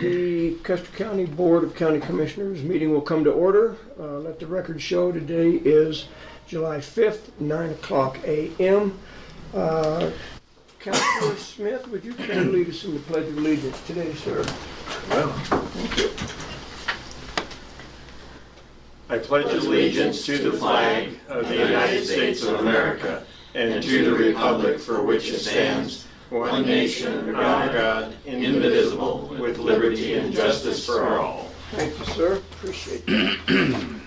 The Custer County Board of County Commissioners meeting will come to order. Let the record show today is July 5th, 9 o'clock a.m. Councilor Smith, would you kindly lead us in the Pledge of Allegiance today, sir? Well, Thank you. I pledge allegiance to the flag of the United States of America and to the republic for which it stands, one nation under God, indivisible, with liberty and justice for all. Thank you, sir. Appreciate that.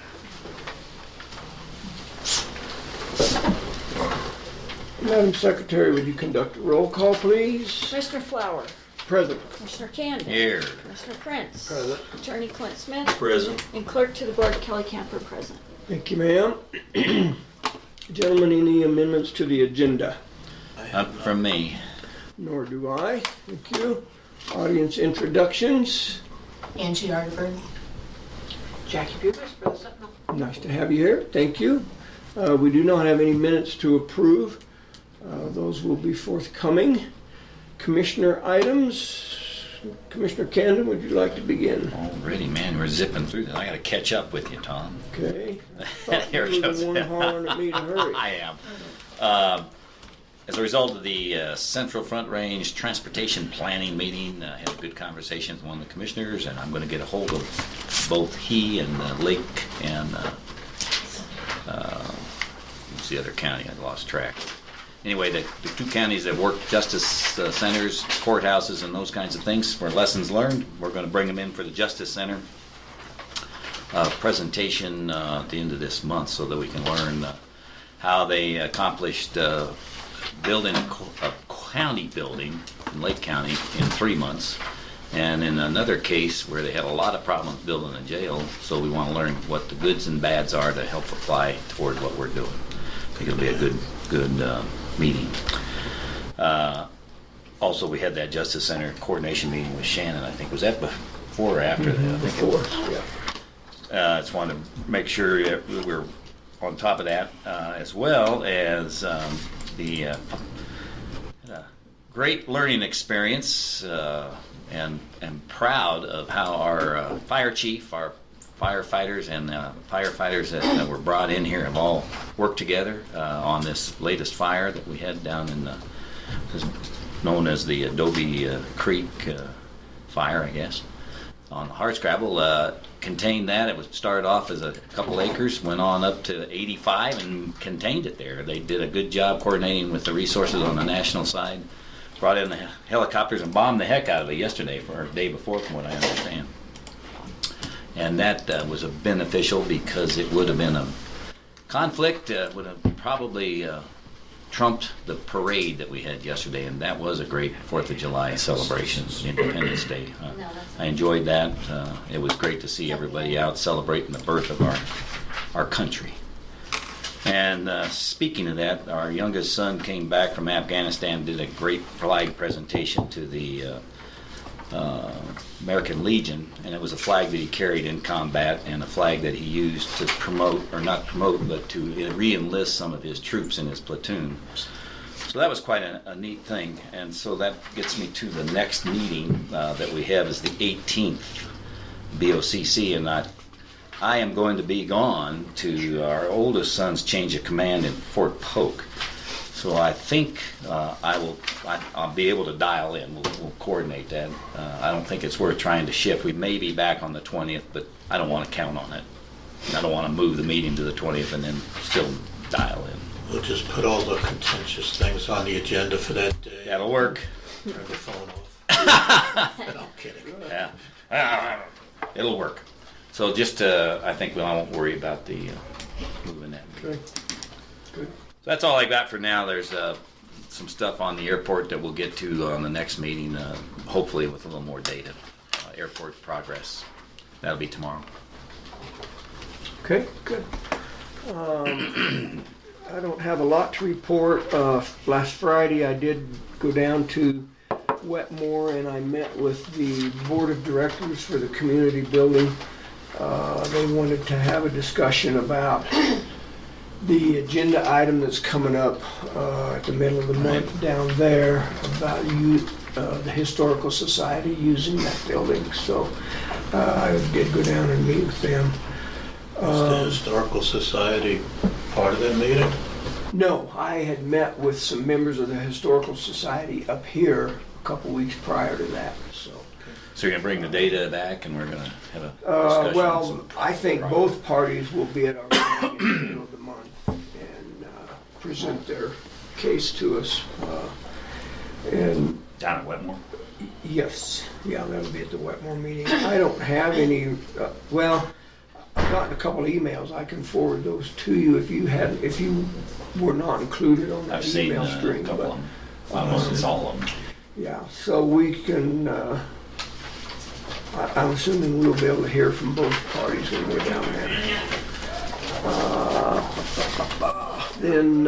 Madam Secretary, would you conduct a roll call, please? Commissioner Flower. Present. Commissioner Candace. Here. Commissioner Prince. Present. Attorney Clint Smith. Present. And Clerk to the Board Kelly Camper present. Thank you, ma'am. Gentlemen, any amendments to the agenda? Up from me. Nor do I. Thank you. Audience introductions. Angie Ardford. Jackie Bubers, present. Nice to have you here. Thank you. We do not have any minutes to approve. Those will be forthcoming. Commissioner items. Commissioner Camden, would you like to begin? Already, man, we're zipping through this. I got to catch up with you, Tom. Okay. Here You were goes. the one hollering at me to hurry. I am. As a result of the Central Front Range Transportation Planning meeting, I had a good conversation with one of the commissioners, and I'm going to get a hold of both he and Lake and what's the other county? I lost track. Anyway, the two counties that work justice centers, courthouses, and those kinds of things for lessons learned, we're going to bring them in for the Justice Center presentation at the end of this month so that we can learn how they accomplished building a county building in Lake County in 3 months. And in another case where they had a lot of problems building a jail, so we want to learn what the goods and bads are to help apply toward what we're doing. I think it'll be a good meeting. Also, we had that Justice Center coordination meeting with Shannon. I think was that before or after that? I think it was. Yeah. Just wanted to make sure that we're on top of that, as well as the great learning experience, and proud of how our fire chief, our firefighters, and firefighters that were brought in here have all worked together on this latest fire that we had down in known as the Adobe Creek fire, I guess, on Hardscrabble. Contained that. It was started off as a couple acres, went on up to 85 and contained it there. They did a good job coordinating with the resources on the national side. Brought in the helicopters and bombed the heck out of it yesterday, or day before, from what I understand. And that was beneficial because it would have been a conflict, would have probably trumped the parade that we had yesterday, and that was a great 4th of July celebration, Independence Day. I enjoyed that. It was great to see everybody out celebrating the birth of our country. And speaking of that, our youngest son came back from Afghanistan, did a great flag presentation to the American Legion, and it was a flag that he carried in combat and a flag that he used to promote, or not promote, but to re-enlist some of his troops in his platoon. So that was quite a neat thing, and so that gets me to the next meeting that we have is the 18th BOCC, and I am going to be gone to our oldest son's change of command in Fort Polk. So I think I'll be able to dial in. We'll coordinate that. I don't think it's worth trying to shift. We may be back on the 20th, but I don't want to count on it. I don't want to move the meeting to the 20th and then still dial in. We'll just put all the contentious things on the agenda for that day. That'll work. Turn the phone off. No, I'm kidding. Yeah, it'll work. So just, I think I won't worry about the moving that. Okay. Good. So that's all I got for now. There's some stuff on the airport that we'll get to on the next meeting, hopefully with a little more data. Airport progress. That'll be tomorrow. Okay, good. I don't have a lot to report. Last Friday I did go down to Wetmore and I met with the board of directors for the community building. They wanted to have a discussion about the agenda item that's coming up at the middle of the month down there about the Historical Society using that building. So I did go down and meet with them. Is the Historical Society part of that meeting? No, I had met with some members of the Historical Society up here a couple weeks prior to that, so. So you're gonna bring the data back and we're gonna have a discussion? on Well, some- I think both parties will be at our meeting in the middle of the month and present their case to us. And Down at Wetmore? yes, yeah, that'll be at the Wetmore meeting. I don't have any, well, I've gotten a couple of emails. I can forward those to you if you were not included on that I've seen email a string. couple but, of them. I don't know if it's all of them. Yeah, so we can, I'm assuming we'll be able to hear from both parties when we're down there. Then,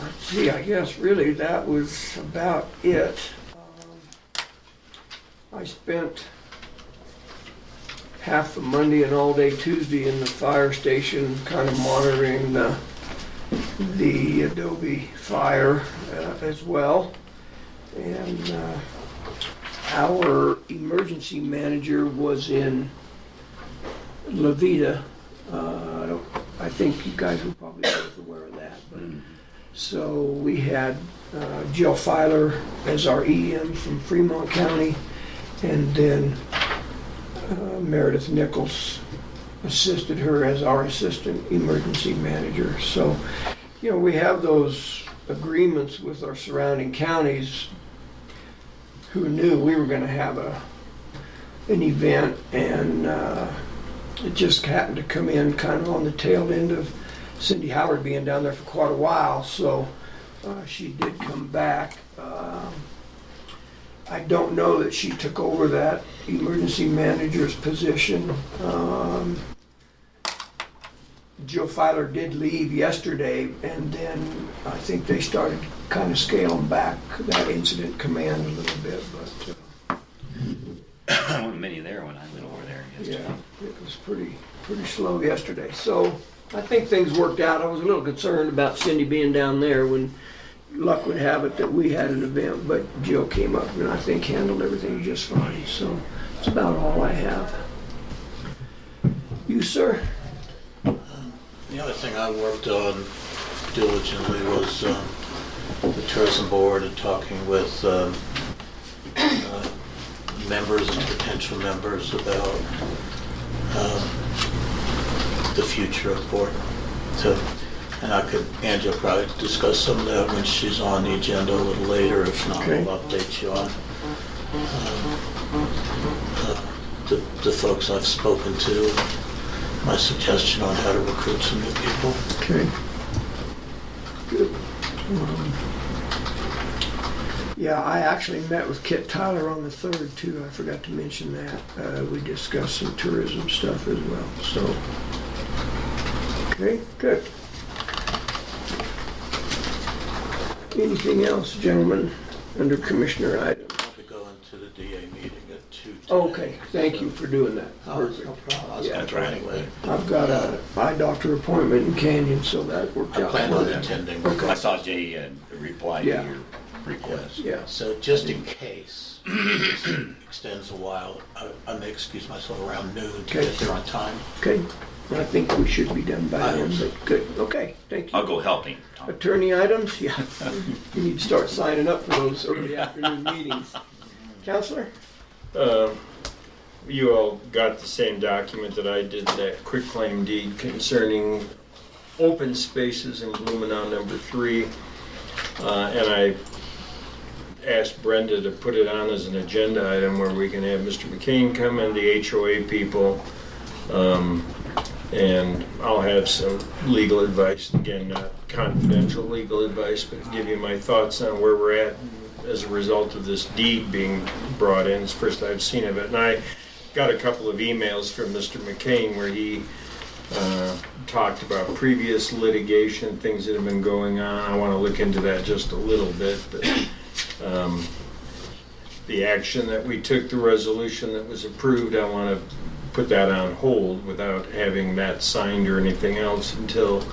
let's see, I guess really that was about it. I spent half the Monday and all day Tuesday in the fire station, kind of monitoring the Adobe fire as well. And our emergency manager was in Levita. I think you guys were probably both aware of that. But, so we had Jill Filer as our EM from Fremont County, and then Meredith Nichols assisted her as our assistant emergency manager. So, you know, we have those agreements with our surrounding counties. Who knew we were going to have an event, and it just happened to come in kind of on the tail end of Cindy Howard being down there for quite a while. So she did come back. I don't know that she took over that emergency manager's position. Joe Filer did leave yesterday, and then I think they started kind of scaling back that incident command a little bit, but There weren't many there when I went over there yesterday. yeah, it was pretty slow yesterday. So I think things worked out. I was a little concerned about Cindy being down there when luck would have it that we had an event, but Jill came up and I think handled everything just fine. So that's about all I have. You, sir? The other thing I worked on diligently was the tourism board and talking with members and potential members about the future of Port. So, and Angela probably discuss some of that when she's on the agenda a little later. If not, Okay. we'll update you on the folks I've spoken to, my suggestion on how to recruit some new people. Okay. Good. Yeah, I actually met with Kit Tyler on the 3rd too. I forgot to mention that. We discussed some tourism stuff as well. So, okay, good. Anything else, gentlemen, under Commissioner items? I'll be going to the DA meeting at 2 today. Okay, thank you for doing that. Oh, no problem. I was going to try anyway. I've got a eye doctor appointment in Canyon, so that worked I out. plan on well. attending. Okay. I saw Jay reply to Yeah. your request. Yeah, So just in case this extends a while, I may excuse myself around noon to Okay. get there on time. okay. I think we should be done by I then, hope so. but good. Okay, thank you. I'll go help him, Tom. Attorney items? Yeah. You need to start signing up for those early afternoon meetings. Counselor? You all got the same document that I did, that quitclaim deed concerning open spaces in Blumenau number 3. And I asked Brenda to put it on as an agenda item where we can have Mr. McCain come and the HOA people. And I'll have some legal advice, again, not confidential legal advice, but give you my thoughts on where we're at as a result of this deed being brought in. It's the first I've seen of it. And I got a couple of emails from Mr. McCain where he talked about previous litigation, things that have been going on. I want to look into that just a little bit. But the action that we took, the resolution that was approved, I want to put that on hold without having that signed or anything else until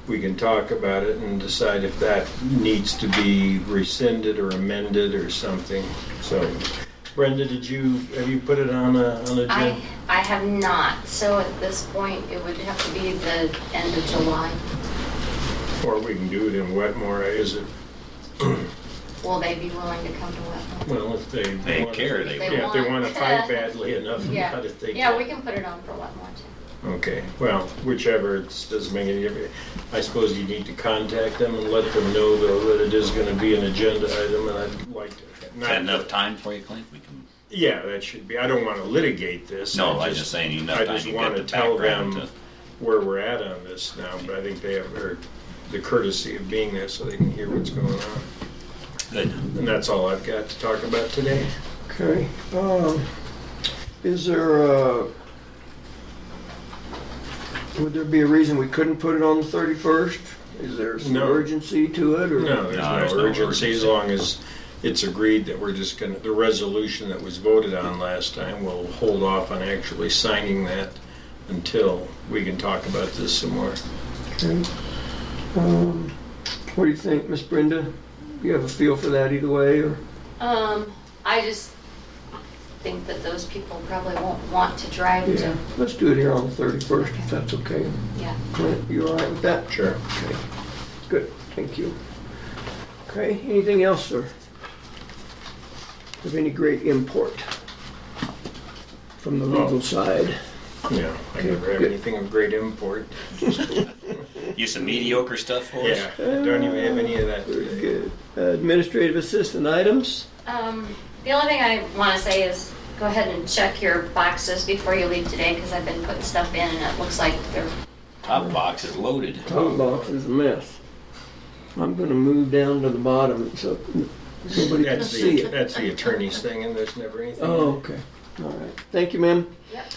we can talk about it and decide if that needs to be rescinded or amended or something. So, Brenda, have you put it on an agenda? I have not, so at this point, it would have to be the end of July. Or we can do it in Wetmore, is it? Will they be willing to come to Wetmore? Well, if they They care, they They Yeah, if they want- want to fight badly enough, Yeah, not if they yeah, can. we can put it on for Wetmore too. Okay, well, whichever, it doesn't make any difference. I suppose you need to contact them and let them know, though, that it is going to be an agenda item, and I'd like to. Is that enough time for you, Clint? We can. Yeah, that should be. I don't want to litigate this. No, I was just saying enough I time. just You want got to the tell background them to. where we're at on this now, but I think they have the courtesy of being there so they can hear what's going on. Good. And that's all I've got to talk about today. Okay. Is there, would there be a reason we couldn't put it on the 31st? Is there some No. urgency to it, or? No, there's no urgency as long as it's agreed that we're just going to, the resolution that was voted on last time, we'll hold off on actually signing that until we can talk about this some more. Okay. What do you think, Miss Brenda? You have a feel for that either way, or? I just think that those people probably won't want to drive Yeah, to, let's do it here on the 31st, if that's okay. yeah. Clint, you all right with that? Sure. Okay, good, thank you. Okay, anything else, sir? Of any great import from the legal side? Yeah, I Okay, never have good. anything of great import. You some mediocre stuff for us? Yeah, I don't even have any of that Very today. good. Administrative assistant items? The only thing I want to say is go ahead and check your boxes before you leave today because I've been putting stuff in and it looks like they're, Top box is loaded. Top box is a mess. I'm gonna move down to the bottom so nobody can see it. That's the attorney's thing, and there's never anything. Oh, okay, all right. Thank you, ma'am. yep.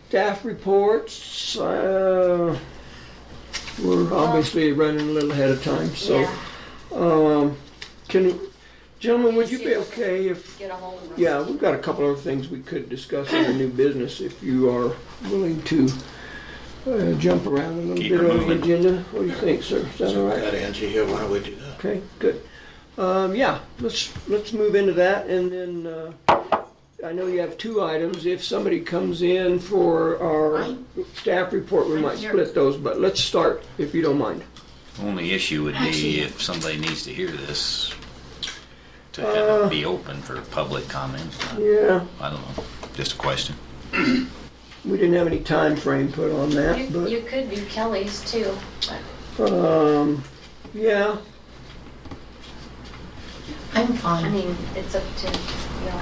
Staff reports, we're obviously running a little ahead of time, so. Yeah. Gentlemen, would you be okay if, Get a hold of them. yeah, we've got a couple other things we could discuss in our new business, if you are willing to jump around a little Keep bit her on the moving. agenda. What do you think, sir? Is that all So we right? got Angie here, why don't we do that? Okay, good. Yeah, let's move into that, and then, I know you have two items. If somebody comes in for our Fine. staff report, we I'm might here. split those, but let's start, if you don't mind. Only issue would be Actually- if somebody needs to hear this, to have it be open for public comments. Yeah, I don't know, just a question. we didn't have any time frame put on that, You could do Kelly's too, but, but, yeah, I'm I fine. mean, it's up to, you know.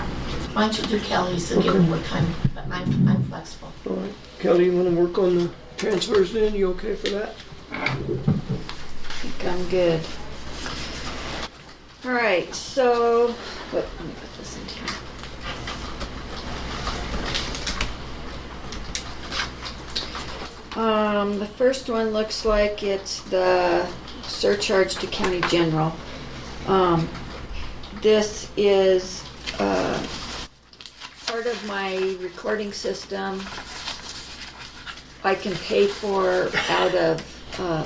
Why don't you do Kelly's and give her what time, but I'm flexible. all right. Kelly, you wanna work on the transfers then? You okay for that? I think I'm good. All right, so, let me put this in here. The first one looks like it's the surcharge to county general. This is, part of my recording system. I can pay for out of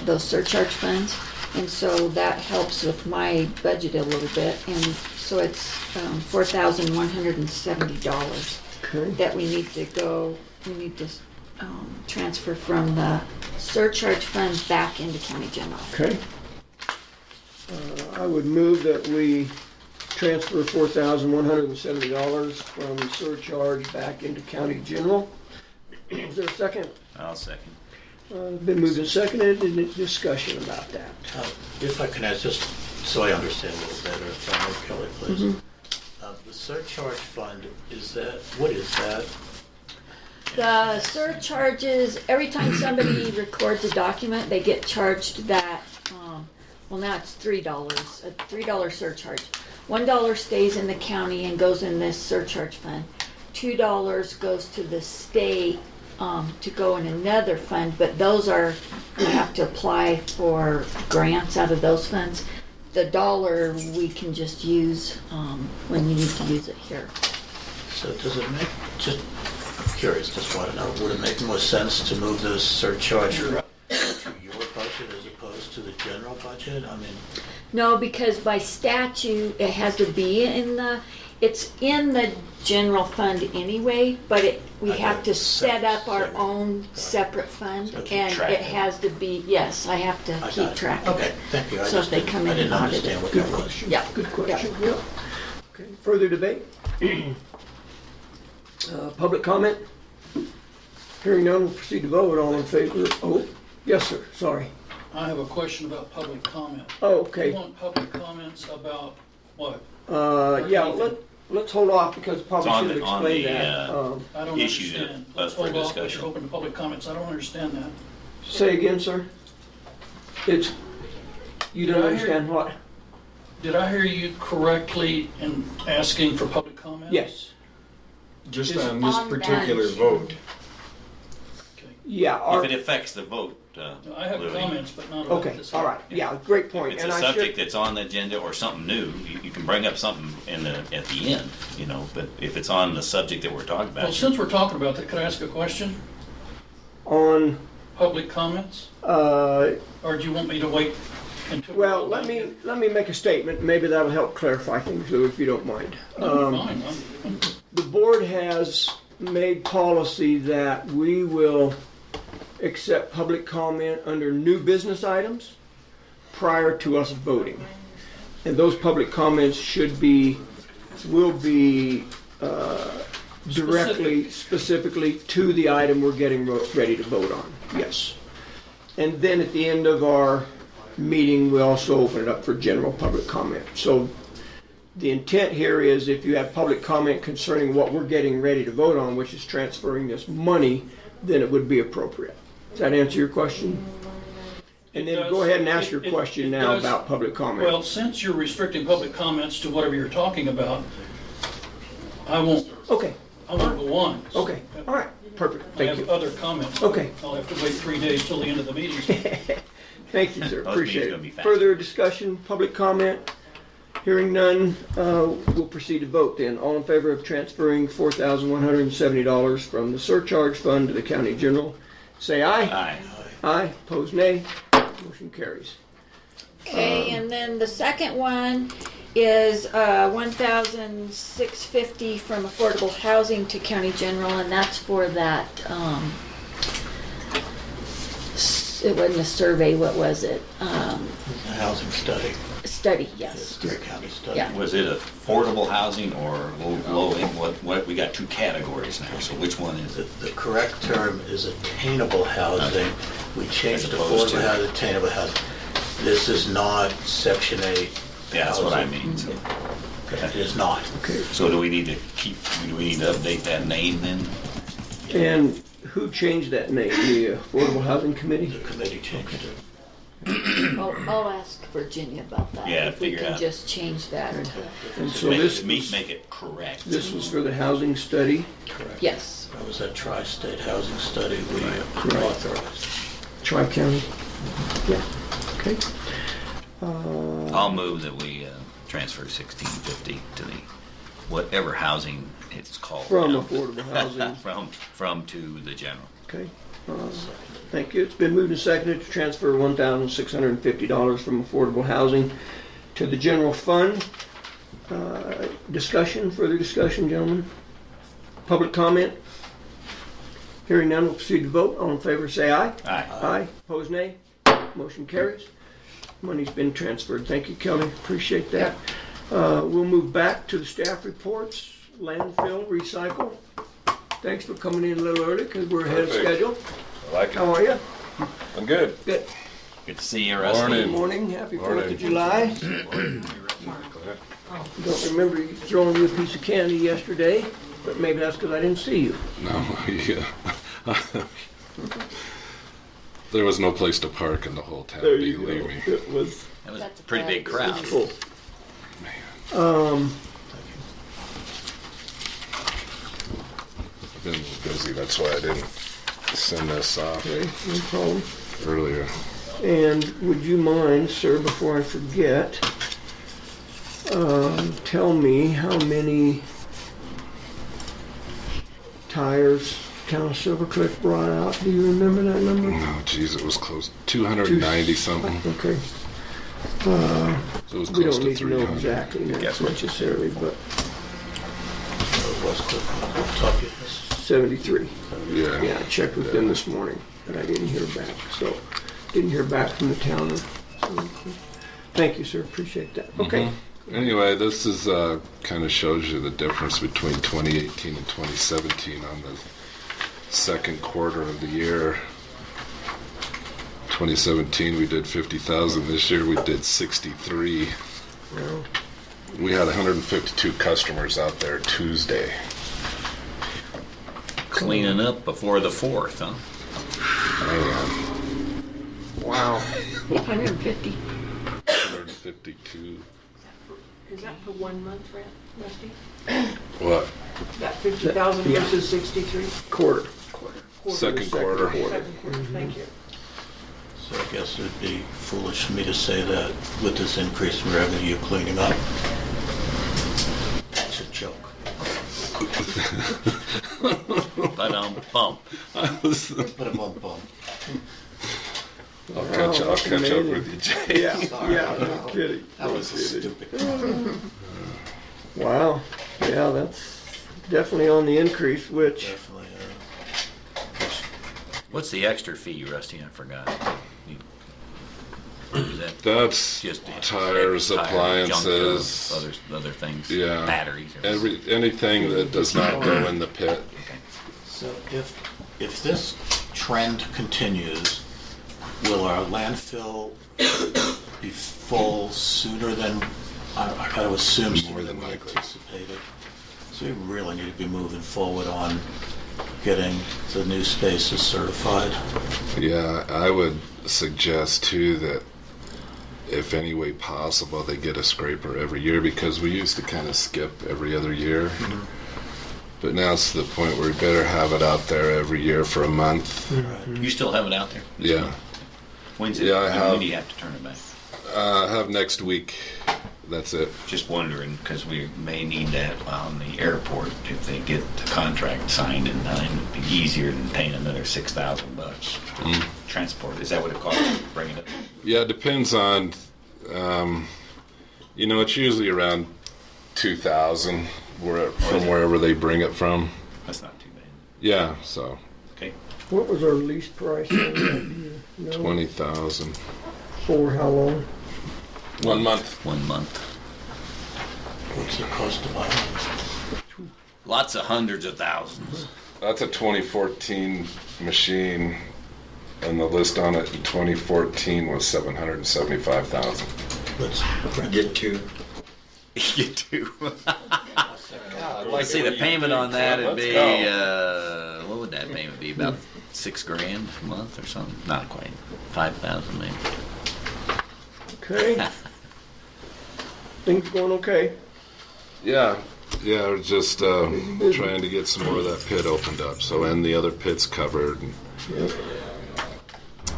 those surcharge funds, and so that helps with my budget a little bit. And so it's $4,170 Okay. that we need to transfer from the surcharge fund back into county general. Okay. I would move that we transfer $4,170 from surcharge back into county general. Is there a second? I'll second. Been moved and seconded, any discussion about that? If I can ask, just so I understand a little better, if I may, Kelly, please. The surcharge fund, what is that? The surcharges, every time somebody records a document, they get charged that, well, now it's $3, a $3 surcharge. $1 stays in the county and goes in this surcharge fund. $2 goes to the state to go in another fund, but those are, we have to apply for grants out of those funds. The dollar we can just use when we need to use it here. So does it make, just, I'm curious, just want to know, would it make more sense to move this surcharge to your budget as opposed to the general budget? I mean, No, because by statute, it has to be it's in the general fund anyway, but we I have got to it. set up our Separate. own separate fund, So keep and track it of it. has to be, yes, I have to I keep got it. track of Okay, it. thank you. I So just if they didn't- come in I didn't and audit understand it. what Good that was. question. Yeah. Good question. Yeah. Okay, further debate? Public comment? Hearing none, we'll proceed to vote. All in favor? Oh, yes, sir, sorry. I have a question about public comment. Oh, You okay. want public comments about what? Yeah, let's hold off because probably It's on should have the- on explained the, that. I don't Issue understand. up Let's for hold off, but discussion. you're open to public comments. I don't understand that. Say again, sir? You don't Did I hear- understand what? Did I hear you correctly in asking for public comment? Yes. Just Is on this on that particular issue. vote. Okay. Yeah, If it affects the vote, No, I have Louis, comments, but not about okay, this. all right, yeah, great if point. it's And a I subject should, that's on the agenda or something new, you can bring up something at the end, but if it's on the subject that we're talking Well, about, since we're talking about that, could I ask a question? on, Public comments? uh, Or do you want me to wait until? well, let me make a statement. Maybe that'll help clarify things, Lou, if you don't mind. No, fine. The board has made policy that we will accept public comment under new business items prior to us voting. And those public comments will be directly, specifically to the item we're getting ready to vote on, yes. And then at the end of our meeting, we also open it up for general public comment. So the intent here is if you have public comment concerning what we're getting ready to vote on, which is transferring this money, then it would be appropriate. Does that answer your question? And It then does. go ahead and ask your It question now does. about public comment. Well, since you're restricting public comments to whatever you're talking about, I won't Okay, go on. okay, all right, perfect, I thank have you. other comments. Okay. I'll have to wait 3 days till the end of the meeting. Thank you, sir, Those appreciate meetings gonna be it. fast. Further discussion, public comment? Hearing none, we'll proceed to vote then. All in favor of transferring $4,170 from the surcharge fund to the county general, say aye. aye. Aye, opposed nay. Motion carries. Okay, and then the second one is $1,650 from affordable housing to county general, and that's for that, it wasn't a survey, what was it? The housing study, Study, the yes. Story County study. Yeah. Was it affordable housing or low income? What, we got two categories now, so which one is it? The correct term is attainable housing. We changed As opposed affordable to- housing, attainable housing. This is not Section 8. Yeah, that's what I housing. mean. So, It is not. so do we need to update that name then? And who changed that name? The Affordable Housing Committee? The committee changed it. I'll ask Virginia about that. Yeah, if we figure can out. just change that. And so Make this make it correct. was for the housing study, Correct. Yes. That was that tri-state housing study we Correct. authorized. Tri-County. Yeah, okay. I'll move that we transfer 1650 to the whatever housing it's called. From now. affordable housing, from to the general. okay. Thank you. It's been moved and seconded to transfer $1,650 from affordable housing to the general fund. Discussion, further discussion, gentlemen? Public comment? Hearing none, we'll proceed to vote. All in favor, say aye. Aye. Aye. Opposed, nay. Motion carries. Money's been transferred. Thank you, Kelly. Appreciate that. We'll move back to the staff reports. Landfill, recycle. Thanks for coming in a little early because we're ahead of Perfect. schedule. I like it. How are you? I'm good. Good. Good to see you, Rusty. Morning. Good morning. Happy 4th Morning. of July. Don't remember you throwing you a piece of candy yesterday, but maybe that's because I didn't see you. No, yeah. There was no place to park in the whole town, believe me. It was That was a That's pretty big crowd. full. I've been busy, that's why I didn't send this off Okay, no problem. earlier. And would you mind, sir, before I forget, tell me how many tires Town of Silver Cliff brought out. Do you remember that number? Oh, geez, it was close. 290 something. Okay. So it was We close don't to need to know 300. exactly necessarily, but West Cliff, off the top of your head. 73. Yeah. Yeah, I checked with them this morning, but I didn't hear back. So, didn't hear back from the town of Silver Cliff. Thank you, sir. Appreciate that. Okay. Anyway, this is kind of shows you the difference between 2018 and 2017 on the second quarter of the year. 2017 we did 50,000. This year we did 63. Well, We had 152 customers out there Tuesday. Cleaning up before the 4th, huh? Man, wow. 150. 152. Is that for 1 month, Rusty? What? That 50,000 Yeah. versus 63? Quarter. Second quarter. Second quarter, thank you. So I guess it'd be foolish for me to say that with this increase in revenue, you're cleaning up. That's a joke. But bump. But a bump bump. I'll catch up amazing. with you, Jay. Yeah, yeah, no kidding. That was a stupid. Wow. Yeah, that's definitely on the increase, which Definitely. What's the extra fee, Rusty? I forgot. Is that That's just tires, junk appliances, drugs, other things, yeah, batteries? Or anything that does not go in the pit. So if this trend continues, will our landfill be full sooner than, I gotta assume More sooner than than we likely. anticipated? So we really need to be moving forward on getting the new spaces certified. Yeah, I would suggest too that if any way possible, they get a scraper every year, because we used to kind of skip every other year. But now it's to the point where we better have it out there every year for a month. You still have it out there? Yeah. When's it? Yeah, I have. When do you have to turn it back? Have next week. That's it. Just wondering, because we may need that on the airport if they get the contract signed in time. It'd be easier than paying another $6,000 to transport. Is that what it costs to bring it up? Yeah, it depends on, it's usually around 2,000 from wherever they bring it from. That's not too bad. Yeah, so Okay. what was our lease price on that? Do you know? 20,000. For how long? 1 month. 1 month. What's the cost of buying? Lots of hundreds of thousands. That's a 2014 machine, and the list on it in 2014 was 775,000. Let's Get to. You do. I see the payment on that would be, what would that payment be? About $6,000 a month or something? Not quite. 5,000 maybe. Okay. Things going okay? Yeah, we're just trying to get some more of that pit opened up. So, and the other pit's covered. Yep.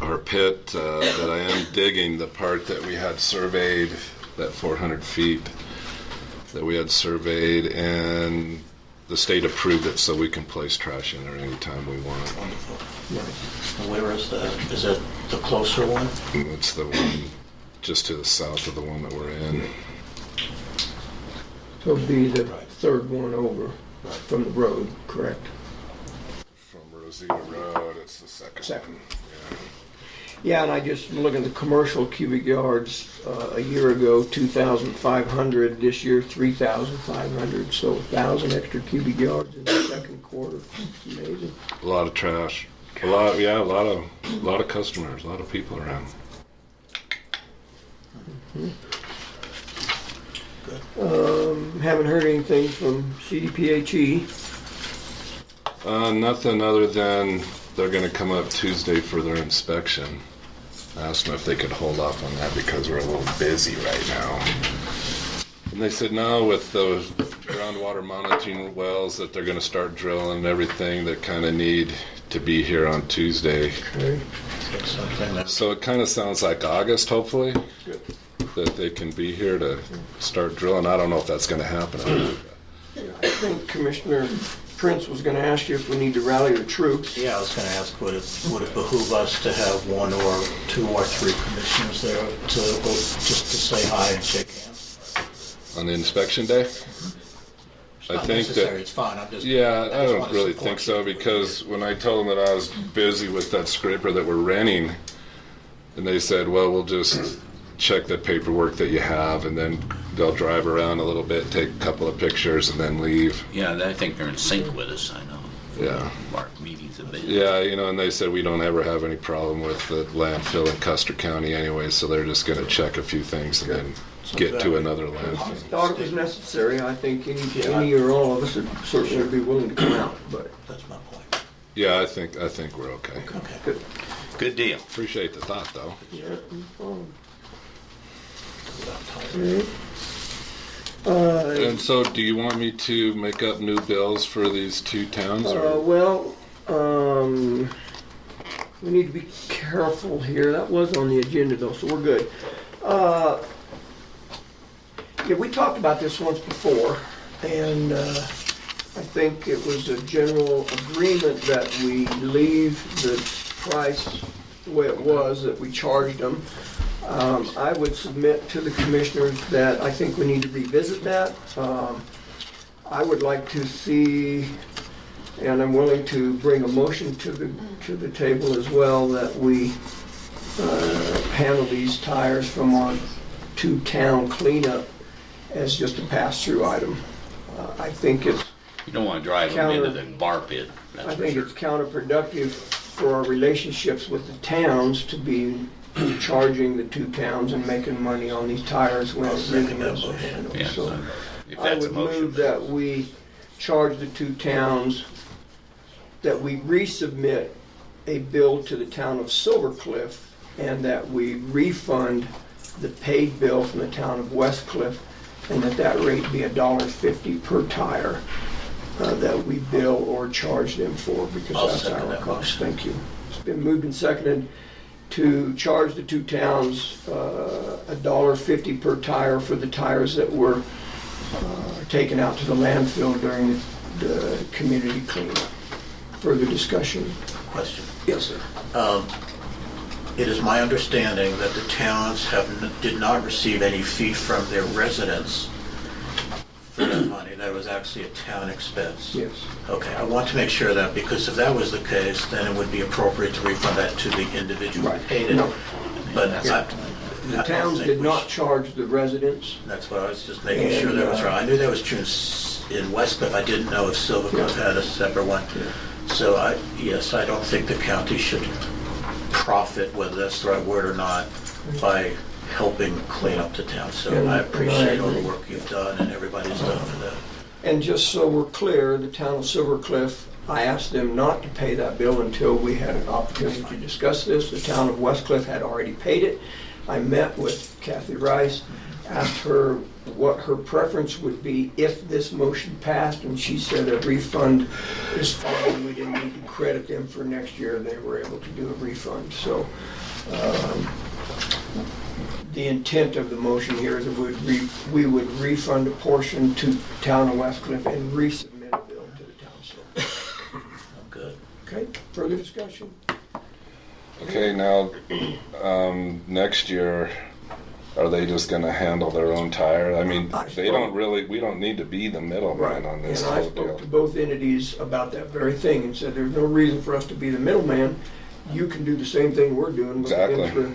Our pit that I am digging, the part that we had surveyed, that 400 feet that we had surveyed, and the state approved it, so we can place trash in there anytime we want. Wonderful. And where is that? Is it the closer one? And it's the one just to the south of the one that we're in. So it'll be the third one over from the road, correct? From Rosita Road, it's the second. one. Yeah, and I just look at the commercial cubic yards, a year ago, 2,500, this year, 3,500, so 1,000 extra cubic yards in the second quarter. It's amazing. A lot of trash. A lot of customers, a lot of people around. Haven't heard anything from CDPHE. Nothing other than they're going to come up Tuesday for their inspection. I asked them if they could hold off on that because we're a little busy right now. And they said no, with those groundwater monitoring wells that they're going to start drilling and everything, that kind of need to be here on Tuesday. Okay. That's something that So it kind of sounds like August, hopefully, that they can be here to start drilling. I don't know if that's going to happen or not. I think Commissioner Prince was gonna ask you if we need to rally the troops. Yeah, I was gonna ask, would it behoove us to have one or two or three commissioners there to, just to say hi and shake hands? On the inspection day? It's I not think necessary, that, it's fine, I'm just. yeah, I just don't wanna really support think so, you. because when I told them that I was busy with that scraper that we're renting, and they said, well, we'll just check the paperwork that you have, and then they'll drive around a little bit, take a couple of pictures, and then leave. Yeah, I think they're in sync with us, I know. Yeah. Our meetings have been. Yeah, and they said we don't ever have any problem with the landfill in Custer County anyway, so they're just gonna check a few things and then get to another I landfill. thought it was necessary. I think any or all of us would certainly be willing to come out, but That's my point. Yeah, I think we're okay. Okay. good. Good deal. Appreciate the thought, though. Yeah, no problem. And so, do you want me to make up new bills for these two towns? Well, we need to be careful here. That was on the agenda though, so we're good. Yeah, we talked about this once before, and I think it was a general agreement that we leave the price the way it was, that we charged them. I would submit to the commissioners that I think we need to revisit that. I would like to see, and I'm willing to bring a motion to the table as well, that we handle these tires from our two-town cleanup as just a pass-through item. I think it's You don't want to drive them into the bar pit, that's I for think sure. it's counterproductive for our relationships with the towns to be charging the two towns and making money on these tires when it really is a handle. Yeah, So so if I that's a would motion. move that we charge the two towns, that we resubmit a bill to the town of Silver Cliff, and that we refund the paid bill from the town of West Cliff, and that rate be $1.50 per tire that we bill or charge them for, because I'll that's second our that cost. motion. Thank you. It's been moved and seconded to charge the two towns $1.50 per tire for the tires that were taken out to the landfill during the community cleanup. Further discussion? Question. Yes, sir. It is my understanding that the towns did not receive any fee from their residents for that money. That was actually a town expense. Yes. Okay, I want to make sure of that, because if that was the case, then it would be appropriate to refund that to the individual who Right. paid it. No. But The towns did not charge the residents. That's what I was just making sure that was right. I knew that was true in West Cliff. I didn't know if Silver Cliff had a separate one. So yes, I don't think the county should profit, whether that's the right word or not, by helping clean up the town. So And I I appreciate all the agree. work you've done and everybody's done for that. And just so we're clear, the town of Silver Cliff, I asked them not to pay that bill until we had an opportunity to discuss this. The town of West Cliff had already paid it. I met with Kathy Rice, asked her what her preference would be if this motion passed, and she said a refund is fine. We didn't need to credit them for next year. They were able to do a refund. So the intent of the motion here is that we would refund a portion to town of West Cliff and resubmit a bill to the town. So, I'm good. okay, further discussion? Okay, now, next year, are they just gonna handle their own tire? I mean, they don't really, we don't need to be the middleman on this And I whole spoke deal. to both entities about that very thing and said, there's no reason for us to be the middleman. You can do the same thing we're doing. But Exactly.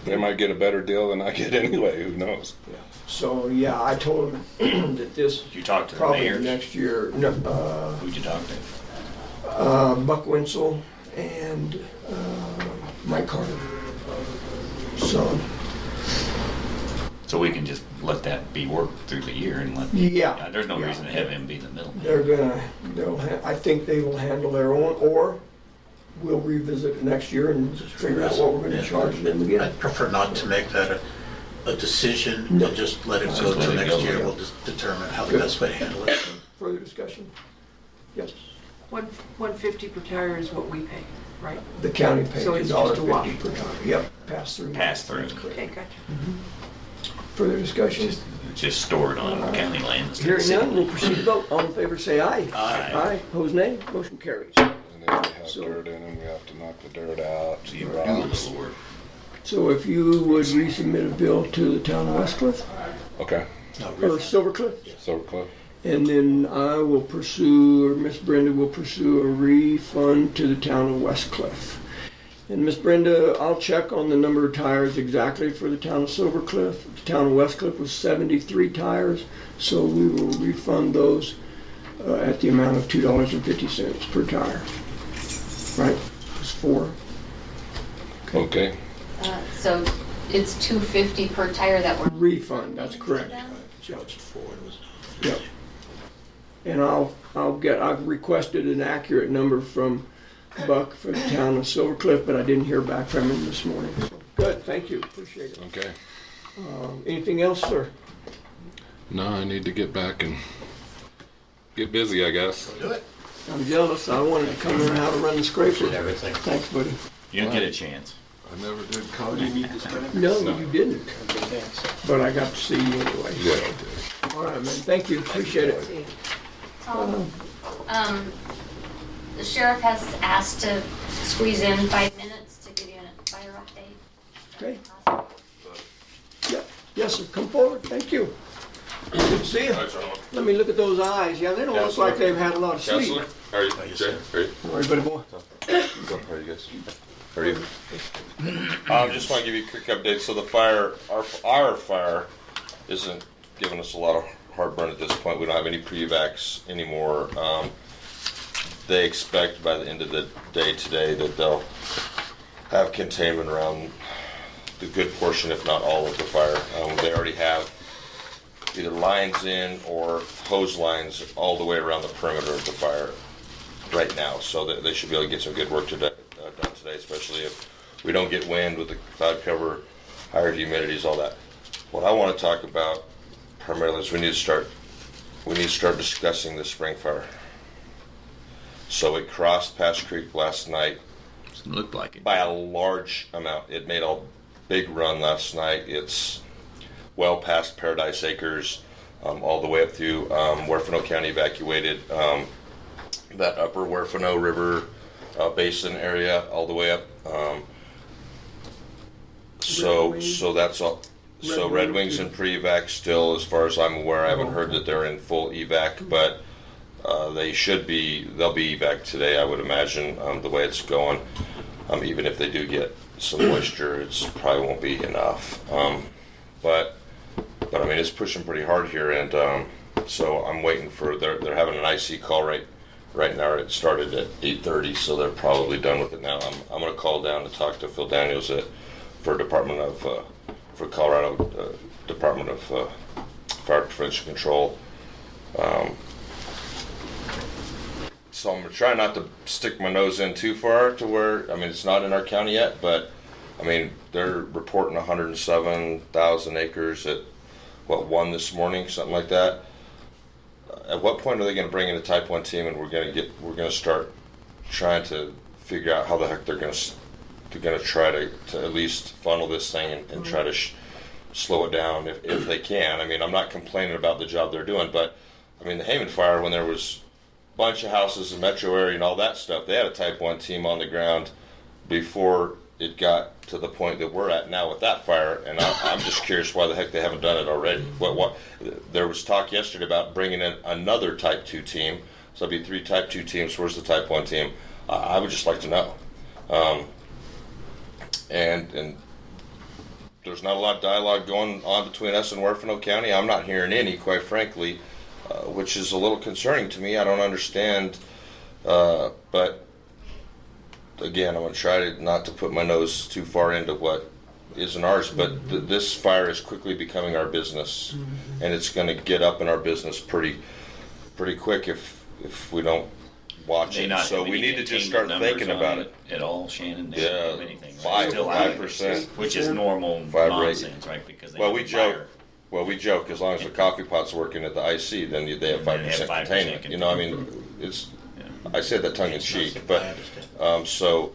They might get a better deal than I get anyway, who knows? So, yeah, I told them that this Did you talk to the probably mayors? next year, no, Who'd you talk to? Buck Wenzel and Mike Carter. So, So we can just let that be worked through the year and let. Yeah. There's no Yeah. reason to have him be the middleman. I think they will handle their own, or we'll revisit it next year and figure out what we're gonna charge them again. I'd prefer not to make that a decision, No. and just let it Just go let till it next go, year. yeah. We'll just determine how the Good. best way to handle it. Further discussion? Yes, $1.50 per tire is what we pay, right? the county pays So it's just a wash. $1.50 per ton. Yep, pass through. Pass through. Okay, gotcha. Further discussion? It's just stored on county land. instead of Hearing city none, we'll proceed to vote. All in favor, say aye. Aye. Aye, opposed nay, motion carries. And if we have So- dirt in them, we have to knock the dirt out. So you the do a rocks. little work. So if you would resubmit a bill to the town of Westcliff, Okay, or Silver Cliff, Silver Cliff. and then I will pursue, or Miss Brenda will pursue a refund to the town of Westcliff. And Miss Brenda, I'll check on the number of tires exactly for the town of Silver Cliff. The town of Westcliff was 73 tires, so we will refund those at the amount of $2.50 per tire. Right? It's 4. Okay. So it's $2.50 per tire that we're. Refund, that's correct. Charged for it was. Yep. And I've requested an accurate number from Buck for the town of Silver Cliff, but I didn't hear back from him this morning. So, good, thank you, appreciate it. Okay. Anything else, sir? No, I need to get back and get busy, I guess. Do it. I'm jealous, I wanted to come learn how to run the scraper. Did everything. Thanks, buddy. You don't get a chance. I never did call You you. need this kind of. No, No. you didn't, Okay, thanks. but I got to see you anyway. Yeah, I so. did. All right, man, thank you, appreciate it. The sheriff has asked to squeeze in 5 minutes to give you a fire update. Okay. Yep, yes, sir, come forward, thank you. Good to see you. Let me look at those eyes, yeah, they don't look like they've had a lot of sleep. Counselor, how are you? you, Jay, sir? how are you? All right, buddy boy. How are you guys? How are you? Just want to give you a quick update. So the fire, our fire, isn't giving us a lot of heartburn at this point. We don't have any pre-evacs anymore. They expect by the end of the day today that they'll have containment around the good portion, if not all, of the fire. They already have either lines in or hose lines all the way around the perimeter of the fire right now. So that they should be able to get some good work done today, especially if we don't get wind with the cloud cover, higher humidities, all that. What I want to talk about primarily is we need to start discussing the spring fire. So it crossed Pass Creek last night Doesn't look like it. by a large amount. It made a big run last night. It's well past Paradise Acres, all the way up through Huerfano County evacuated that upper Huerfano River basin area all the way up. So that's all. So Red Wings and pre-evac still, as far as I'm aware. I haven't heard that they're in full evac, but they'll be evac today, I would imagine, the way it's going. Even if they do get some moisture, it's probably won't be enough. But I mean, it's pushing pretty hard here, and so I'm waiting for. They're having an IC call right now. It started at 8:30, so they're probably done with it now. I'm going to call down to talk to Phil Daniels for Colorado Department of Fire Prevention Control. So I'm trying not to stick my nose in too far to where, I mean, it's not in our county yet, but I mean, they're reporting 107,000 acres at, 1 this morning, something like that. At what point are they going to bring in a Type 1 team and we're going to start trying to figure out how the heck they're going to try to at least funnel this thing and try to slow it down if they can. I mean, I'm not complaining about the job they're doing, but I mean, the Haven fire, when there was a bunch of houses in the metro area and all that stuff, they had a Type 1 team on the ground before it got to the point that we're at now with that fire, and I'm just curious why the heck they haven't done it already. What there was talk yesterday about bringing in another Type 2 team, so there'll be 3 Type 2 teams. Where's the Type 1 team? I would just like to know. And there's not a lot of dialogue going on between us and Huerfano County. I'm not hearing any, quite frankly, which is a little concerning to me. I don't understand, but again, I'm going to try not to put my nose too far into what isn't ours, but this fire is quickly becoming our business, and it's going to get up in our business pretty quick if we don't watch They it. not So have we any need to just containment start numbers thinking on about it. at all, Shannon. They Yeah, don't have anything. Right? Still high, 5%. which is normal 5 rate. nonsense, right? Because they Well, have we a joke. fire. Well, we joke as long as the coffee pot's working at the IC, then they have 5% containment. You know, I mean, it's. I said that tongue in cheek, but so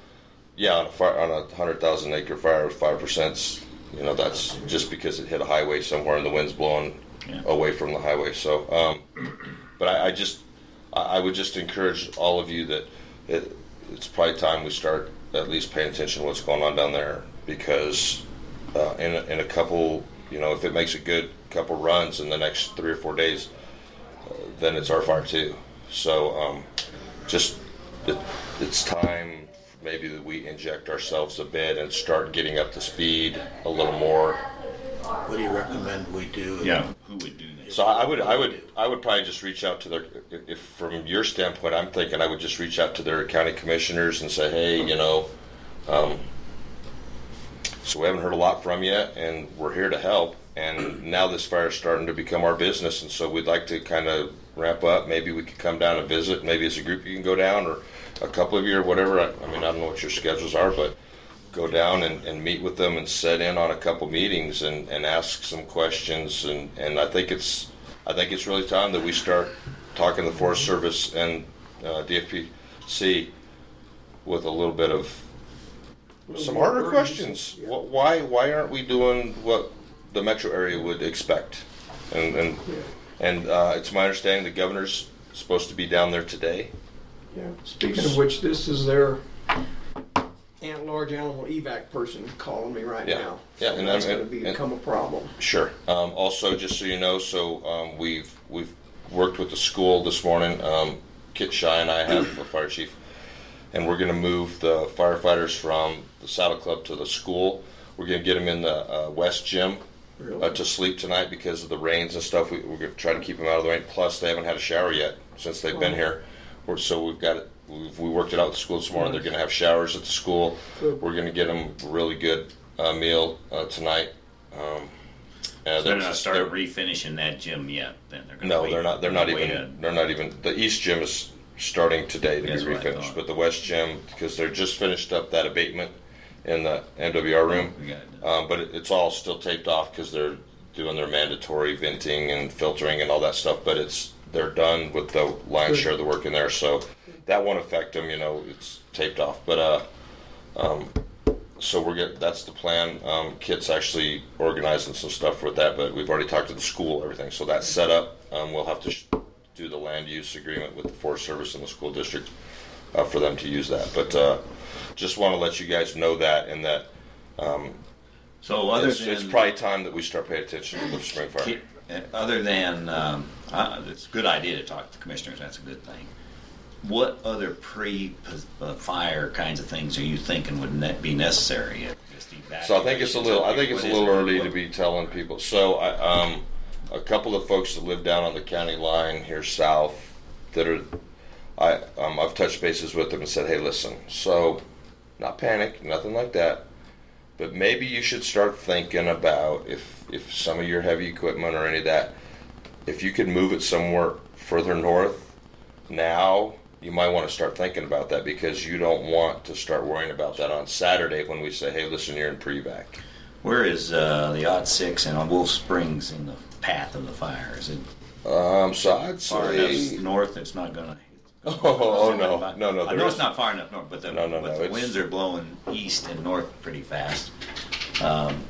yeah, on a 100,000 acre fire with 5%, you know, that's just because it hit a highway somewhere and the wind's blowing Yeah. away from the highway. So, but I would just encourage all of you that it's probably time we start at least paying attention to what's going on down there, because in a couple, if it makes a good couple runs in the next 3 or 4 days, then it's our fire too. So it's time maybe that we inject ourselves a bit and start getting up to speed a little more. What do you recommend we do? Yeah, who would do that? So I would probably just reach out to if from your standpoint, I'm thinking I would just reach out to their county commissioners and say, hey, so we haven't heard a lot from you, and we're here to help. And now this fire is starting to become our business, and so we'd like to kind of ramp up. Maybe we could come down and visit. Maybe as a group you can go down, or a couple of you, or whatever. I don't know what your schedules are, but go down and meet with them and set in on a couple meetings and ask some questions. And I think it's really time that we start talking to the Forest Service and DFPC with a little bit of some harder questions. Why aren't we doing what the metro area would expect? And it's my understanding the governor's supposed to be down there today. Yeah. Speaking of which, this is their large animal evac person calling me right now. Yeah, So and that's going to become a problem. Sure. Also, just so you know, we've worked with the school this morning. Kit Shy and I have a fire chief, and we're going to move the firefighters from the Saddle Club to the school. We're going to get them in the West Gym to sleep tonight because of the rains and stuff. We're going to try to keep them out of the rain. Plus, they haven't had a shower yet since they've been here. So we've got it. We worked it out with the school this morning. They're going to have showers at the school. Good. We're going to get them a really good meal tonight. So they're not starting refinishing that gym yet. Then they're going to no, they're not. They're not even. The East Gym is starting today to be refinished, but the West Gym, because they're just finished up that abatement in the MWR room. But it's all still taped off because they're doing their mandatory venting and filtering and all that stuff. But they're done with the lion's share of the work in there, so that won't affect them. It's taped off. But so that's the plan. Kit's actually organizing some stuff with that, but we've already talked to the school, everything. So that's set up. We'll have to do the land use agreement with the Forest Service and the school district for them to use that. But just want to let you guys know that, and that so it's probably time that we start paying attention to the spring fire. Other than it's a good idea to talk to the commissioners. That's a good thing. What other pre-fire kinds of things are you thinking would be necessary? So I think it's a little early to be telling people. So a couple of folks that live down on the county line here south that are, I've touched bases with them and said, hey, listen. So not panic, nothing like that. But maybe you should start thinking about if some of your heavy equipment or any of that, if you could move it somewhere further north now, you might want to start thinking about that, because you don't want to start worrying about that on Saturday when we say, hey, listen, you're in pre-evac. Where is the 06 and on Wolf Springs in the path of the fire? Is it so I'd far say enough north it's not going to... Oh, no. I know it's not far enough north, but the it's, winds are blowing east and north pretty fast. I'm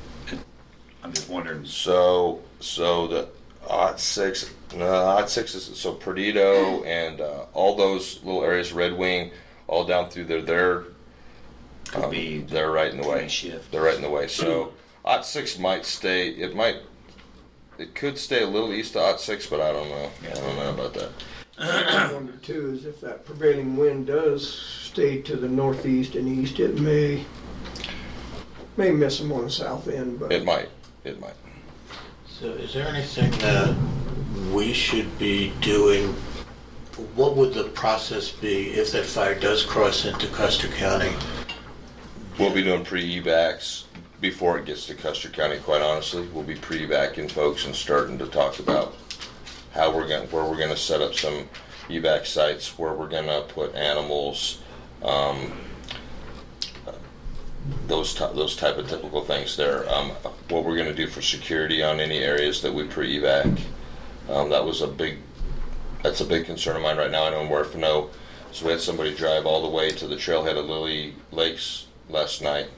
just wondering. So the OT6 is so Perdido and all those little areas, Red Wing, all down through there. They're right in the way. They're right in the way. So OT6 might stay. It could stay a little east of OT6, but I don't know. I don't know about that. I wonder too is if that prevailing wind does stay to the northeast and east, it may miss them on the south end, but it might. So is there anything that we should be doing? What would the process be if that fire does cross into Custer County? We'll be doing pre-evacs before it gets to Custer County, quite honestly. We'll be pre-evacing folks and starting to talk about where we're going to set up some evac sites, where we're going to put animals, those type of typical things there. What we're going to do for security on any areas that we pre-evac. That's a big concern of mine right now. I know where to know. So we had somebody drive all the way to the trailhead of Lily Lakes last night.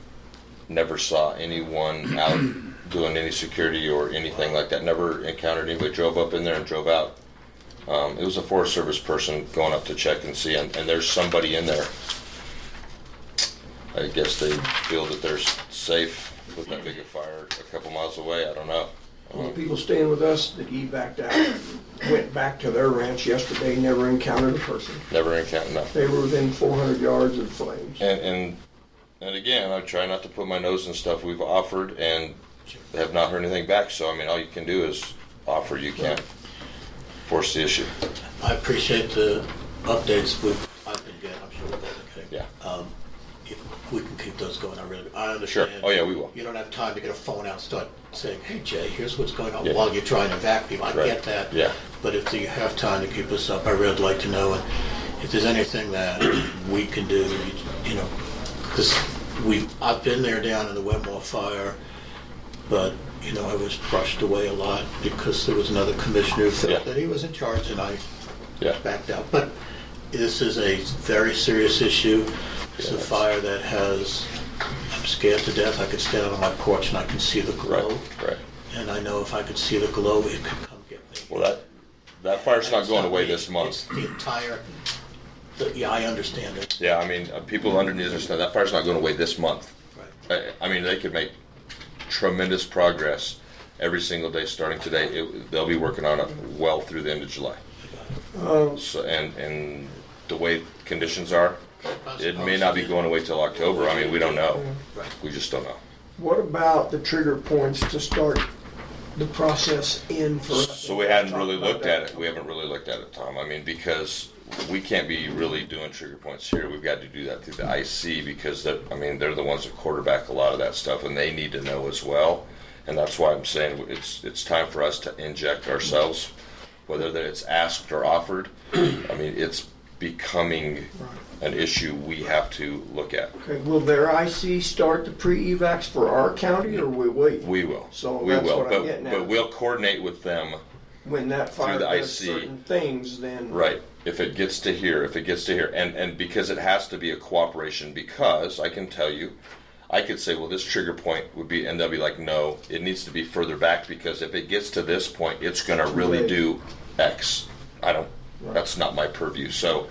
Never saw anyone out doing any security or anything like that. Never encountered anybody drove up in there and drove out. It was a Forest Service person going up to check and see, and there's somebody in there. I guess they feel that they're safe with that big a fire a couple miles away. I don't know. Well, the people staying with us that evac'd out went back to their ranch yesterday, never encountered a person. Never encountered, no. They were within 400 yards of flames. And again, I try not to put my nose in stuff we've offered and have not heard anything back. So, I mean, all you can do is offer. You can't force the issue. I appreciate the updates I've been getting. I'm sure we're both getting. Yeah. If we can keep those going, I understand. Sure. Oh, yeah, we will. You don't have time to get a phone out and start saying, hey, Jay, here's what's going on Yeah. while you're trying to vacuum. I Right. get that. Yeah. But if you have time to keep us up, I really like to know. And if there's anything that we can do, you know, because I've been there down in the Wetmore fire, but, you know, I was brushed away a lot because there was another commissioner who felt Yeah. that he was in charge, and I Yeah. backed out. But this is a very serious issue. It's Yeah, a fire that I'm scared to death. I could stand out on my porch and I can see the glow. Right. And I know if I could see the glow, it could come get me. Well, that fire's not It's going away me. this month. It's the entire, yeah, I understand it. Yeah, I mean, people underneath understand that fire's not going away this month. Right. I mean, they could make tremendous progress every single day starting today. They'll be working on it well through the end of July. So, and the way conditions are, it may not be going away till October. I mean, we don't know. Right. We just don't know. What about the trigger points to start the process in for us? So we hadn't really looked at it. We haven't really looked at it, Tom. I mean, because we can't be really doing trigger points here. We've got to do that through the IC because they're the ones that quarterback a lot of that stuff, and they need to know as well. And that's why I'm saying it's time for us to inject ourselves, whether that it's asked or offered. I mean, it's becoming an issue we have to look at. Okay, will their IC start the pre-evacs for our county, or will we wait? We will. So we that's will. what I'm getting at. But we'll coordinate with them. When that fire through the does IC. certain things, then Right. If it gets to here, and because it has to be a cooperation, because I can tell you, I could say, well, this trigger point would be, and they'll be like, no, it needs to be further back because if it gets to this point, it's going to really do X. That's not my purview. So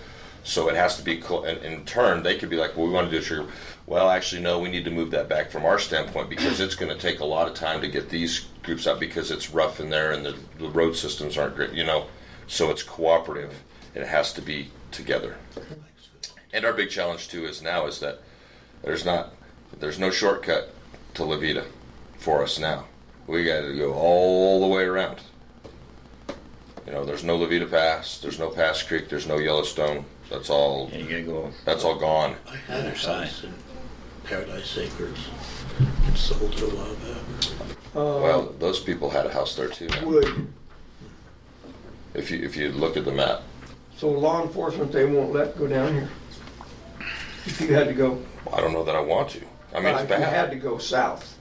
it has to be, and in turn, they could be like, well, we want to do a trigger. Well, actually, no, we need to move that back from our standpoint because it's going to take a lot of time to get these groups out because it's rough in there and the road systems aren't great, so it's cooperative. It has to be together. And our big challenge too is that there's no shortcut to La Vida for us now. We got to go all the way around. There's no La Vida Pass, there's no Pass Creek, there's no Yellowstone. That's all. Yeah, you gotta go. That's all gone. I had a Other side. house in Paradise Acres. It sold it a while back. Well, those people had a house there too. Man. would, If you look at the map. so law enforcement, they won't let go down here? If you had to go, I don't know that I want to. I mean, it's if you had bad. to go south.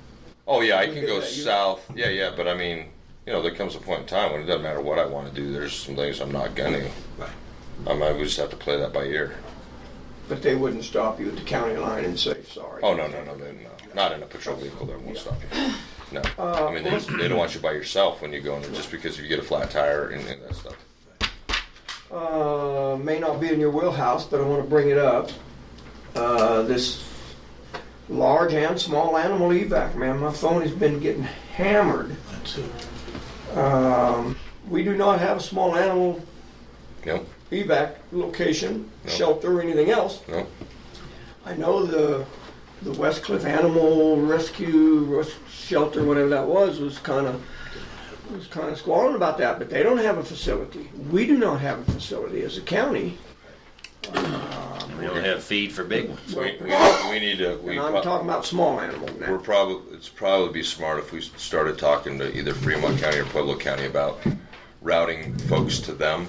Oh yeah, I You can did go that, you- south. Yeah, but I mean, there comes a point in time when it doesn't matter what I want to do. There's some things I'm not gonna. Right. We just have to play that by ear. But they wouldn't stop you at the county line and say, sorry. Oh no, not in a patrol vehicle. They won't stop you. No, I mean they don't want you by yourself when you go in there just because if you get a flat tire and that stuff. May not be in your wheelhouse, but I want to bring it up. This large and small animal evac, man, my phone has been getting hammered. Mine too. We do not have a small animal No, evac location, No. shelter, or anything else. no. I know the Westcliff Animal Rescue Shelter, whatever that was kind of squalling about that, but they don't have a facility. We do not have a facility as a county. We don't have feed for big ones. We need to. And I'm talking about small animals now. It's probably be smart if we started talking to either Fremont County or Pueblo County about routing folks to them.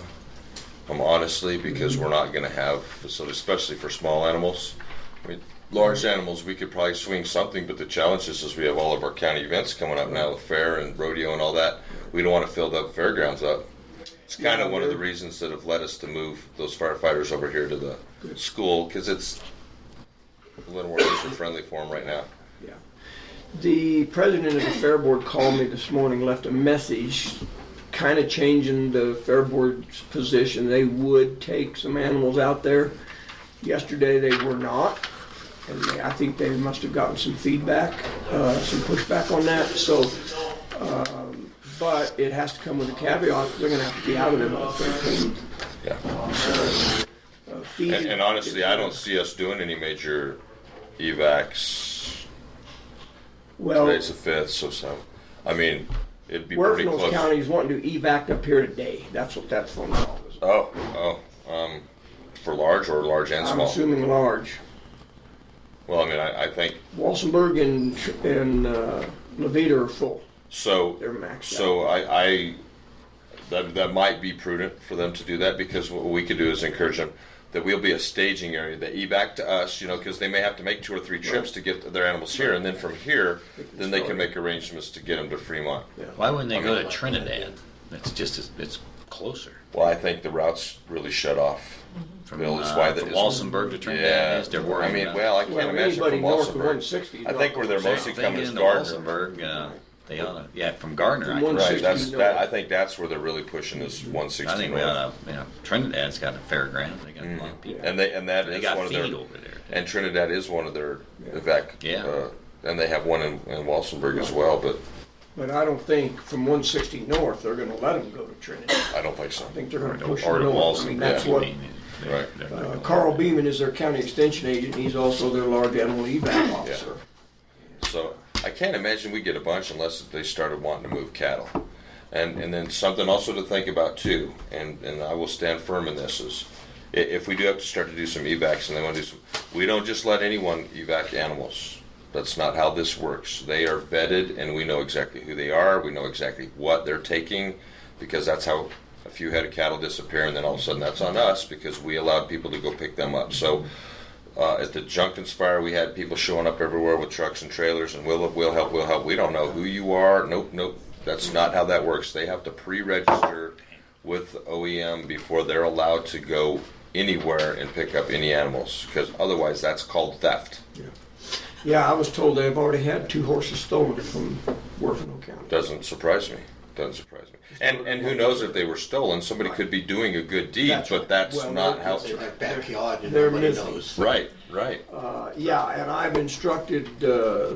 Honestly, because we're not going to have facilities, especially for small animals. I mean, large animals, we could probably swing something, but the challenge is we have all of our county events coming up now, the fair and rodeo and all that. We don't want to fill the fairgrounds up. It's kind of one of the reasons that have led us to move those firefighters over here to the school, because it's a little more user-friendly for them right now. Yeah. The president of the fair board called me this morning, left a message, kind of changing the fair board's position. They would take some animals out there. Yesterday they were not, and I think they must have gotten some feedback, some pushback on that. So, but it has to come with a caveat. They're going to have to be out of there by the 13th. Yeah. And honestly, I don't see us doing any major evacs. Well, Today's the 5th, so I mean, it'd be pretty Werfenholz close. County is wanting to evac up here today. That's what that phone call was. For large or large and I'm small? assuming large. Well, I mean, I think Walsenburg and Levita are full. so. They're maxed So that might be prudent for them to do that, because what we could do is encourage them that we'll be a staging area, that evac to us, because they may have to make 2 or 3 trips to get their animals here, and then from here, then they can make arrangements to get them to Fremont. Why wouldn't they go to Trinidad? It's closer. Well, I think the routes really shut off. From, Bill, is why that from is. Walsenburg to Trinidad. Yeah, Is they're worried I mean, about. well, I can't Well, imagine anybody from north of Walsenburg. 160 is I think where they're not- mostly coming is into Gardner. Walsenburg, they ought to, from Gardner. From I think. Right, 160 that. I think that's where they're really pushing is 160 I think we north. ought to, Trinidad's got a fairground. They got a lot of people. And that They is got one of feed their. over there. And Trinidad is one of their evac. Yeah. And they have one in Walsenburg as well, but But I don't think from 160 north, they're gonna let them go to Trinidad. I don't think so. I think they're gonna push or them to north. I Walsen, mean, that's yeah. what, Right. Carl Beeman is their county extension agent. He's also their large animal evac officer. So I can't imagine we get a bunch unless they started wanting to move cattle. And then something also to think about too, and I will stand firm in this, is if we do have to start to do some evacs and they want to do some, we don't just let anyone evac animals. That's not how this works. They are vetted and we know exactly who they are. We know exactly what they're taking, because that's how a few head of cattle disappear, and then all of a sudden that's on us because we allowed people to go pick them up. So at the Junkins fire, we had people showing up everywhere with trucks and trailers, and we'll help. We don't know who you are. Nope. That's not how that works. They have to pre-register with OEM before they're allowed to go anywhere and pick up any animals, because otherwise that's called theft. Yeah, I was told they've already had 2 horses stolen from Werfenholz County. Doesn't surprise me. And who knows if they were stolen? Somebody could be doing a good deed, That's but right. that's Well, not how. It's in their backyard and They're nobody missing. knows. Right. Yeah, and I've instructed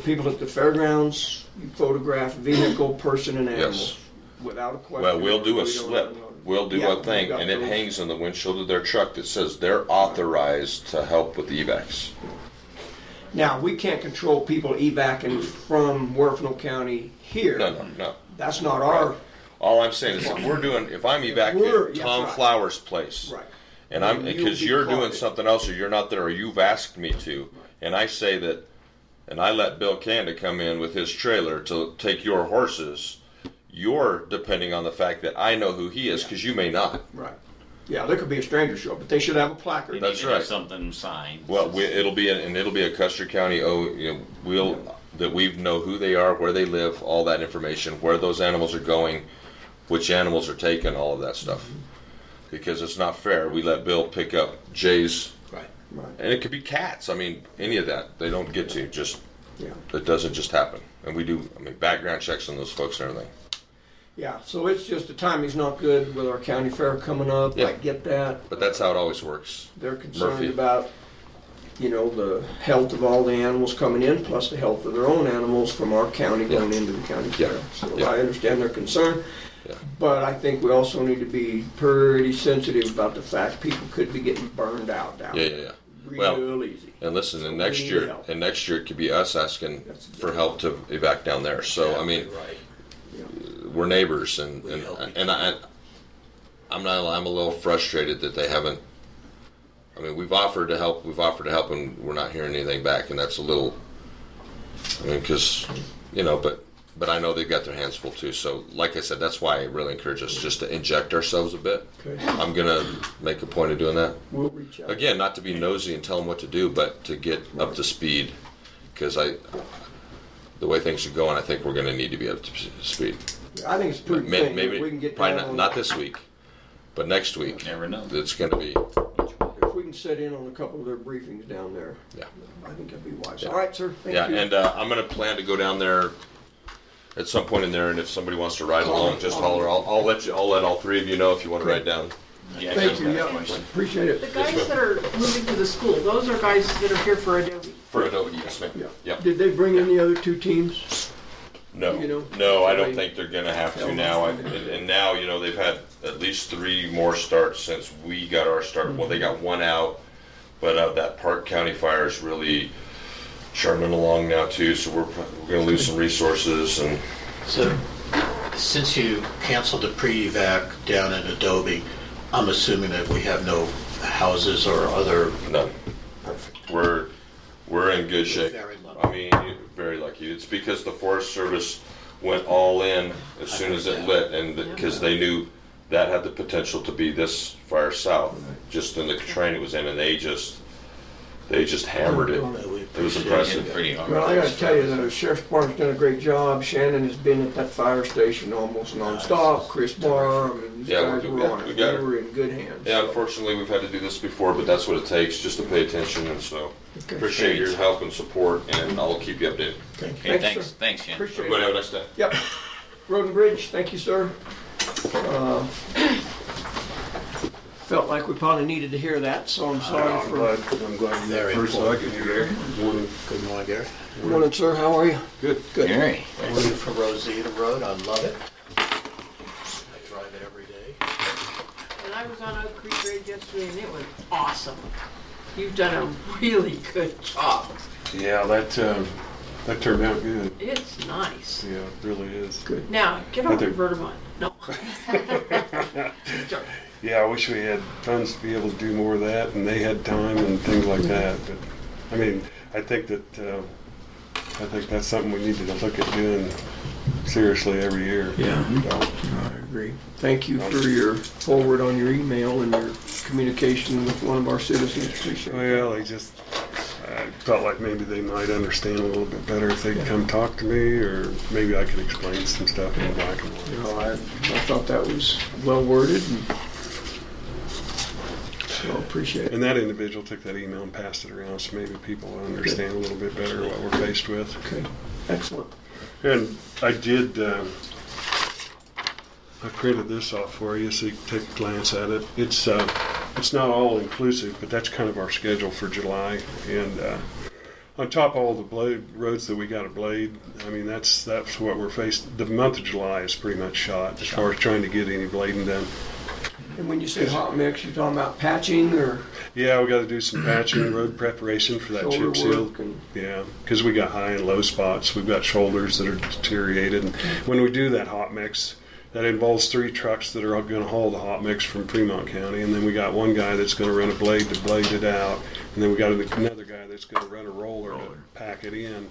people at the fairgrounds, you photograph vehicle, person, and animals without a question. Well, we'll do a We don't slip. know. We'll do Yeah, a thing, we've got and it those. hangs on the windshield of their truck that says they're authorized to help with the evacs. Now, we can't control people evacing from Werfenholz County here. No. That's not our, All I'm saying is if if I'm We're- evacuating yes, Tom right. Flowers' place, right. and I'm You'll because be you're caught. doing something else, or you're not there, or you've asked me to, and I say that, and I let Bill Canda come in with his trailer to take your horses, you're depending on the fact that I know who he is, because you may not. Right. Yeah, there could be a stranger show, but they should have a placard. That's They need to have right. something signed. Well, it'll be a Custer County. That we know who they are, where they live, all that information, where those animals are going, which animals are taken, all of that stuff. Because it's not fair. We let Bill pick up Jay's, Right. and it could be cats. I mean, any of that. They don't get to. Just Yeah. it doesn't just happen. And we do. I mean, background checks on those folks and everything. Yeah, so it's just the timing's not good with our county fair coming up. Yeah. I get that. But that's how it always works. They're concerned Murphy. about, the health of all the animals coming in, plus the health of their own animals from our county going into the county fair. So Yeah. I understand their concern, Yeah. but I think we also need to be pretty sensitive about the fact people could be getting burned out down Yeah. there. Well, Real easy. and listen, and So next we need year, help. it could be us asking That's for help to evac down there. So I mean, we're neighbors, and I'm a little frustrated that they haven't. I mean, we've offered to help, and we're not hearing anything back, and that's a little. I mean, because but I know they've got their hands full too. So, like I said, that's why I really encourage us just to inject ourselves a bit. Okay. I'm gonna make a point of doing that. We'll reach out. Again, not to be nosy and tell them what to do, but to get up to speed, because the way things are going, I think we're going to need to be up to speed. I think it's a pretty thing. If we can get probably down on- not this week, but next week. Never know. It's going to be. If we can can set in on a couple of their briefings down there. Yeah. I think that'd be wise. All right, sir. Thank Yeah, you. and I'm gonna plan to go down there at some point in there, and if somebody wants to ride along, just holler. I'll let all three of you know if you want to ride down. Yeah, Thank you. Yeah, appreciate The it. guys that are moving to the school, those are guys that are here for Adobe. For Adobe, yes, ma'am. Yeah. Yep. Did they bring in the other two teams? No, You know, no, I don't they- think they're gonna have to now. And now, you know, they've had at least 3 more starts since we got our start. Well, they got 1 out, but that Park County fire is really churning along now too. So we're gonna lose some resources and. So, since you canceled the pre-evac down at Adobe, I'm assuming that we have no houses or other. None. Perfect. We're in good shape. Very lucky. I mean, very lucky. It's because the Forest Service went all in as soon as it lit, and because they knew that had the potential to be this fire south, just in the terrain it was in, and they just hammered it. It was impressive. Pretty hard. Well, I gotta tell you, the sheriff's department's done a great job. Shannon has been at that fire station almost nonstop. Chris Barr, I mean, these Yeah, guys were on we it. got They it. were in good hands. Yeah, unfortunately, we've had to do this before, but that's what it takes, just to pay attention, and so Okay. appreciate your help and support, and I'll keep you updated. Hey, Thanks, sir. thanks, Shannon. Appreciate Everybody it. have a nice day. Yep. Road and Bridge, thank you, sir. Felt like we probably needed to hear that, so I'm sorry for. I'm glad you Very got first important. second here. Morning. Good morning, Gary. Morning, sir. How are you? Good. Good. Gary. Thank you for Rosita Road. I love it. I drive it every day. And I was on Oak Creek Road yesterday and it was awesome. You've done a really good job. Yeah, that turned out good. It's nice. Yeah, it really is. Good. Now, get I off think- your Vertimont. No. Yeah, I wish we had funds to be able to do more of that, and they had time and things like that. But I mean, I think that's something we need to look at doing seriously every year. Yeah. I agree. Thank you for your forward on your email and your communication with one of our citizens. Appreciate it. Well, I felt like maybe they might understand a little bit better if they'd come talk to me, or maybe I could explain some stuff in black and white. You know, I thought that was well worded, and so appreciate it. And that individual took that email and passed it around, so maybe people will understand a little bit better what we're faced with. Okay, excellent. And I did, I printed this off for you so you can take a glance at it. It's not all inclusive, but that's kind of our schedule for July. And on top of all the roads that we got to blade, I mean, that's what we're faced. The month of July is pretty much shot as far as trying to get any blading done. And when you say hot mix, you're talking about patching or Yeah, we got to do some patching, road preparation for that shoulder chip seal. work? And Yeah, because we got high and low spots. We've got shoulders that are deteriorated. And when we do that hot mix, that involves 3 trucks that are going to haul the hot mix from Fremont County. And then we got one guy that's going to run a blade to blade it out. And then we got another guy that's going to run a roller to pack it in.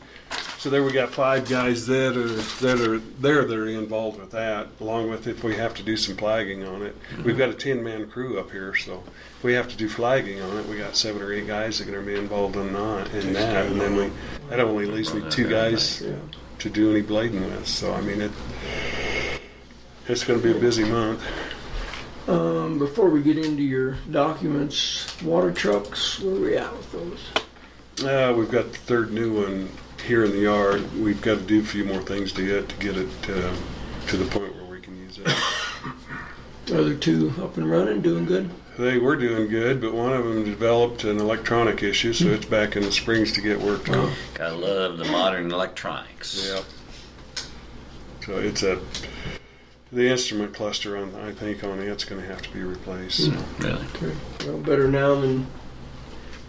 So there we got 5 guys that are involved with that, along with if we have to do some flagging on it. We've got a 10-man crew up here, so if we have to do flagging on it, we got 7 or 8 guys that are going to be involved in that. And then that only leaves me 2 guys to do any blading with. So I mean, it's going to be a busy month. before we get into your documents, water trucks, where are we at with those? We've got the 3rd new one here in the yard. We've got to do a few more things to get it to the point where we can use it. Other 2 up and running, doing good? They were doing good, but one of them developed an electronic issue, so it's back in the springs to get worked on. Gotta love the modern electronics. Yep. So it's the instrument cluster I think on it's going to have to be replaced. So. Really? Okay. Well, better now than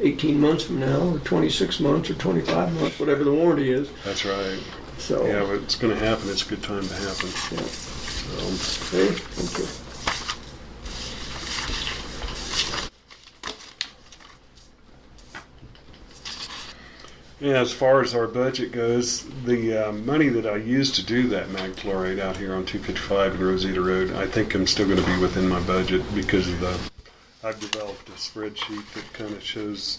18 months from now, or 26 months, or 25 months, whatever the warranty is. That's right. So, Yeah, but it's going to happen. It's a good time to happen. Yeah. So, okay, thank you. yeah, as far as our budget goes, the money that I used to do that mag chlorate out here on 255 and Rosita Road, I think I'm still going to be within my budget because of I've developed a spreadsheet that kind of shows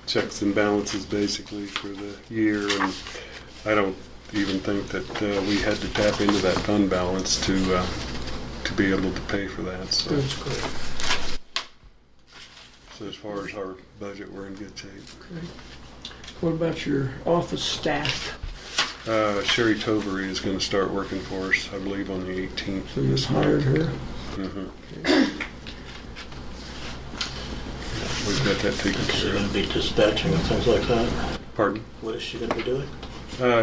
checks and balances basically for the year, and I don't even think that we had to tap into that fund balance to be able to pay for that. So. That's great. So as far as our budget, we're in good shape. What about your office staff? Sherry Tovery is going to start working for us, I believe, on the 18th. So you just hired her? We've got that taken Is she care going of. to be dispatching and things like that? Pardon? What is she going to be doing?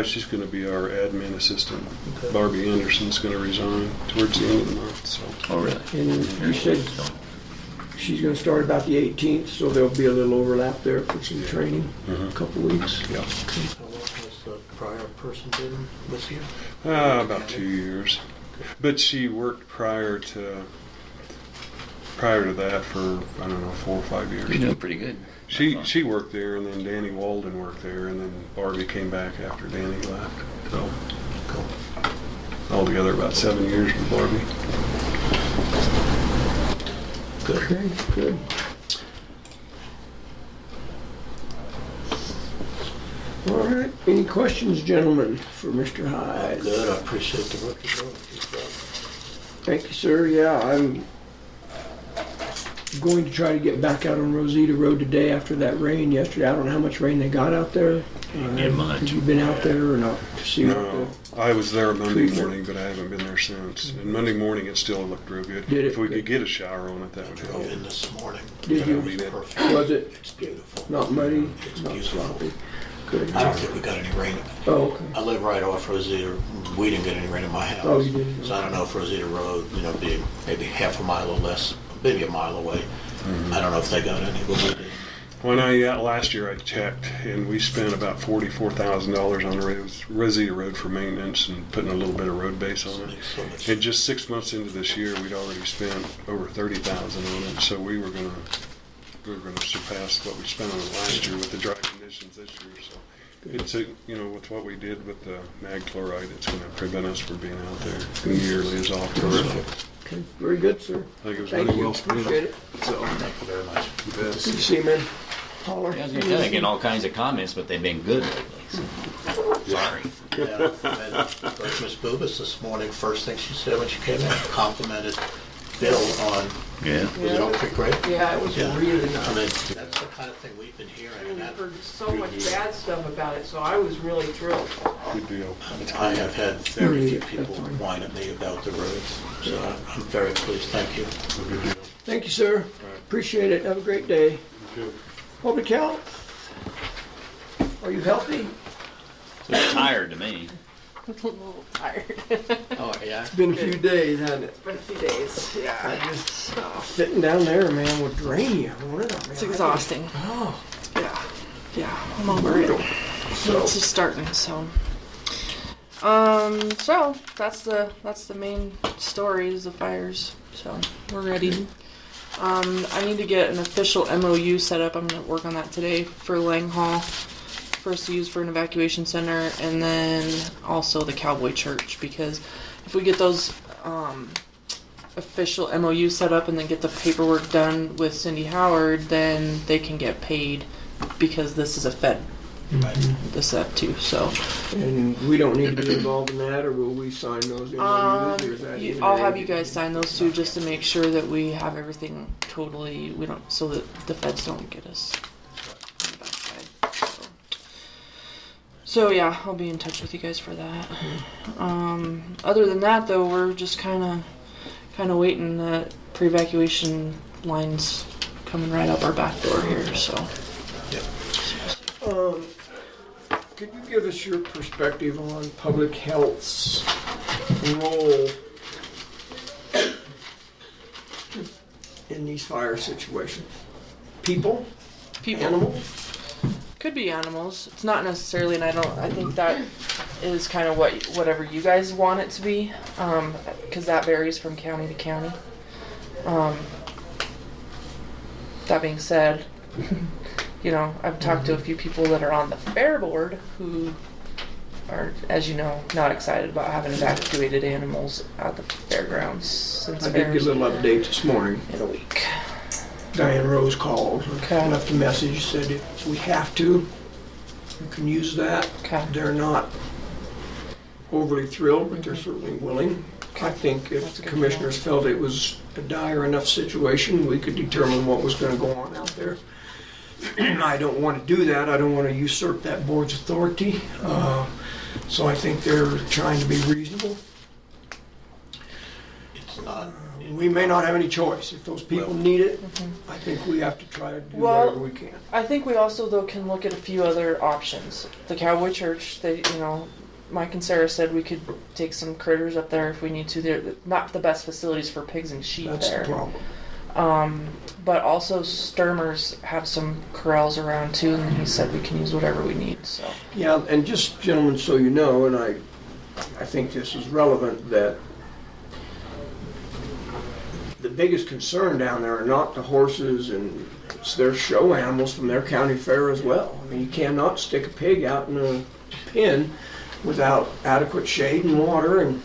She's going to be our admin assistant. Barbie Anderson's going to resign towards the end of the month. So. Oh, really? And you said she's gonna start about the 18th, so there'll be a little overlap there for some training, a couple weeks. Yeah. How long has the prior person been with you? About 2 years. But she worked prior to that for, I don't know, 4 or 5 years. You're doing pretty good. She worked there, and then Danny Walden worked there, and then Barbie came back after Danny left. So, Cool. altogether about 7 years with Barbie. Good. Okay, good. All right, any questions, gentlemen, for Mr. Hyde? Good, I appreciate the work you're doing. Keep it up. Thank you, sir. Yeah, I'm going to try to get back out on Rosita Road today after that rain yesterday. I don't know how much rain they got out there. Get much. Have you been out there or not to see No, what I was there Monday Treatment. morning, but I haven't been there since. And Monday morning, it still looked real good. Did it? If we could get a shower on it, that would Drove help. in this morning. Did you? I mean, it- Perfect. was it? It's beautiful. Not muddy, It's not beautiful. sloppy? Good. I don't think we got any rain. Oh, okay. I live right off Rosita. We didn't get any rain in my house. Oh, you didn't? So I don't know if Rosita Road, being maybe half a mile or less, maybe a mile away. I don't know if they got any, but we did. When last year I checked, and we spent about $44,000 on Rosita Road for maintenance and putting a little bit of road base on it. Makes so much And just 6 months into this year, we'd already spent over $30,000 on it. So we were gonna surpass what we spent on it last year with the dry conditions this year. So it's with what we did with the mag chloride, it's gonna prevent us from being out there nearly as often. So Okay, very good, sir. I think it was Thank really you, well spent. appreciate it. So, Thank you very much. Good to see you, man. Holler. Yeah, I was gonna say, I get all kinds of comments, but they've been good lately. So. Sorry. Yeah, and Miss Bubis this morning, first thing she said when she came in, complimented Bill on, Yeah. was it Oak Creek Road? Yeah, it was Yeah. really I mean, nice. that's the kind of thing we've been hearing, And and we've that, heard so much bad stuff about it, so I was really thrilled. good deal. I have had very few Yeah, people that's fine. whine at me about the roads, so I'm very pleased, thank you. Good deal. Thank you, sir. Appreciate it. Have a great day. Good. Public health? Are you healthy? It's tired to me. A little tired. Oh, yeah? It's been a few days, hasn't it? It's been a few days, yeah. I just sitting down there, man, would drain you. It's exhausting. Oh, Yeah, I'm over it. so It's just starting, so. So that's the main story is the fires. So we're ready. I need to get an official MOU set up. I'm gonna work on that today for Lang Hall, for us to use for an evacuation center, and then also the Cowboy Church, because if we get those official MOU set up and then get the paperwork done with Cindy Howard, then they can get paid because this is a Fed this up too. So and we don't need to be involved in that, or will we sign those MOUs, or is that even I'll have ready? you guys sign those two just to make sure that we have everything totally. We don't so that the feds don't get us on the backside. So yeah, I'll be in touch with you guys for that. Other than that, though, we're just kind of waiting. That pre-evacuation lines coming right up our back door here. So. Could you give us your perspective on public health's role in these fire situations? People? Animals? Could be animals. It's not necessarily, and I think that is kind of whatever you guys want it to be, because that varies from county to county. That being said, I've talked to a few people that are on the fair board who are, as you know, not excited about having evacuated animals at the fairgrounds since I did get a fairs little update this morning. in a week. Diane Rose called, Okay. left a message, said if we have to, you can use that. Okay. They're not overly thrilled, but they're certainly willing. I think if That's the good to commissioners felt it was a dire enough situation, we could determine what was going to go on out there. I don't want to do that. I don't want to usurp that board's authority. So I think they're trying to be reasonable. It's not. We may not have any choice. If those people need it, I think we have to try to do Well, whatever we can. I think we also though can look at a few other options. The Cowboy Church, they, you know, Mike and Sarah said we could take some critters up there if we need to. They're not the best facilities for pigs and sheep That's there. the problem. But also Sturmers have some corrals around too, and he said we can use whatever we need. So Yeah, and just gentlemen, so you know, and I think this is relevant, that the biggest concern down there are not the horses, and it's their show animals from their county fair as well. I mean, you cannot stick a pig out in a pen without adequate shade and water, and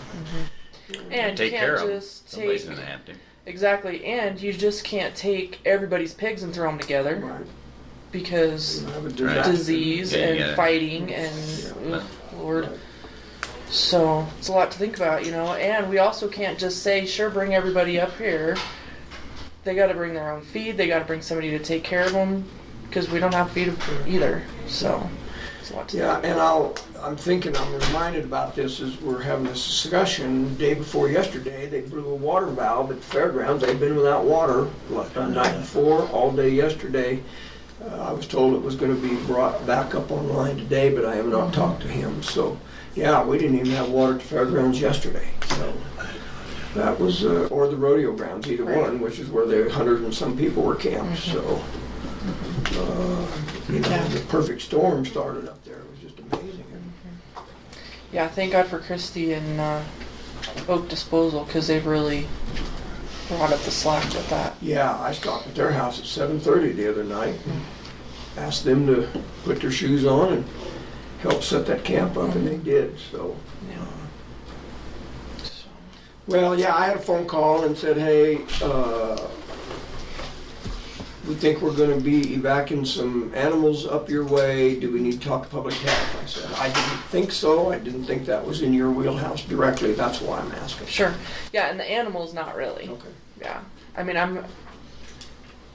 and Take you care can't of them. just Somebody's take gonna have to. exactly, and you just can't take everybody's pigs and throw them together right, because you have a Right. disaster. disease Yeah, you and gotta- fighting and ugh, Lord. So it's a lot to think about, you know. And we also can't just say, sure, bring everybody up here. They got to bring their own feed. They got to bring somebody to take care of them because we don't have feed either. So it's a lot to Yeah, think and about. I'm reminded about this as we're having this discussion. The day before yesterday, they blew a water valve at the fairgrounds. They'd been without water the night before, all day yesterday. I was told it was going to be brought back up online today, but I have not talked to him. So, yeah, we didn't even have water at the fairgrounds yesterday. So that was, or the rodeo grounds, either one, which is where the 100 and some people were camped. So, you know, the perfect storm started up there. It was just amazing. Yeah, thank God for Christy and Oak Disposal because they've really brought up the slack with that. Yeah, I stopped at their house at 7:30 the other night and asked them to put their shoes on and help set that camp up, and they did. So, well, yeah, I had a phone call and said, hey, we think we're going to be evacuating some animals up your way. Do we need to talk to public health? I said, I didn't think so. I didn't think that was in your wheelhouse directly. That's why I'm asking. Sure. Yeah, and the animals, not really. Okay. Yeah. I mean, I'm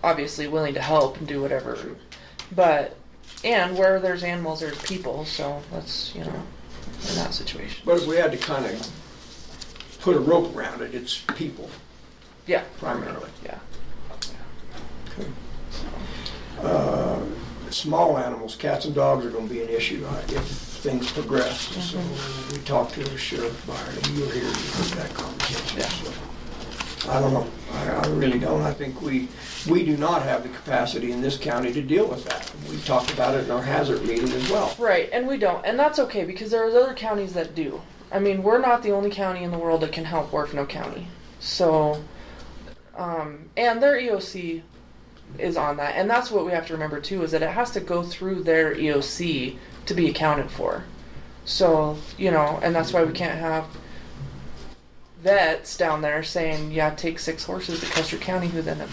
obviously willing to help and do whatever. But, and where there's animals, there's people. So that's, you know, in that situation. But if we had to kind of put a rope around it, it's people Yeah. primarily. Yeah. Small animals, cats and dogs are going to be an issue if things progress. So we talked to Sheriff Byron. You were here, you heard that conversation. Yeah. So, I don't know. I really don't. I think we do not have the capacity in this county to deal with that. We talked about it in our hazard meeting as well. Right, and we don't. And that's okay because there's other counties that do. I mean, we're not the only county in the world that can help Orfano County. So, and their EOC is on that. And that's what we have to remember too, is that it has to go through their EOC to be accounted for. So, you know, and that's why we can't have vets down there saying, yeah, take 6 horses to Custer County who then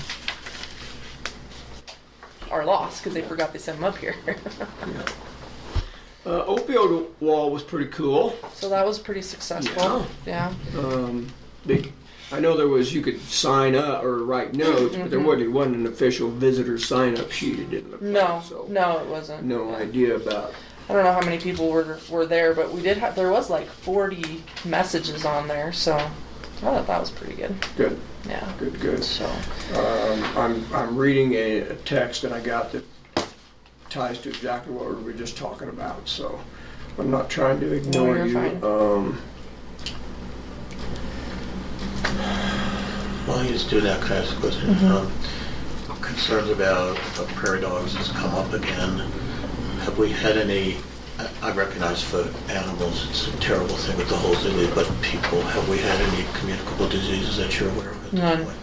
are lost because they forgot they sent them up here. Opioid wall was pretty cool. So that was pretty successful. Yeah. I know there was, you could sign up or write notes, but there wasn't an official visitor sign-up sheet. It didn't look No, like. So no, it wasn't. no idea about. I don't know how many people were there, but we did have, there was like 40 messages on there, so I thought that was pretty good. Good. Yeah. Good. So, I'm reading a text that I got that ties to exactly what we were just talking about. So I'm not trying to ignore you're you. fine. While you just do that, can I ask a question? Concerns about prairie dogs has come up again. Have we had any, I recognize for animals it's a terrible thing with the holes they leave, but people, have we had any communicable diseases that you're aware of at this None. point?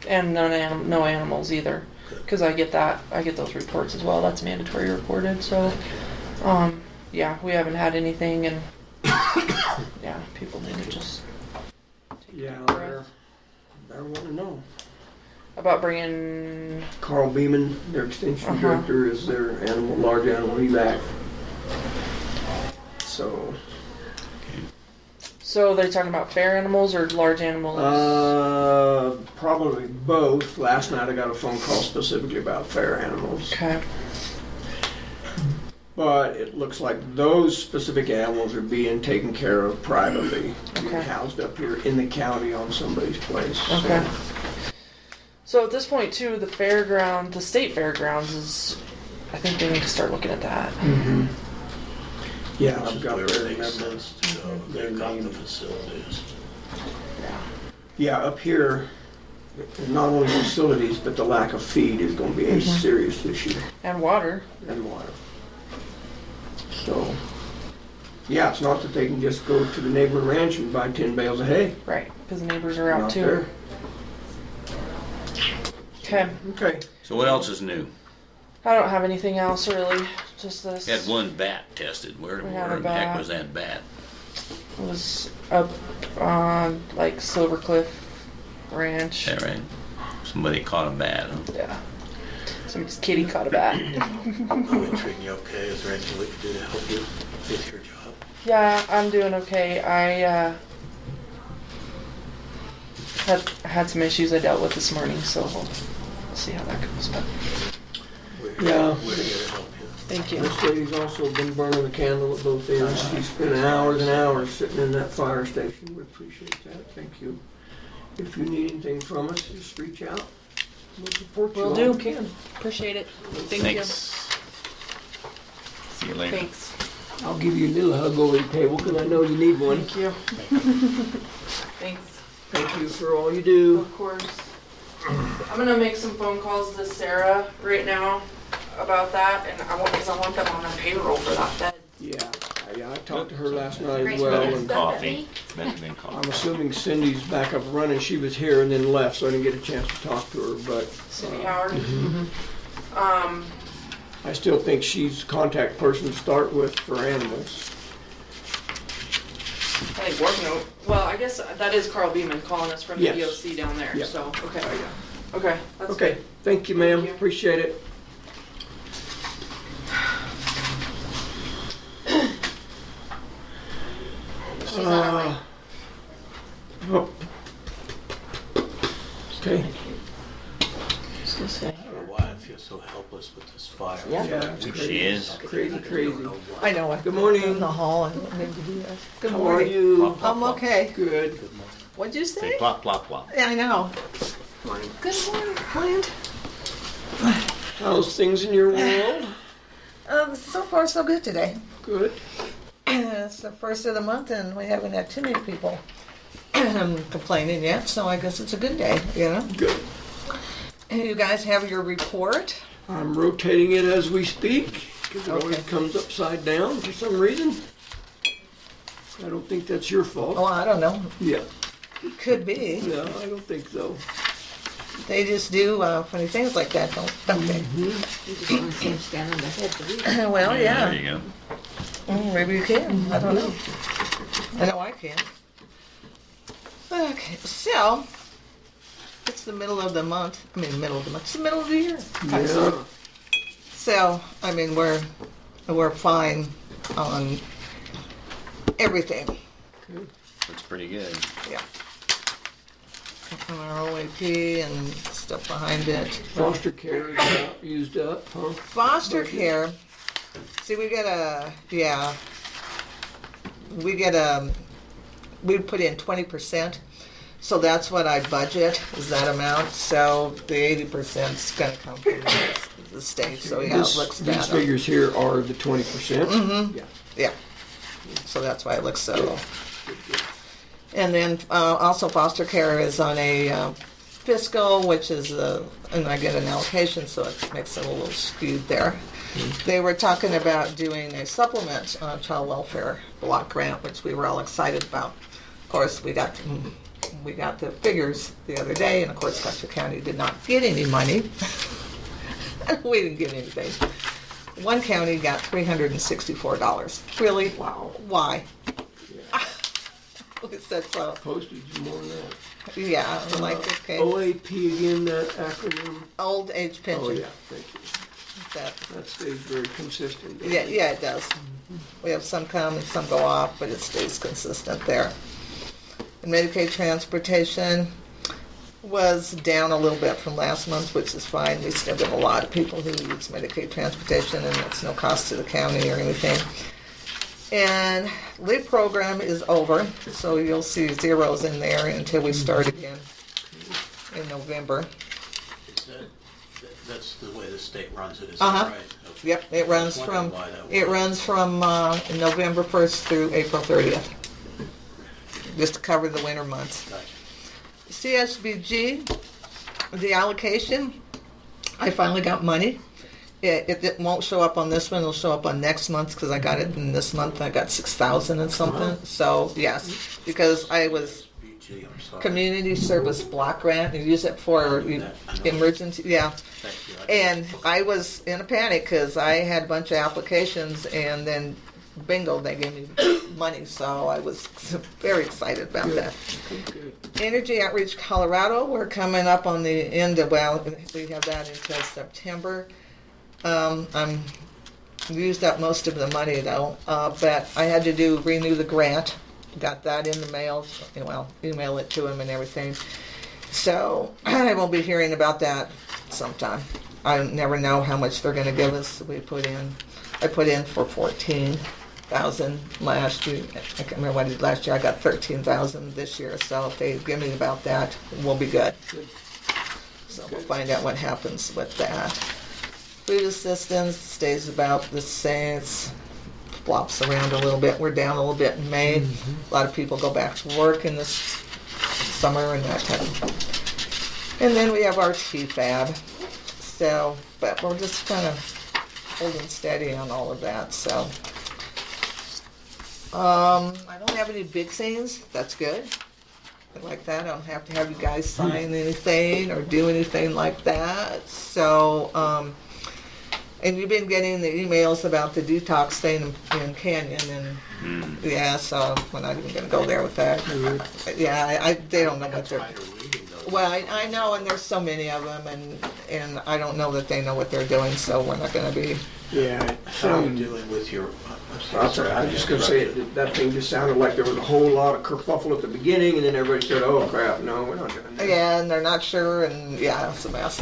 and no animals either, because I get those reports as well. That's mandatory reported. So, yeah, we haven't had anything, and yeah, people need to just Yeah, breath. I want to know. About bringing. Carl Beeman, their extension director, is their large animal evac. So So they're talking about fair animals or large animals? Probably both. Last night I got a phone call specifically about fair animals. Okay. But it looks like those specific animals are being taken care of privately, being Okay. housed up here in the county on somebody's place. Okay. So at this point, too, the state fairgrounds is, I think they need to start looking at that. Mm-hmm. Yeah, Which I've is got where their it makes numbers. sense to go. They've got the facilities. Yeah, up here, not only facilities, but the lack of feed is going to be a serious issue, And water. and water. So, yeah, it's not that they can just go to the neighboring ranch and buy 10 bales of hay. Right, because the neighbors are out Not too. there. Okay. Okay. So what else is new? I don't have anything else really. Just this. You had one bat tested. Where We had a in the heck bat. was that bat? It was up on like Silver Cliff Ranch. Is that right? Somebody caught a bat. Huh? Yeah. Some kitty caught a bat. Are we treating you okay? Is there anything we can do to help you with your job? Yeah, I'm doing okay. I had some issues I dealt with this morning, so we'll see how that goes. But Yeah. We're here to help you. thank you. This lady's also been burning the candle at both ends. She's spent hours and hours sitting in that fire station. We appreciate that. Thank you. If you need anything from us, just reach out. We'll support you Will all do. we can. Appreciate it. Thank Thanks. See you you. later. Thanks. I'll give you a little hug over the table because I know you need one. Thank you. Thanks. Thank you for all you do. Of course. I'm gonna make some phone calls to Sarah right now about that, and because I want them on our payroll for that bed. Yeah, I talked to her last night as Great. well. Yes. And Coffee. Better than coffee. I'm assuming Cindy's back up and running. She was here and then left, so I didn't get a chance to talk to her. But Cindy Howard. I still think she's the contact person to start with for animals. I think work note. Well, I guess that is Carl Beeman calling us from the Yes. DOC down there. Yeah. So okay. Oh, yeah. Okay. That's Okay, good. thank you, ma'am. Thank you. Appreciate it. She's on her way. Oh. Okay. I don't know why I feel so helpless with this fire. Yeah, it's She crazy. is. Crazy, crazy. I know. I Good morning. in the hall and need to do that. Good How are morning. you? I'm okay. Good. What'd you Say say? plop, plop, plop. Yeah, I know. Morning. Good morning, Clint. How's things in your world? So far, so good today. Good. It's the first of the month, and we haven't had too many people complaining yet. So I guess it's a good day, you know. Good. And you guys have your report. I'm rotating it as we speak because it always Okay. comes upside down for some reason. I don't think that's your fault. Oh, I don't know. Yeah. Could be. No, I don't think so. They just do funny things like that, don't they? You just want to see him stand on the head to read. Well, There yeah. you go. Maybe you can. I don't know. I know I can. Okay, so it's the middle of the month. I mean, middle of the month. It's the middle of the year. Yeah. So I mean, we're fine on everything. Looks pretty good. Yeah. On our OAP and stuff behind it. Foster care is about used up, huh? Foster care. See, we put in 20%. So that's what I budget, is that amount. So the 80% is going to come from the state. So yeah, it looks These bad. figures here are the 20%. Mm-hmm. Yeah. Yeah. So that's why it looks so low. And then also foster care is on a fiscal, which is, and I get an allocation, so it makes it a little skewed there. They were talking about doing a supplement on a child welfare block grant, which we were all excited about. Of course, we got the figures the other day, and of course, Custer County did not get any money. We didn't get anything. One county got $364. Really? Wow. Why? We said so. Postage is more than that. Yeah, I'm like, okay. OAP again, that acronym. Old age pension. Oh, yeah, thank you. That, That stays very consistent. yeah, it does. We have some come and some go off, but it stays consistent there. Medicaid transportation was down a little bit from last month, which is fine. We still have a lot of people who use Medicaid transportation, and it's no cost to the county or anything. And LEAP program is over, so you'll see zeros in there until we start again in November. That's the way the state runs it, is Uh-huh. that right? Okay. Yep, it runs I was wondering from why that it was. runs from November 1st through April 30th, just to cover the winter months. Gotcha. CSBG, the allocation, I finally got money. It won't show up on this one. It'll show up on next month because I got it in this month. I got 6,000 and something. So yes, because I was BG, I'm sorry. community service block grant. You use it for emergency. Yeah. Thank you. And I was in a panic because I had a bunch of applications, and then bingo, they gave me money. So I was very excited about that. Energy Outreach Colorado, we're coming up on the end of, well, we have that until September. I'm used up most of the money though, but I had to renew the grant. Got that in the mail, well, email it to them and everything. So I will be hearing about that sometime. I never know how much they're going to give us. I put in for 14,000 last year. I can't remember what I did last year. I got 13,000 this year. So if they give me about that, we'll be good. So we'll find out what happens with that. Food assistance stays about the same. It flops around a little bit. We're down a little bit in May. A lot of people go back to work in this summer and that kind of. And then we have our TFAB. So, but we're just kind of holding steady on all of that. So, I don't have any big things. That's good. I like that. I don't have to have you guys sign anything or do anything like that. So, and you've been getting the emails about the detox thing in Canyon, and yeah, so we're not even going to go there with that. Yeah, they don't know what they're. Well, I know, and there's so many of them, and I don't know that they know what they're doing, so we're not going to be. Yeah. How are you doing with your? I'm sorry, I was just going to say that thing just sounded like there was a whole lot of kerfuffle at the beginning, and then everybody said, "Oh crap, no, we're not doing that." Yeah, and they're not sure, and yeah, it's a mess.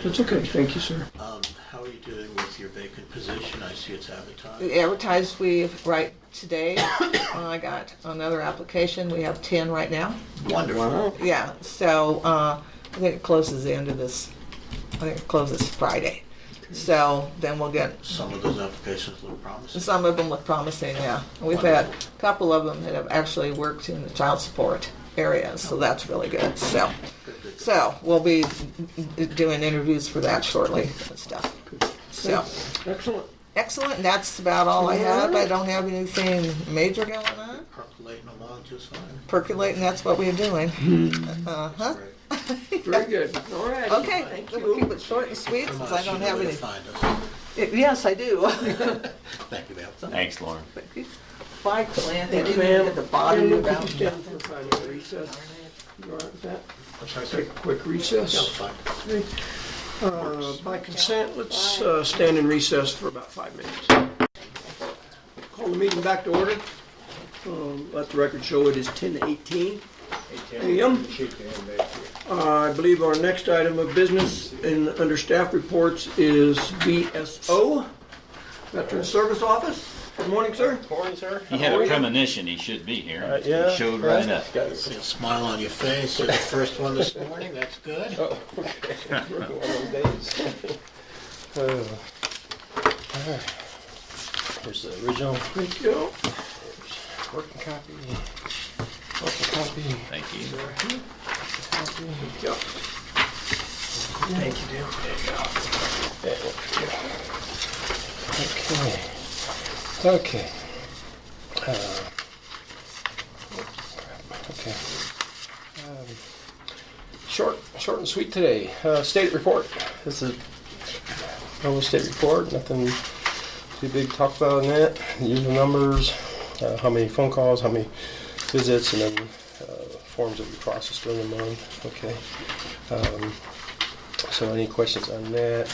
That's okay. Thank you, sir. How are you doing with your vacant position? I see it's advertised. Advertised, right today. I got another application. We have 10 right now. Wonderful. Yeah, so I think it closes the end of this. I think it closes Friday. So then we'll get. Some of those applications look promising. Some of them look promising, yeah. We've had a couple of them that have actually worked in the child support area, so that's really good. So we'll be doing interviews for that shortly and stuff. So excellent. And that's about all I have. I don't have anything major going on. Percolating along just fine. Percolating, that's what we're doing. Uh-huh. Very good. All right. Okay, Thank we'll you. keep it short and sweet Come since on, I don't you know have where any. to find us. Yes, I do. Thank you, ma'am. Thanks, Lauren. Bye, Clint. Thank you, I didn't ma'am. get the bottom Could about you stand for a 5-minute recess? You all right with that? Take a quick recess. Yeah, fine. By consent, let's stand in recess for about 5 minutes. Call the meeting back to order. Let the record show it is 10:18 a.m. I believe our next item of business under staff reports is VSO, Veteran Service Office. Good morning, sir. Morning, sir. He had a premonition he should be here. Yeah. He showed right up. See a smile on your face. You're the first one this morning. That's good. Oh, okay. One of those days. All right. Here's the original. Thank you. Working copy. Working copy. Thank you. Copy. Thank you. Thank you, dear. There you go. Okay. Okay. Okay. Short and sweet today. State report. This is a normal state report. Nothing too big to talk about in that. Usual numbers. How many phone calls, how many visits, and then forms that we processed during the month. Okay. So any questions on that?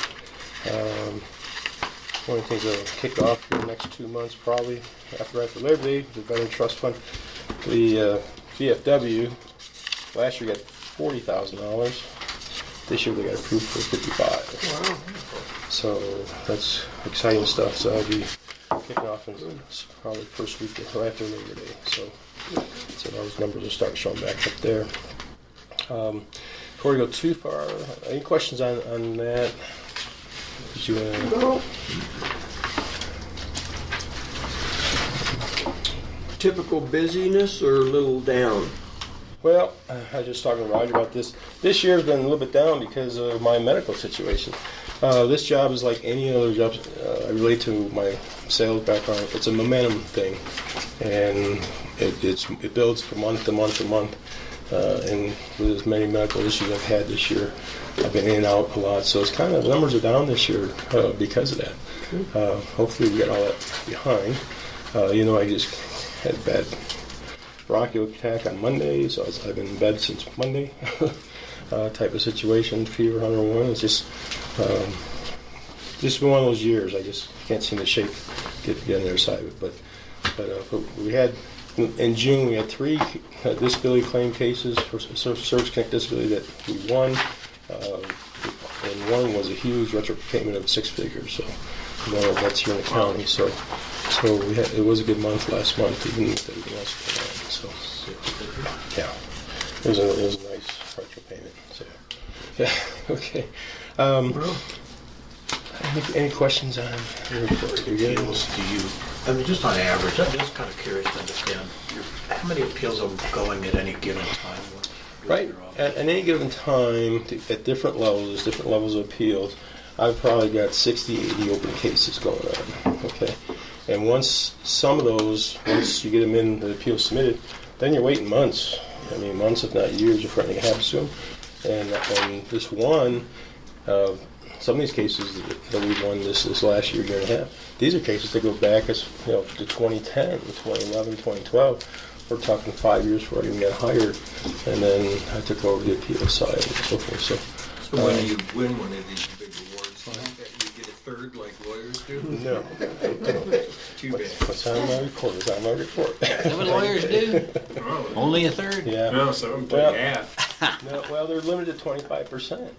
One of the things that'll kick off in the next 2 months, probably after Labor Day, the Veteran Trust Fund. We VFW, last year got $40,000. This year they got approved for $55,000. Wow. So that's exciting stuff. So I'll be kicking off in probably first week or after Labor Day. So those numbers will start showing back up there. Before we go too far, any questions on that? Did you No. Typical busyness or a little down? Well, I was just talking to Roger about this. This year's been a little bit down because of my medical situation. This job is like any other job. I relate to my sales background. It's a momentum thing, and it builds from month to month to month. And with as many medical issues I've had this year, I've been in and out a lot. So it's kind of, the numbers are down this year because of that. Hopefully we get all that behind. I just had a bad bronchial attack on Monday, so I've been in bed since Monday. Type of situation, fever 101. It's just been one of those years. I just can't seem to get on the other side of it. But we had, in June, we had 3 disability claim cases for service connect disability that we won, and one was a huge retro payment of 6 figures. So that's here in the county. So it was a good month last month, even with everything else going on. So yeah, it was a nice retro payment. So yeah, okay. Any questions on your report? Appeals do you, I mean, just on average, I'm just kind of curious to understand, how many appeals are going at any given time? Right, at any given time, at different levels of appeals, I've probably got 60, 80 open cases going on, okay? And once you get them in, the appeal submitted, then you're waiting months. I mean, months, if not years, before anything happens to them. And this one, some of these cases that we've won this last year and a half, these are cases that go back to 2010, 2011, 2012. We're talking 5 years before I even got hired, and then I took over the appeal side and so forth. So when you win one of these big awards, you get a third like lawyers do? No. Too bad. What's on my report? It's on my report. Is that what lawyers do? Only a third? Yeah. No, so I'm putting half. No, well, they're limited to 25%.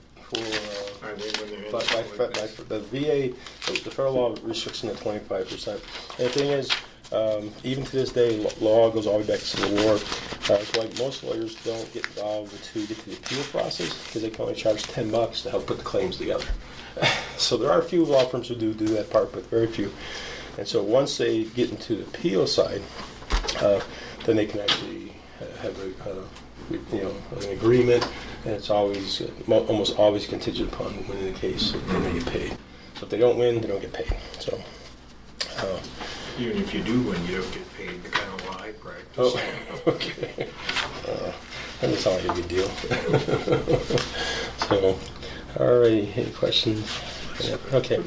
Are they when they're in By the VA, the federal law restricts them to 25%. And the thing is, even to this day, law goes all the way back to Civil War. That's why most lawyers don't get involved to get to the appeal process, because they can only charge $10 to help put the claims together. So there are a few law firms who do that part, but very few. And so once they get into the appeal side, then they can actually have an agreement, and it's always almost always contingent upon winning the case, and they get paid. So if they don't win, they don't get paid. So. Even if you do win, you don't get paid. The kind of law I practice. Oh, okay. That doesn't sound like a good deal. So, alrighty, any questions? Okay.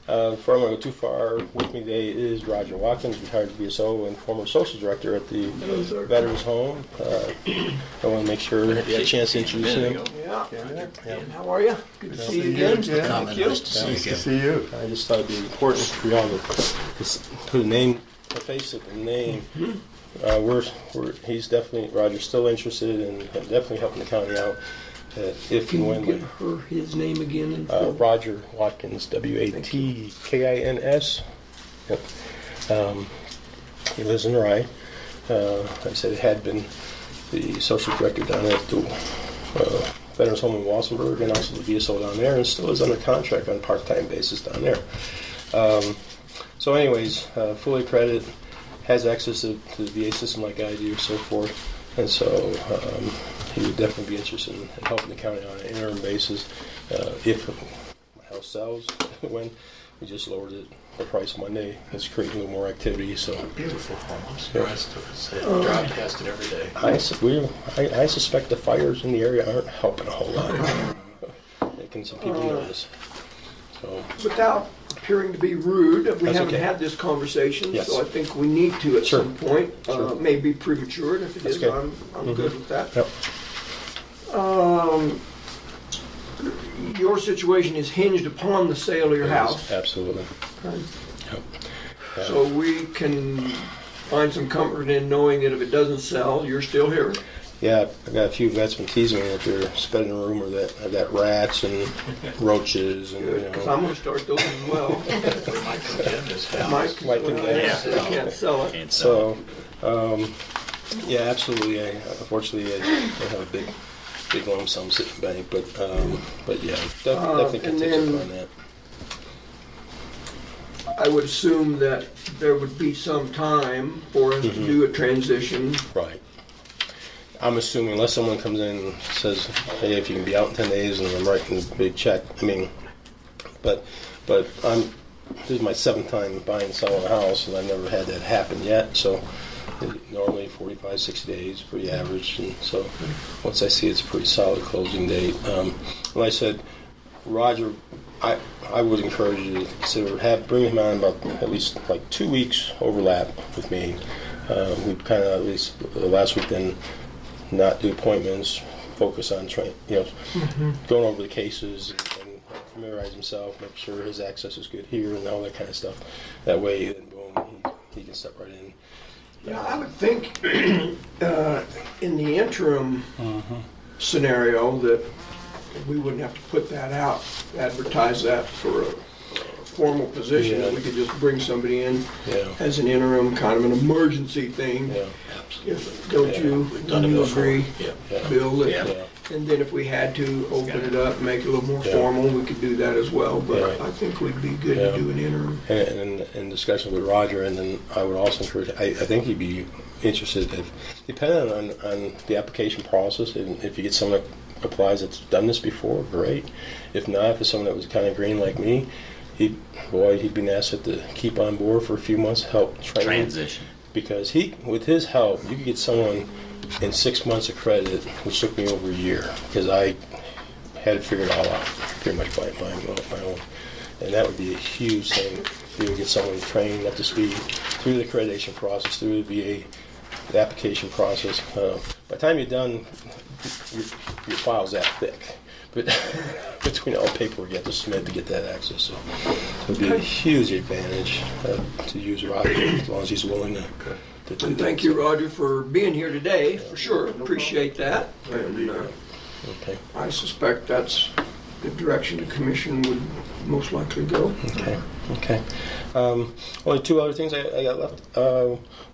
Before I'm going to go too far, with me today is Roger Watkins, retired VSO and former social director at the Veterans Home. I want to make sure you have a chance to introduce him. Yeah. How are you? Good to see you again. Thank you. Nice to see you. I just thought it'd be important for y'all to put a face at the name. He's definitely, Roger's still interested in definitely helping the county out. If Can and you when give her his name again? Roger Watkins, Watkins. Yep. He lives in Rye. Like I said, he had been the social director down at the Veterans Home in Walsenburg, and also the VSO down there, and still is under contract on a part-time basis down there. So anyways, fully accredited, has access to the VA system like I do, so forth. And so he would definitely be interested in helping the county on an interim basis. If my house sells, when we just lowered the price Monday, it's creating a little more activity. So Beautiful home. I'm surprised to drive past it every day. I suspect the fires in the area aren't helping a whole lot, making some people nervous. So Without appearing to be rude, we That's haven't okay. had this conversation, Yes. so I think we need to at Sure. some point. Sure. Maybe premature, and if it That's is, okay. I'm good with that. Yep. Your situation is hinged upon the sale of your house. Absolutely. Okay. Yep. Yeah. So we can find some comfort in knowing that if it doesn't sell, you're still here. Yeah, I got a few vets been teasing me that they're spreading a rumor that I've got rats and roaches and, Because I'm gonna start those as well. Might condemn this house. Might condemn. Yeah, they can't sell it. Can't sell. So, yeah, absolutely. Unfortunately, I have a big lump sum sitting in the bank, but yeah, definitely can and take then- something on that. I would assume that there would be some time for us to do a transition. Right. I'm assuming unless someone comes in and says, hey, if you can be out in 10 days and I'm writing a big check. I mean, but this is my 7th time buying and selling a house, and I've never had that happen yet. So normally 45, 60 days, pretty average. And so once I see it's a pretty solid closing date. Like I said, Roger, I would encourage you to consider bring him on about at least like 2 weeks overlap with me. We kind of, at least last week, then not do appointments, focus on going over the cases and familiarize himself, make sure his access is good here and all that kind of stuff. That way, then boom, he can step right in. Yeah, I would think in the interim scenario that we wouldn't have to put that out, advertise that for a formal position. Yeah. We could just bring somebody in Yeah. as an interim, kind of an emergency thing. Yeah. Don't you agree, Yeah. Bill? that- Yeah. And then if we had to open it up, make it a little more formal, we could do that as well. But Yeah. I think we'd be good Yeah. to do an interim. And in discussion with Roger, and then I would also encourage, I think he'd be interested, depending on the application process, and if you get someone that applies that's done this before, great. If not, if it's someone that was kind of green like me, he'd be an asset to keep on board for a few months, help train. Transition. Because with his help, you could get someone in 6 months of credit, which took me over a year, because I had it figured all out, pretty much by my own. And that would be a huge thing. You would get someone trained up to speed through the accreditation process, through the VA, the application process. By the time you're done, your file's that thick. But between all the paperwork you have to submit to get that access, so it would be a huge advantage to use Roger as long as he's willing to do And that. thank you, Roger, for being here today, for sure. Appreciate that. And Okay. I suspect that's the direction the commission would most likely go. Okay. Only 2 other things I got left.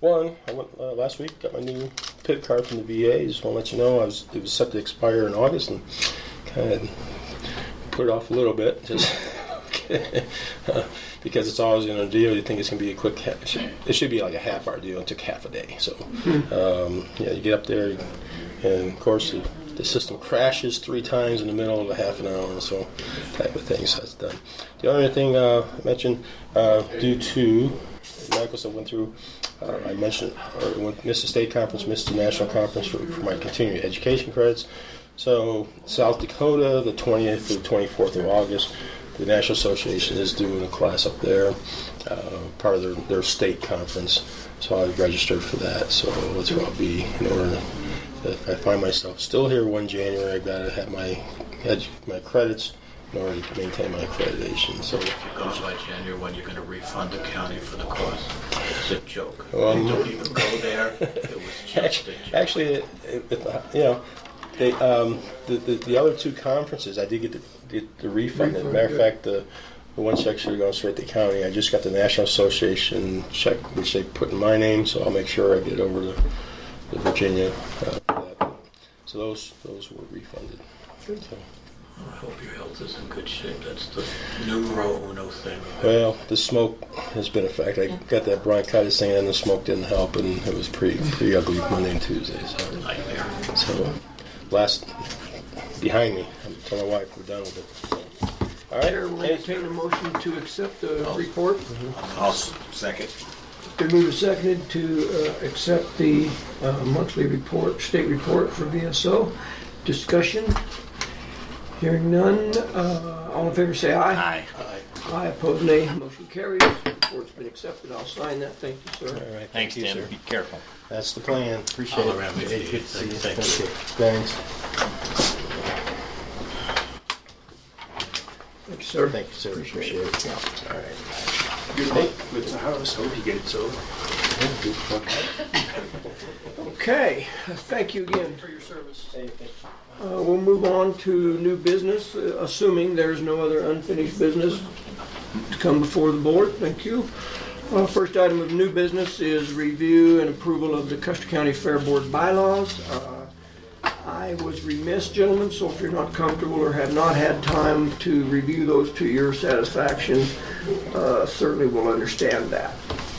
One, I went last week, got my new PIP card from the VA. Just want to let you know it was set to expire in August, and kind of put it off a little bit, just because it's always in a deal. You think it's going to be a quick. It should be like a half-hour deal. It took half a day. So, you get up there, and of course the system crashes 3 times in the middle of a half an hour, so type of thing. So that's done. The other thing I mentioned, due to Michael's I went through, I mentioned, missed the state conference, missed the national conference for my continuing education credits. So South Dakota, the 20th to the 24th of August, the National Association is doing a class up there, part of their state conference. So I registered for that. So that's where I'll be in order. If I find myself still here 1 January, I've got to have my credits in order to maintain my accreditation. So If you go by January 1, you're going to refund the county for the cost. It's a joke. They Well, don't even go there. It was just a joke. actually, the other 2 conferences, I did get the refund. As a matter of fact, the one check should have gone straight to the county. I just got the National Association check, which they put in my name, so I'll make sure I get it over to Virginia. For that. So those were refunded. So. I hope your health is in good shape. That's the numero uno thing. Well, the smoke has been a fact. I got that bronchitis thing, and the smoke didn't help, and it was pretty ugly Monday and Tuesday. So last behind me. I'm telling my wife we're done with it. So. All right. Chair will entertain a motion to accept the report. I'll second. Been moved and seconded to accept the monthly report, state report for VSO. Discussion. Hearing none. All in favor say aye. Aye. Aye, opposed nay. Motion carries. Report's been accepted. I'll sign that. Thank you, sir. All right. Thanks, you, Tim. sir. Be careful. That's the plan. Appreciate All it. around me. Hey, good to see you. Thank you. Thanks. Thank you, sir. Thank you, sir. Appreciate it. All right. Good luck with the house. Hope you get it sold. Okay, thank you again. For your service. We'll move on to new business, assuming there's no other unfinished business to come before the board. Thank you. First item of new business is review and approval of the Custer County Fair Board bylaws. I was remiss, gentlemen, so if you're not comfortable or have not had time to review those to your satisfaction, certainly will understand that.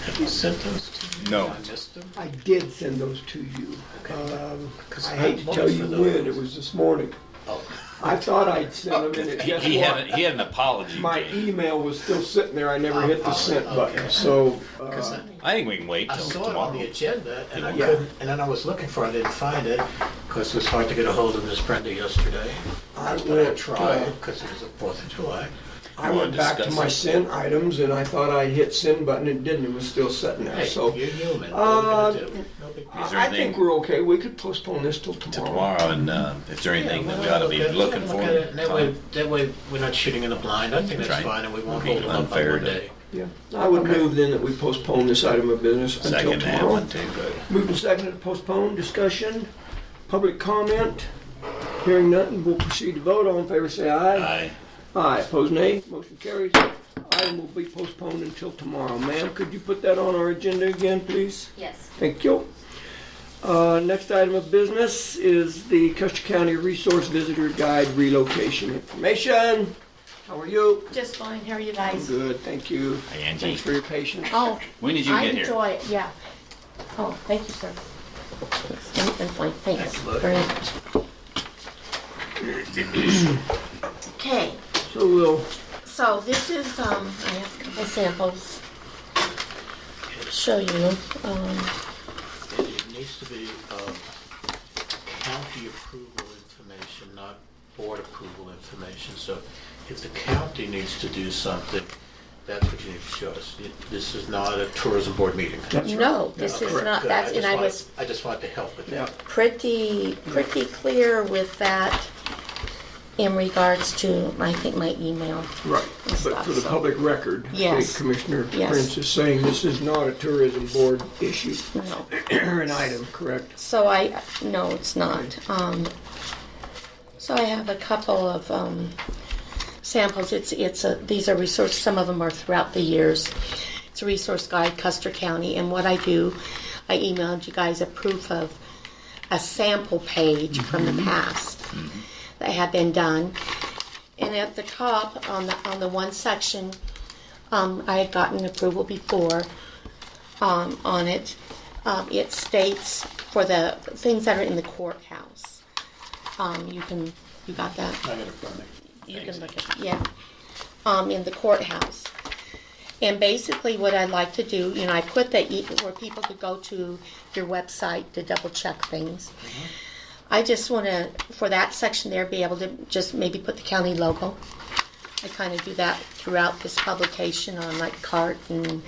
Have you sent those to me? No. I missed them? I did send those to you. Because I hate to tell you when, it was this morning. Oh. I thought I'd sent them and it just He wasn't. had an apology. My email was still sitting there, I never hit the sent button, so, I think we can wait I till saw it on the tomorrow. agenda, and I Yeah. couldn't, and then I was looking for it, I didn't find it, because it was hard to get a hold of Miss Brenda yesterday. I But I went, tried, because it was the 4th of July. I went back to my sent items and I thought I'd hit send button, it didn't, it was still sitting there, Hey, so. you're human. What are you gonna do? No big deal. Is there I anything think we're okay, we could postpone this till to tomorrow. tomorrow? And is there anything that we ought to be looking for? That way, we're not shooting in the blind. I think that's Right. fine, and we won't Be hold them up on unfair one to- day. Yeah, I would move then that we postpone this item of business until Second that tomorrow. one too. Moved and seconded to postpone, discussion, public comment. Hearing none, we'll proceed to vote. All in favor say aye. Aye. Aye, opposed nay. Motion carries. Item will be postponed until tomorrow. Ma'am, could you put that on our agenda again, please? Yes. Thank you. Next item of business is the Custer County Resource Visitor Guide relocation information. How are you? Just fine, how are you guys? Good, thank you. Hey, Angie. Thanks for your patience. Oh, When did you I get here? enjoy it, yeah. Oh, thank you, sir. And fine, thanks very much. Okay, So we'll, so this is, I have a couple samples. Show you. It needs to be county approval information, not board approval information. So if the county needs to do something, that's what you need to show us. This is not a tourism board meeting. No, this is Correct. not, Good. that's, and I was I just wanted to help with that. pretty clear with that in regards to, I think, my email. right, And but stuff, for the so- public record, I Yes. think Commissioner Yes. Prince is saying this is not a tourism board issue, No. or an item, correct? So no, it's not. So I have a couple of samples. These are resources. Some of them are throughout the years. It's a resource guide, Custer County, and what I do, I emailed you guys a proof of a sample page from the past that had been done. And at the top, on the one section, I had gotten approval before on it. It states for the things that are in the courthouse. You got that? I got it from me. You can look at it, yeah. In the courthouse. And basically what I'd like to do, I put that where people could go to your website to double check things. I just want to, for that section there, be able to just maybe put the county logo. I kind of do that throughout this publication on like CART and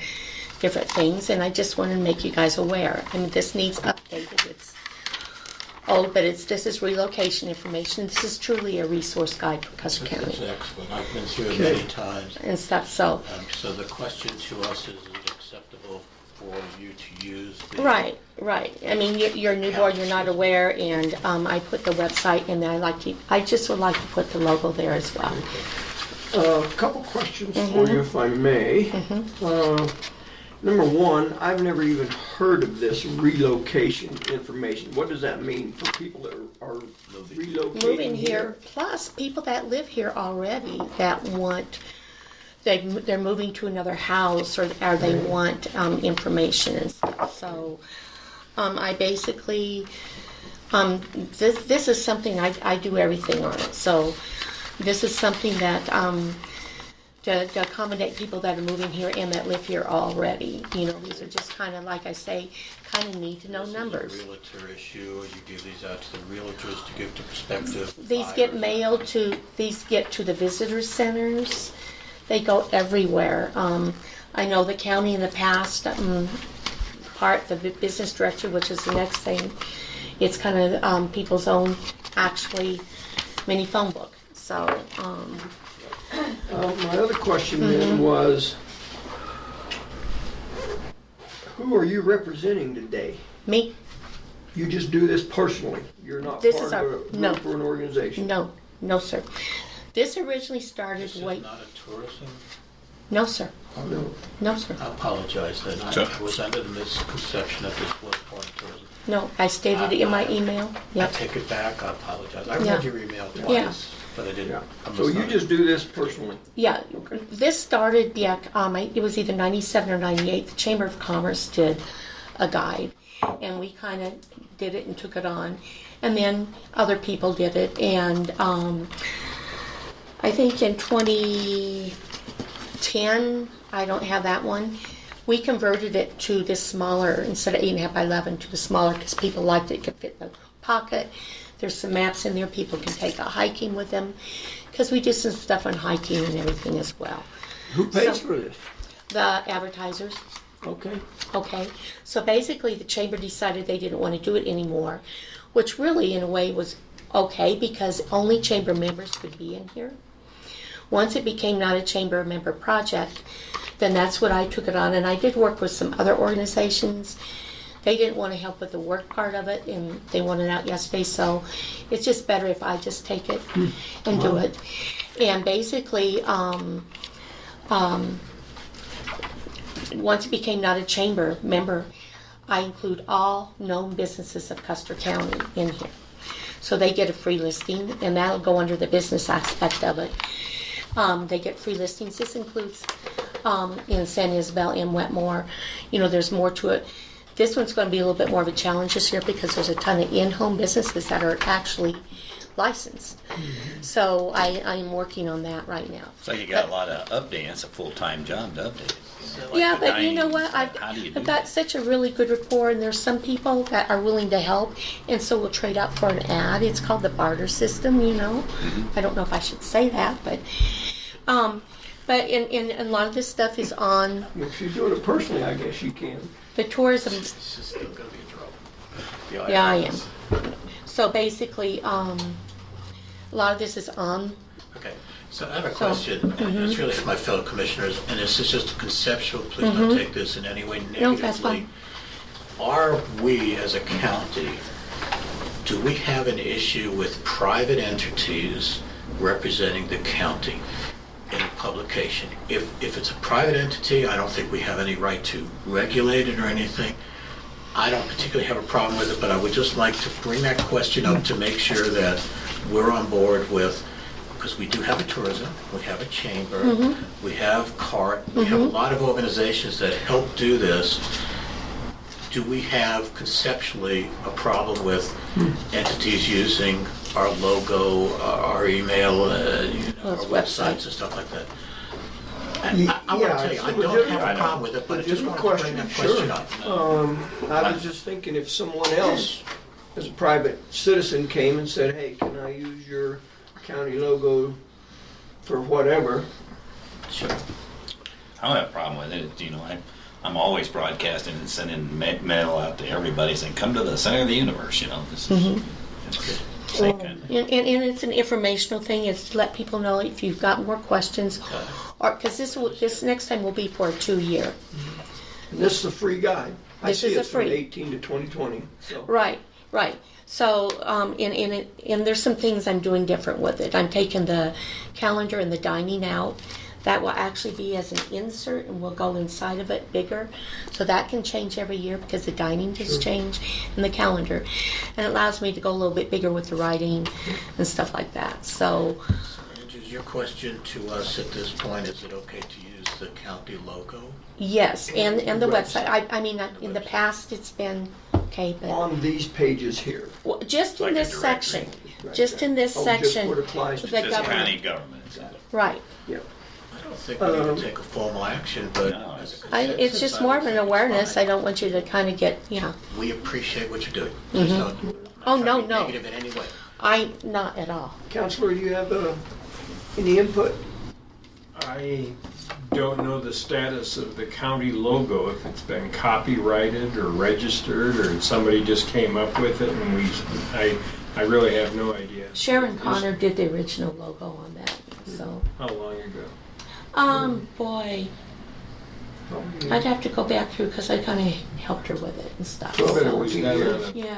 different things, and I just want to make you guys aware. I mean, this needs updated. It's old, but this is relocation information. This is truly a resource guide for Custer That's County excellent. I've been through it many times. and stuff. So, So the question to us is it acceptable for you to use? right. I mean, you're new board, you're not aware, and I put the website in there. I just would like to put the logo there as well. A couple questions for you, if I may. Number one, I've never even heard of this relocation information. What does that mean for people that are relocating Moving here, plus people that live here already that want, they're moving to another house or they want information and stuff. So I basically, this is something I do everything on it. So this is something that to accommodate people that are moving here and that live here already. These are just kind of, like I say, kind of need to know numbers. This is a realtor issue, or you give these out to the realtors to give to prospective These get buyers? mailed these get to the visitor centers. They go everywhere. I know the county in the past, the business directory, which is the next thing, it's kind of people's own, actually, mini phone book. So, my other question then was, Who are you representing today? Me? You just do this personally? You're not This part is of our- a group no. or an organization? No, no, sir. This originally started This is way. not a tourism? No, sir. No. No, sir. I apologize then. I was under the misconception that this was part of tourism. No, I stated it in my email. I Yep. take it back, I apologize. I Yeah. read your email twice, Yeah. but I didn't. Yeah. I So must you not- just do this personally? Yeah, this started, yeah, it was either 97 or 98. The Chamber of Commerce did a guide, and we kind of did it and took it on. And then other people did it. And I think in 2010, I don't have that one, we converted it to this smaller, instead of 8.5 by 11, to the smaller because people liked it. It could fit in the pocket. There's some maps in there. People can take out hiking with them because we do some stuff on hiking and everything as well. Who pays for this? The advertisers. Okay. Okay. So basically, the chamber decided they didn't want to do it anymore, which really, in a way, was okay because only chamber members could be in here. Once it became not a chamber member project, then that's what I took it on. And I did work with some other organizations. They didn't want to help with the work part of it, and they wanted out yesterday. So it's just better if I just take it and do it. And basically, once it became not a chamber member, I include all known businesses of Custer County in here. So they get a free listing, and that'll go under the business aspect of it. They get free listings. This includes in San Isabel and Wetmore. You know, there's more to it. This one's going to be a little bit more of a challenge this year because there's a ton of in-home businesses that are actually licensed. So I am working on that right now. So you got a lot of updating. It's a full-time job to update it. Yeah, but you know what? How do you do I've got that? such a really good rapport, and there's some people that are willing to help, and so we'll trade out for an ad. It's called the barter system, you know. I don't know if I should say that, but in a lot of this stuff is on If you're doing it personally, I guess you can. the tourism. It's just still gonna be in trouble. Yeah, I am. So basically, a lot of this is on. Okay, so I have a question, and it's really for my fellow commissioners, and this is just conceptual, please don't take this in any way No, that's negatively. fine. Are we, as a county, do we have an issue with private entities representing the county in a publication? If it's a private entity, I don't think we have any right to regulate it or anything. I don't particularly have a problem with it, but I would just like to bring that question up to make sure that we're on board with, because we do have a tourism, we have a chamber, we have CART, we have a lot of organizations that help do this. Do we have conceptually a problem with entities using our logo, our email, our websites and stuff like that? I want to tell you, I don't have a problem with it, but I just want to bring that question up. I was just thinking if someone else, as a private citizen, came and said, hey, can I use your county logo for whatever? Sure. I don't have a problem with it. You know, I'm always broadcasting and sending mail out to everybody saying, come to the center of the universe, you know. This is same kind of thing. And it's an informational thing. It's to let people know if you've got more questions, or because this next time will be for a 2-year. And this is a free guide. I This see is a it's from free. 18 to 2020. So. Right. So, and there's some things I'm doing different with it. I'm taking the calendar and the dining out. That will actually be as an insert, and we'll go inside of it bigger. So that can change every year because the dining does change and the calendar. And it allows me to go a little bit bigger with the writing and stuff like that. So, Is your question to us at this point, is it okay to use the county logo? yes, and the website. I mean, in the past it's been okay, but On these pages here. well, just in Like a this directory. section, just in this Oh, section, just what applies to the Just government. county government. Right. Yeah. I don't think we need to take a formal action, but No, as a It's consensus, just I more would of an think it's awareness. fine. I don't want you to kind of get, We appreciate what you're doing. Please don't- Oh, not no, trying to be no. Negative in any way. I'm not at all. Counselor, do you have any input? I don't know the status of the county logo, if it's been copyrighted or registered, or somebody just came up with it and I really have no idea. Sharon Connor did the original logo on that. So, How long ago? boy, I'd have to go back through because I kind of helped her with it and stuff. Well, But it So, was done on a- yeah,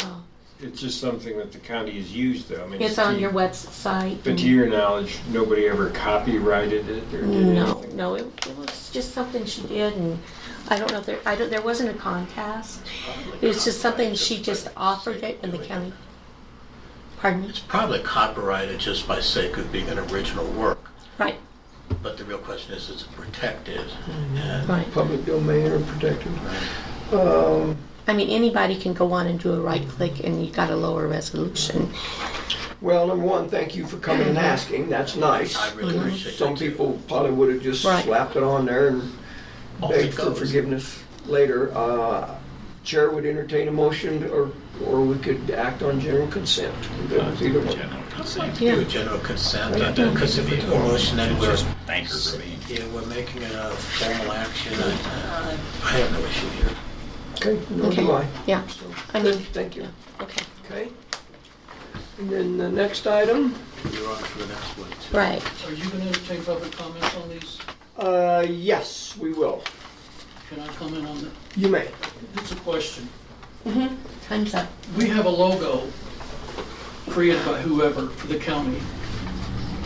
It's just something that the county has used, though. I mean, it's on your website. But to your knowledge, nobody ever copyrighted it or did No, anything? no, it was just something she did, and I don't know if there wasn't a contest. It was just something she just offered it in the county. Pardon me? It's probably copyrighted just by sake of being an original work. Right, But the real question is it protected? And right. Public domain or protected. I mean, anybody can go on and do a right click, and you got a lower resolution. Well, number one, thank you for coming and asking. That's nice. I really appreciate Some that, too. people probably would have just Right. slapped it on there and Off begged it for goes. forgiveness later. Chair would entertain a motion, or we could act on general consent. Either one. Yeah. do a general consent, because if it's a motion, then we're, Thank her for being here. yeah, we're making it a formal action. I have no issue here. Okay, nor do I. Yeah, I mean, Thank you. okay, Okay. And then the next item, You're on for the next one, too. right. Are you going to entertain public comments on these? yes, we will. Can I comment on that? You may. It's a question. Time's up. We have a logo created by whoever for the county,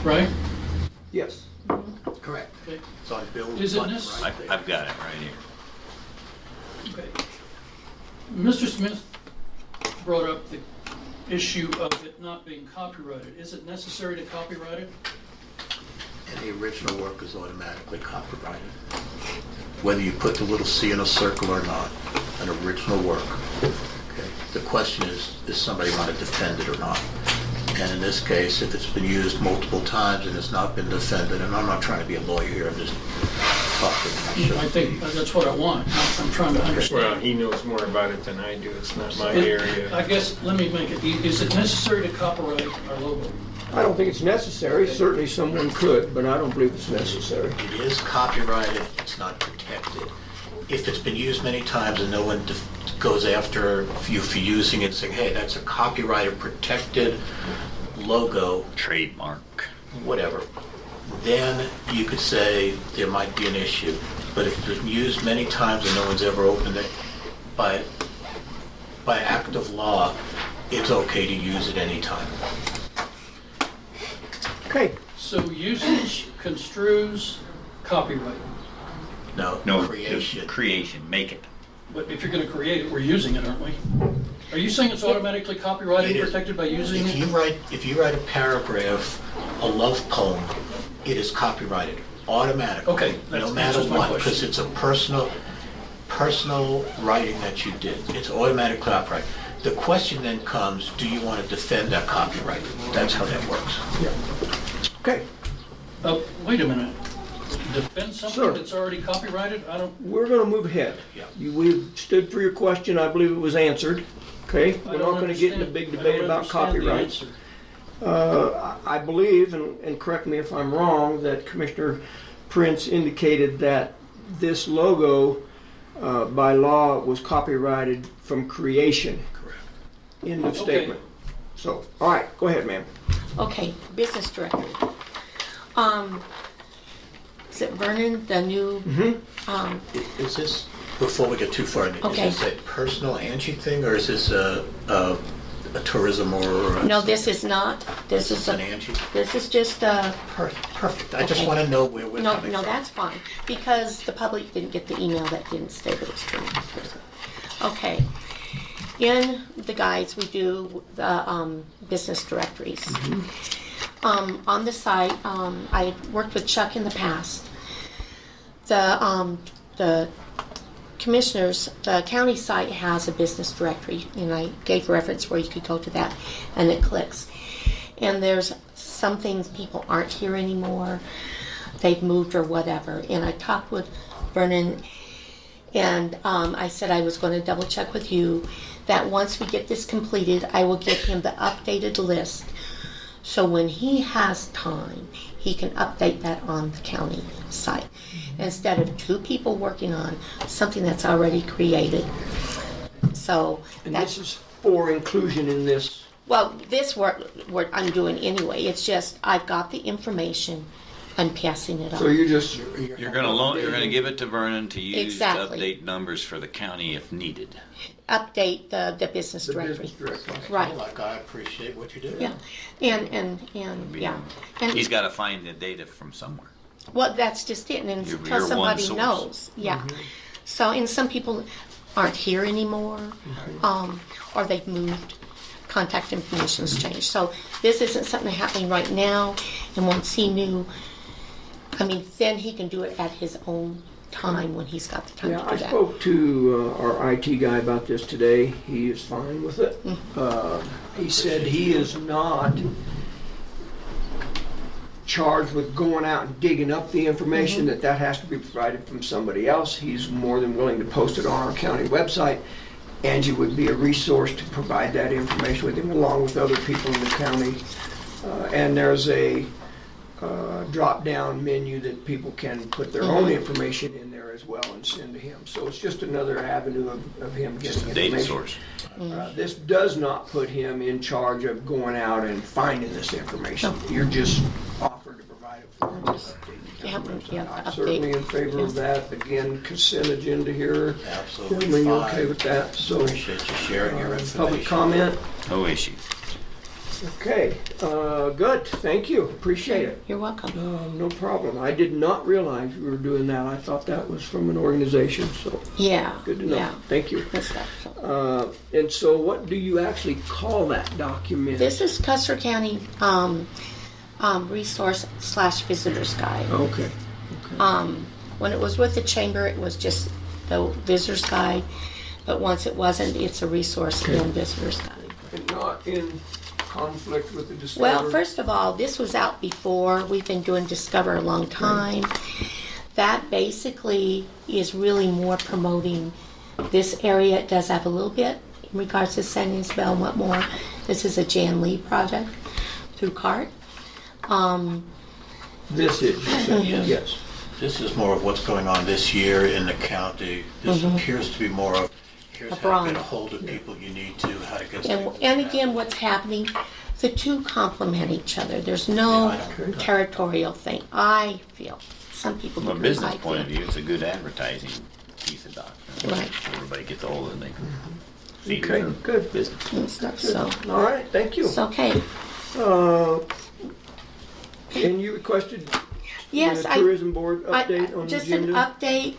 right? Yes. Correct. Okay. It's on Bill's Is it button necessary? right there. I've got it right here. Okay. Mr. Smith brought up the issue of it not being copyrighted. Is it necessary to copyright it? And the original work is automatically copyrighted. Whether you put the little C in a circle or not, an original work. Okay. The question is somebody going to defend it or not? And in this case, if it's been used multiple times and it's not been defended, and I'm not trying to be a lawyer here, I'm just talking. I think that's what I want. I'm trying to Well, understand. he knows more about it than I do. It's not my area. I guess, let me make it, is it necessary to copyright our logo? I don't think it's necessary. Certainly someone could, but I don't believe it's necessary. It is copyrighted, it's not protected. If it's been used many times and no one goes after you for using it, saying, hey, that's a copyrighted, protected logo, Trademark. whatever, then you could say there might be an issue. But if it's been used many times and no one's ever opened it, by act of law, it's okay to use it anytime. Okay. So usage construes copyright. No, creation. Creation, make it. But if you're going to create it, we're using it, aren't we? Are you saying it's automatically copyrighted It and is. protected by using If it? you write a paragraph, a love poem, it is copyrighted automatically. Okay, No that matter answers my what, question. because it's a personal writing that you did. It's automatic copyright. The question then comes, do you want to defend that copyright? That's how that works. Okay. Wait a minute. Defend Sir. something that's already copyrighted? I don't, We're going to move ahead. Yeah. We stood for your question. I believe it was answered. Okay? I We're don't not going to get in a understand- big I don't debate about understand the copyrights. answer. I believe, and correct me if I'm wrong, that Commissioner Prince indicated that this logo by law was copyrighted from creation. Correct. End of Okay. statement. So, all right, go ahead, ma'am. Okay, business directory. Is it Vernon, the new, Is this, before we get too far, Okay. is this a personal Angie thing, or is this a tourism or? no, this is not, this is An a, Angie? this is just a, Perfect. I just Okay. want to know where we're no, coming no, from. that's fine, because the public didn't get the email that didn't state it was true. Okay, in the guides, we do the business directories. On the site, I worked with Chuck in the past. The commissioners, the county site has a business directory, and I gave reference where you could go to that, and it clicks. And there's some things people aren't here anymore, they've moved or whatever. And I talked with Vernon, and I said I was going to double check with you that once we get this completed, I will give him the updated list. So when he has time, he can update that on the county site instead of two people working on something that's already created. So And that's, this is for inclusion in this. well, this work I'm doing anyway. It's just I've got the information I'm passing it So on. You're gonna give it to Vernon to use Exactly. to update numbers for the county if needed. Update the business The directory. business directory. Right. Like, I appreciate what you do. Yeah. And yeah. And He's got to find the data from somewhere. well, that's just it. And You're until one somebody source. knows. Yeah. So, and some people aren't here anymore, or they've moved. Contact information's changed. So this isn't something happening right now. And once he knew, I mean, then he can do it at his own time when he's got the time Yeah, to I do that. spoke to our IT guy about this today. He is fine with it. He said he is not charged with going out and digging up the information, that has to be provided from somebody else. He's more than willing to post it on our county website. Angie would be a resource to provide that information with him, along with other people in the county. And there's a drop-down menu that people can put their own information in there as well and send to him. So it's just another avenue of him getting Data information. source. This does not put him in charge of going out and finding this information. You're just offered to provide it for him. I'm certainly in favor of that. Again, consent agenda here. Absolutely Gentlemen, you fine. okay with that? So, Appreciate you sharing your information. public comment? No issue. Okay, good. Thank you. Appreciate it. You're welcome. No problem. I did not realize you were doing that. I thought that was from an organization, so Yeah. good to know. Yeah. Thank you. Good stuff. So. And so what do you actually call that document? This is Custer County resource / visitors guide. Okay. When it was with the chamber, it was just the visitors guide, but once it wasn't, it's a resource and visitors guide. And not in conflict with the Discover? Well, first of all, this was out before. We've been doing Discover a long time. That basically is really more promoting this area. It does have a little bit in regards to Sandings Bell and Wetmore. This is a Jan Lee project through CART. This is, yes. This is more of what's going on this year in the county. This appears to be more of, here's how to get a hold of people you need to, how to get And again, what's happening, the two complement each other. There's no territorial thing. I feel. Some people From a do. business I point of feel. view, it's a good advertising piece of document. Right. Everybody gets a hold of it and they feed Okay, their good. business. And stuff, so All right, thank you. it's okay. And you requested Yes, the tourism board update on the just agenda? an update.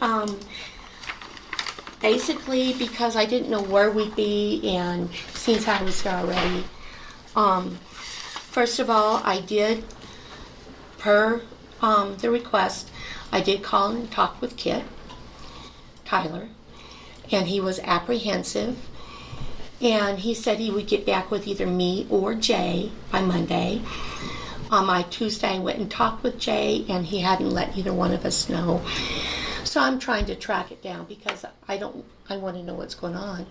Basically, because I didn't know where we'd be, and since I was here already. First of all, I did, per the request, I did call and talk with Kit Tyler, and he was apprehensive. And he said he would get back with either me or Jay by Monday. On my Tuesday, I went and talked with Jay, and he hadn't let either one of us know. So I'm trying to track it down because I want to know what's going on.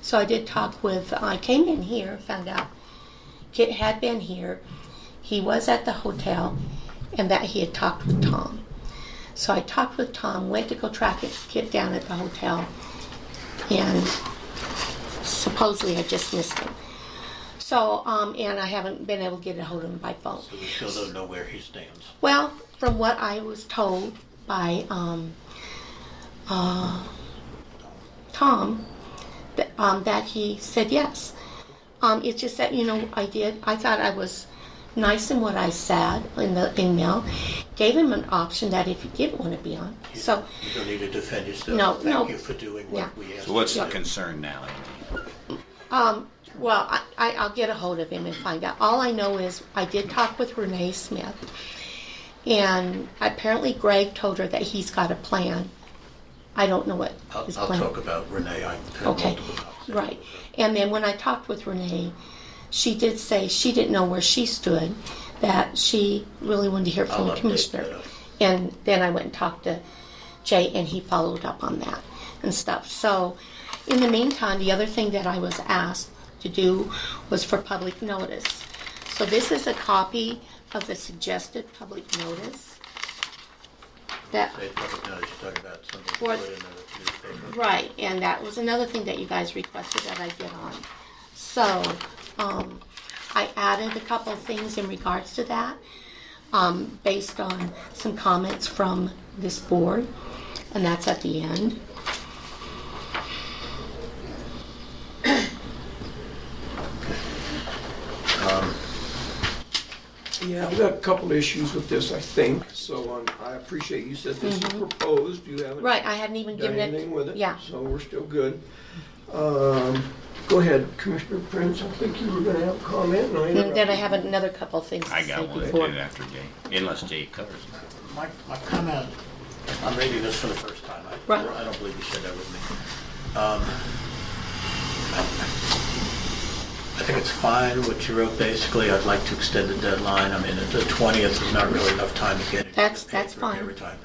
So I did talk with, I came in here, found out Kit had been here. He was at the hotel, and that he had talked with Tom. So I talked with Tom, went to go track Kit down at the hotel, and supposedly I just missed him. So, and I haven't been able to get a hold of him by phone. So we still don't know where he stands. Well, from what I was told by Tom, that he said yes. It's just that, I thought I was nice in what I said in the email. Gave him an option that if he didn't want to be on. You So, don't need to defend yourself. No, Thank you for doing what we asked. So what's you the to do. concern now, Andy? well, I'll get a hold of him and find out. All I know is I did talk with Renee Smith, and apparently Greg told her that he's got a plan. I don't know what his I'll plan. talk about Renee. I've had Okay, multiple conversations right. with her. And then when I talked with Renee, she did say she didn't know where she stood, that she really wanted to hear from I'll the update commissioner. that. And then I went and talked to Jay, and he followed up on that and stuff. So in the meantime, the other thing that I was asked to do was for public notice. So this is a copy of the suggested public notice. That, Say public notice, you're talking about something to What- put in the newspaper. right, and that was another thing that you guys requested that I get on. So, I added a couple of things in regards to that. based on some comments from this board, and that's at the end. Yeah, I've got a couple issues with this, I think, so I appreciate you said this is proposed, you haven't Right, I hadn't even done given anything with it, Yeah. so we're still good. Go ahead, Commissioner Prince, I think you were gonna have a comment, and I And then I interrupted. have another couple of things to I say got one before. too after Jay, unless Jay covers it. My comment, I'm reading this for the first time. Right. I don't believe you shared that with me. I think it's fine what you wrote. Basically, I'd like to extend the deadline. I mean, the 20th is not really enough time to get it. That's paid for fine. every time.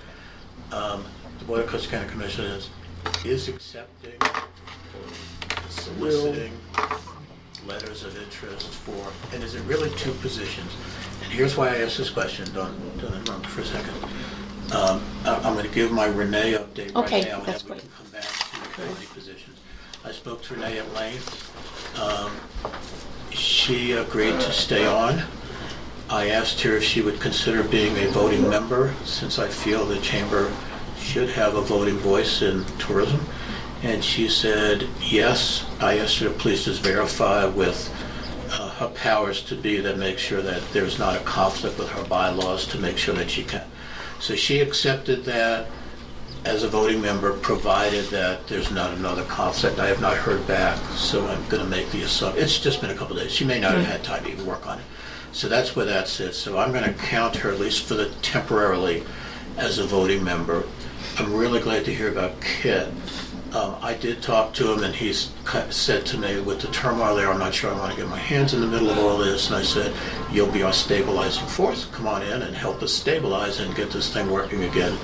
The Board of Custer County Commission is accepting, soliciting letters of interest for, and is it really two positions? And here's why I asked this question. Don't interrupt for a second. I'm going to give my Renee update Okay, right now, and that's then we great. can come back to the county positions. I spoke to Renee at length. She agreed to stay on. I asked her if she would consider being a voting member, since I feel the chamber should have a voting voice in tourism. And she said yes. I asked her to please just verify with her powers to be that make sure that there's not a conflict with her bylaws to make sure that she can. So she accepted that as a voting member, provided that there's not another conflict. I have not heard back, so I'm going to make the assumption. It's just been a couple days. She may not have had time to even work on it. So that's where that sits. So I'm going to count her, at least for the temporarily, as a voting member. I'm really glad to hear about Kit. I did talk to him, and he's said to me, with the turmoil there, I'm not sure I want to get my hands in the middle of all this. And I said, you'll be our stabilizing force. Come on in and help us stabilize and get this thing working again.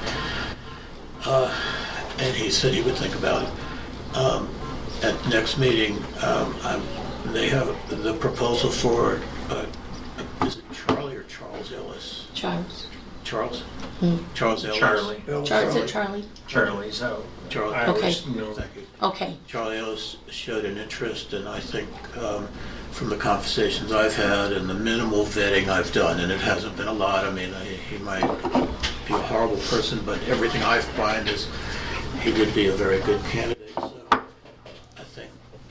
And he said he would think about it. At the next meeting, they have the proposal for, is it Charlie or Charles Ellis? Charles. Charles? Charles Ellis? Charlie. Charlie? Charlie's out. Charlie. I Okay. always know. Thank you. Okay. Charlie Ellis showed an interest, and I think from the conversations I've had and the minimal vetting I've done, and it hasn't been a lot. I mean, he might be a horrible person, but everything I find is he would be a very good candidate. So I think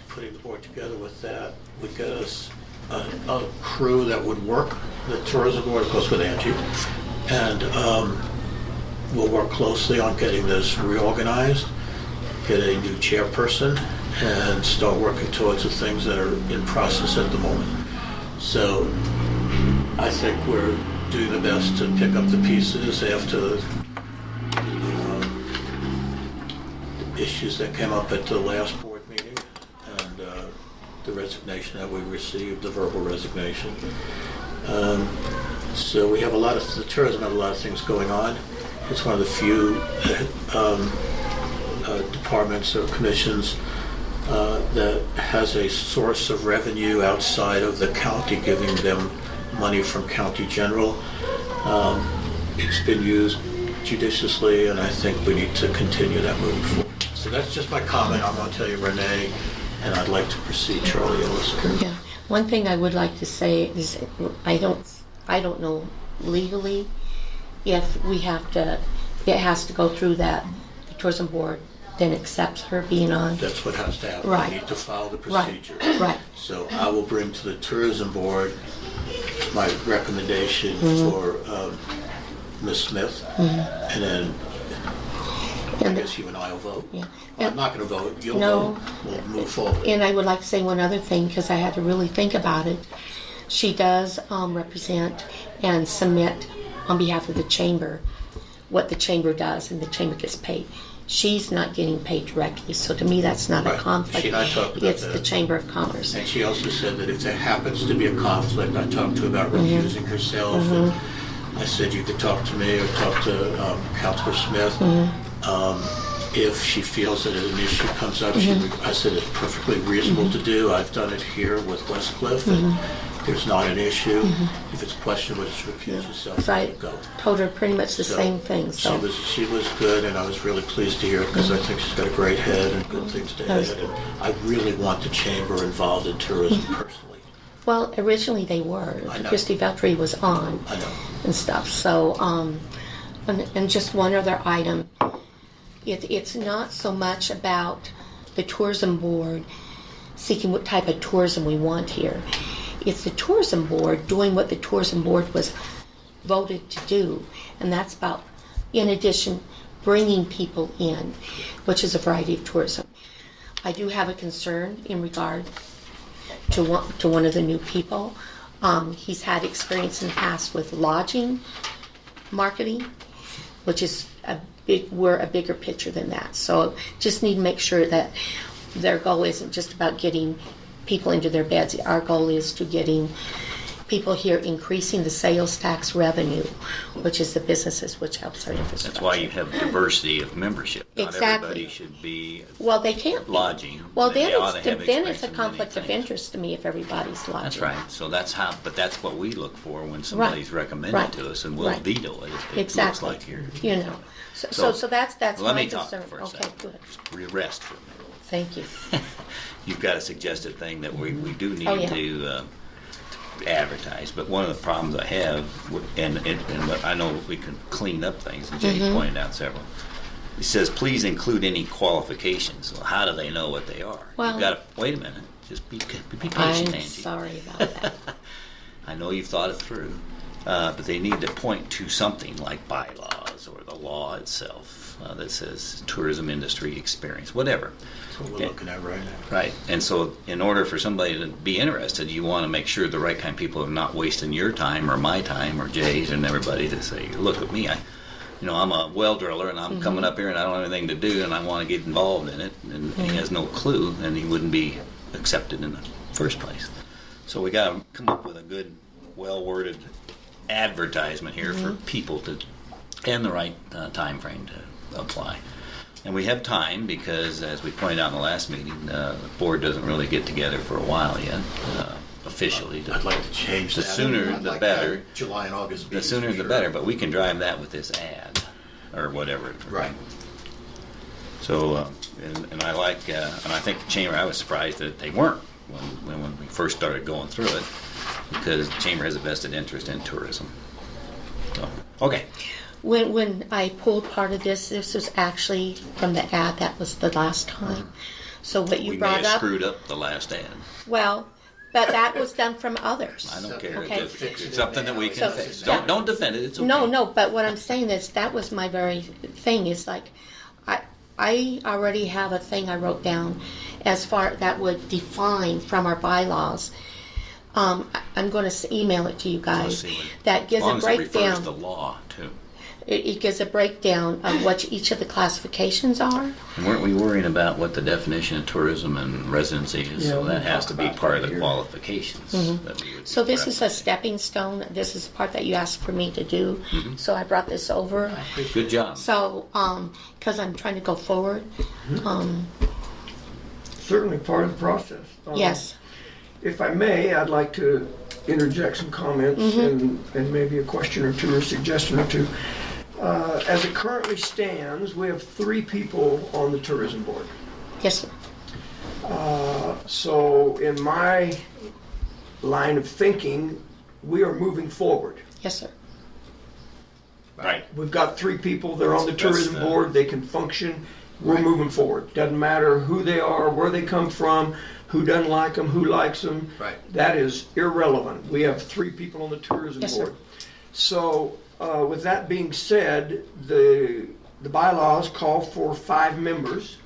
putting the board together with that would get us a crew that would work, the tourism board, of course, with Angie, and we'll work closely on getting this reorganized, get a new chairperson, and start working towards the things that are in process at the moment. So I think we're doing the best to pick up the pieces after the issues that came up at the last board meeting and the resignation that we received, the verbal resignation. So we have a lot of, the tourism have a lot of things going on. It's one of the few departments or commissions that has a source of revenue outside of the county, giving them money from county general. It's been used judiciously, and I think we need to continue that moving forward. So that's just my comment. I'm going to tell you, Renee, and I'd like to proceed, Charlie Ellis. Yeah. One thing I would like to say is I don't know legally if we have to, it has to go through that, the tourism board then accepts her being on. That's what has to happen. Right. We need to follow the Right. procedure. Right. So I will bring to the tourism board my recommendation for Ms. Smith, and then I guess you and I will vote. Yeah. I'm not going to vote. You'll No. vote. We'll move forward. And I would like to say one other thing, because I had to really think about it. She does represent and submit on behalf of the chamber what the chamber does, and the chamber gets paid. She's not getting paid directly, so to me that's not a Right. conflict. She and I talked about It's that. the Chamber of Commerce. And she also said that if there happens to be a conflict, I talked to her about recusing herself. And I said you could talk to me or talk to Councilor Smith. If she feels that an issue comes up, I said it's perfectly reasonable to do. I've done it here with Westcliff, and there's not an issue. If it's questionable, just recuse yourself So I and go. told her pretty much the So same thing. So she was good, and I was really pleased to hear it, because I think she's got a great head and good things to Yes. add. And I really want the chamber involved in tourism personally. Well, originally they were. I know. Christy Veltri was on I know. and stuff. So, and just one other item. It's not so much about the tourism board seeking what type of tourism we want here. It's the tourism board doing what the tourism board was voted to do, and that's about, in addition, bringing people in, which is a variety of tourism. I do have a concern in regard to one of the new people. He's had experience in the past with lodging marketing, which is we're a bigger picture than that. So just need to make sure that their goal isn't just about getting people into their beds. Our goal is to getting people here increasing the sales tax revenue, which is the businesses, which helps our infrastructure. That's why you have diversity of membership. Not Exactly. everybody should be Well, they can't. lodging. Well, They then ought to have it's experience a in many conflict of things. interest to me if everybody's lodging. That's right. So that's how, but that's what we look for when somebody's recommended Right. to us, and we'll Right. veto it if it looks Exactly. like you're. You know. So that's Let my me talk concern. for a Okay, second. good. Just rest for a minute. Thank you. You've got a suggested thing that we do need Oh, yeah. to advertise, but one of the problems I have, and I know we can clean up things, and Jay Mhm. pointed out several. It says, please include any qualifications. Well, how do they know what they are? Well- You've got to, wait a minute, just be patient, I'm Angie. sorry about that. I know you've thought it through, but they need to point to something like bylaws or the law itself that says tourism industry experience, whatever. That's what we're looking at right now. Right, and so in order for somebody to be interested, you want to make sure the right kind of people are not wasting your time or my time or Jay's and everybody to say, look at me, I'm a well driller and I'm coming up here and I don't have anything to do and I want to get involved in it, and he has no clue, and he wouldn't be accepted in the first place. So we got to come up with a good, well-worded advertisement here for people to, and the right time frame to apply. And we have time because, as we pointed out in the last meeting, the board doesn't really get together for a while yet, officially. I'd like to change The that. sooner I'd the like better. that July and August. The meetings sooner for the sure. better, but we can drive that with this ad, or whatever. Right. So, and I like, and I think the chamber, I was surprised that they weren't when we first started going through it, because the chamber has a vested interest in tourism. So, okay. When I pulled part of this was actually from the ad that was the last time. So what you We may brought have up, screwed up the last ad. well, but that was done from others. I don't care. Okay. It's something that we can So- fix. yeah. Don't defend it. It's okay. No, but what I'm saying is that was my very thing. Is like, I already have a thing I wrote down as far that would define from our bylaws. I'm going to email it to you Let's guys. see what- That gives as long a as it refers breakdown. to law too. It gives a breakdown of what each of the classifications are. And weren't we worrying about what the definition of tourism and residency is? Yeah, so we'll that has talk to be about part that of the here. qualifications. Mhm. That we would So this is a reference. stepping stone. This is the part that you asked for me to do. Mhm. So I brought this over. Good job. So, because I'm trying to go forward. Certainly part of the process. Yes. If I may, I'd like to interject some comments and maybe a question or two or suggestion or two. As it currently stands, we have 3 people on the tourism board. Yes, sir. So in my line of thinking, we are moving forward. Yes, sir. Right. We've got 3 people, they're on the That's tourism the- board, they can function, we're moving forward. Doesn't matter who they are, where they come from, who doesn't like them, who likes them. Right. That is irrelevant. We have 3 people on the tourism Yes, sir. board. So, with that being said, the bylaws call for 5 members.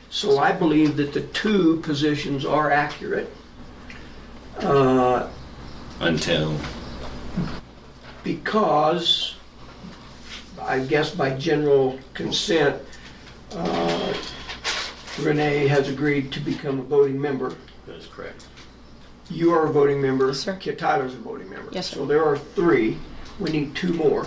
So I believe that the 2 positions are accurate. Until Because, I guess by general consent, Renee has agreed to become a voting member. That is correct. You are a voting member. Yes, sir. Kit Tyler's a voting member. Yes, sir. So there are 3. We need 2 more.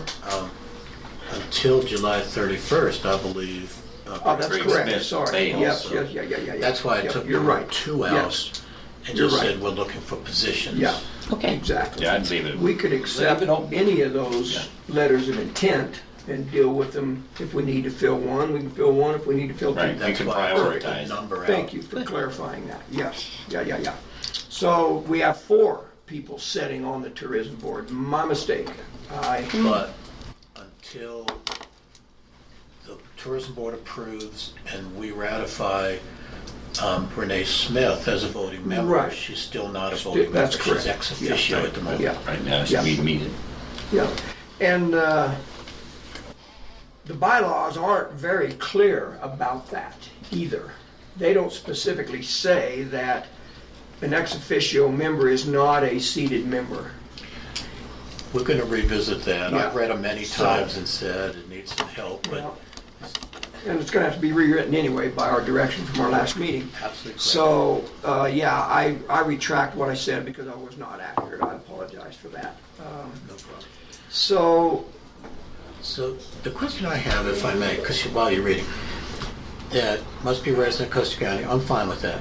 Until July 31st, I believe. Oh, that's Greg correct. Smith Sorry. failed, Yes, so- yeah. That's why I Yep, took you're number right. 2 out Yes. and You're just right. said we're looking for positions. Yeah, Okay. exactly. yeah, I'd leave it. We could accept Leave it open. any of those letters of intent and deal with them. If we need to fill one, we can fill one. If we need to fill 2. Right. You That's can why I took the prioritize. number out. Thank you for clarifying that. Yes, yeah. So we have 4 people sitting on the tourism board. My mistake. But until the tourism board approves and we ratify Renee Smith as a voting member, Right. she's still not a voting member. That's correct. She's ex officio at the moment. Yeah. Right now, Yeah. we meet it. Yeah, and the bylaws aren't very clear about that either. They don't specifically say that an ex officio member is not a seated member. We're going to revisit that. Yeah. I've read them many times and said it needs some help, but Well, and it's going to have to be rewritten anyway by our direction from our last meeting. absolutely correct. So, yeah, I retract what I said because I was not accurate. I apologize for that. No problem. So, So the question I have, if I may, because while you're reading, that must be a resident of Custer County, I'm fine with that.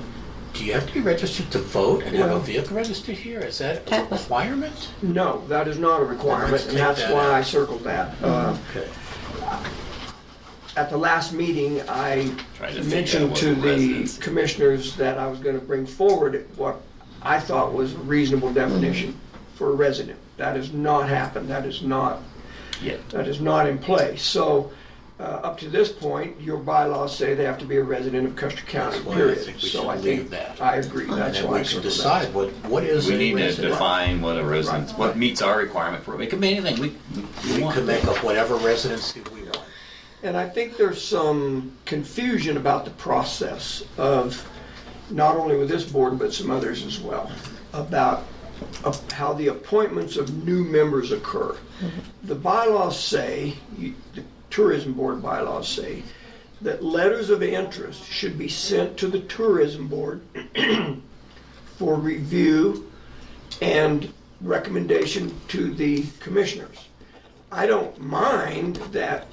Do you have to be registered to vote and have a Well- vehicle registered here? Is that a requirement? no, that is not a requirement, Let's and take that's that why out. I circled that. Okay. At the last meeting, I Try to figure out mentioned what to the the residents- commissioners that I was going to bring forward what I thought was a reasonable definition for a resident. That has not happened. That is not in place. So, up to this point, your bylaws say they have to be a resident of Custer County, That's why I period. think we So should I leave think that. I agree. And That's then why I we can circled that. decide what is We a need to resident. define what a residence, Right. what meets our requirement for it. It can be anything we We want. can make up whatever residency we want. And I think there's some confusion about the process of, not only with this board, but some others as well, about how the appointments of new members occur. The bylaws say, the tourism board bylaws say, that letters of interest should be sent to the tourism board for review and recommendation to the commissioners. I don't mind that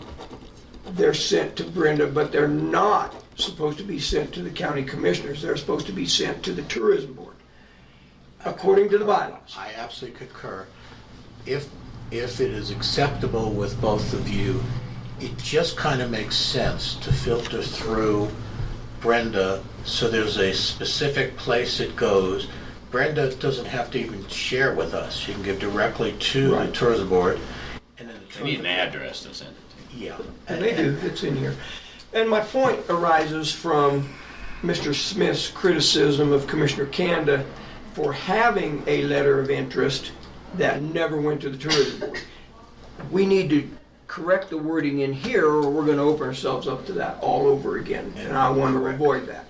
they're sent to Brenda, but they're not supposed to be sent to the county commissioners. They're supposed to be sent to the tourism board, according to the bylaws. I absolutely concur. If it is acceptable with both of you, it just kind of makes sense to filter through Brenda so there's a specific place it goes. Brenda doesn't have to even share with us. She can give directly to the Right. tourism board. And then the We need an tourism board- address to send it to. Yeah. And they do, it's in here. And my point arises from Mr. Smith's criticism of Commissioner Kanda for having a letter of interest that never went to the tourism board. We need to correct the wording in here, or we're going to open ourselves up to that all over again, and I want to avoid that.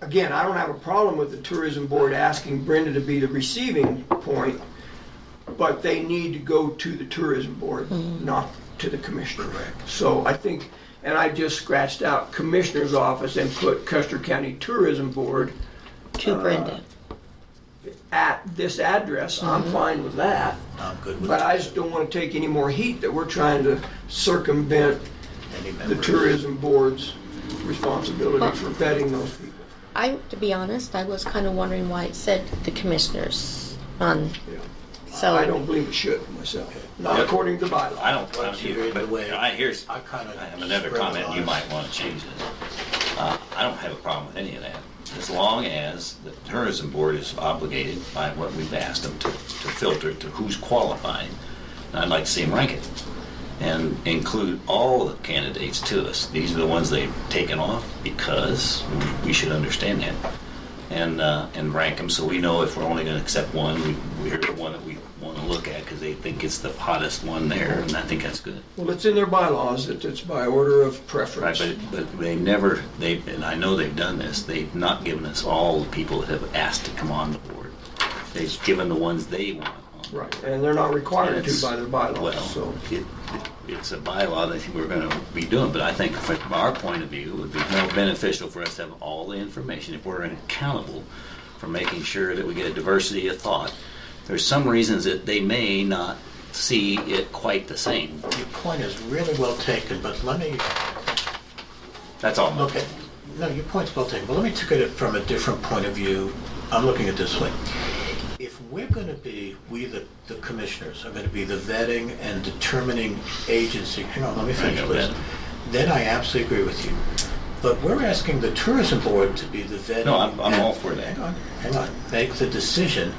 Again, I don't have a problem with the tourism board asking Brenda to be the receiving point, but they need to go to the tourism board, not to the commissioner. So I think, and I just scratched out commissioner's office and put Custer County Tourism Board To Brenda. at this address. I'm fine with that. I'm good with But that. I just don't want to take any more heat that we're trying to circumvent Any the members. tourism board's responsibility for vetting those people. To be honest, I was kind of wondering why it said the commissioners on. Yeah. So I don't believe it should myself, not according to bylaw. I don't you either, read the but way I have another spread comment it you on. might want to change this. I don't have a problem with any of that, as long as the tourism board is obligated by what we've asked them to filter to who's qualified. And I'd like to see them rank it and include all the candidates to us. These are the ones they've taken off because we should understand that. And rank them so we know if we're only going to accept one, we're the one that we want to look at because they think it's the hottest one there, and I think that's good. Well, it's in their bylaws that it's by order of preference. Right, but they never, and I know they've done this, they've not given us all the people that have asked to come on the board. They've given the ones they want on. Right, and they're not required And to it's- by their bylaws, Well, so. it's a bylaw that we're going to be doing, but I think from our point of view, it would be more beneficial for us to have all the information if we're accountable for making sure that we get a diversity of thought. There's some reasons that they may not see it quite the same. Your point is really well taken, but let me That's all. look at, no, your point's well taken, but let me look at it from a different point of view. I'm looking at it this way. If we're going to be, we the commissioners are going to be the vetting and determining agency, hang on, let me finish know this. that. Then I absolutely agree with you. But we're asking the tourism board to be the vetting. No, I'm all for that. Hang on. Make the decision.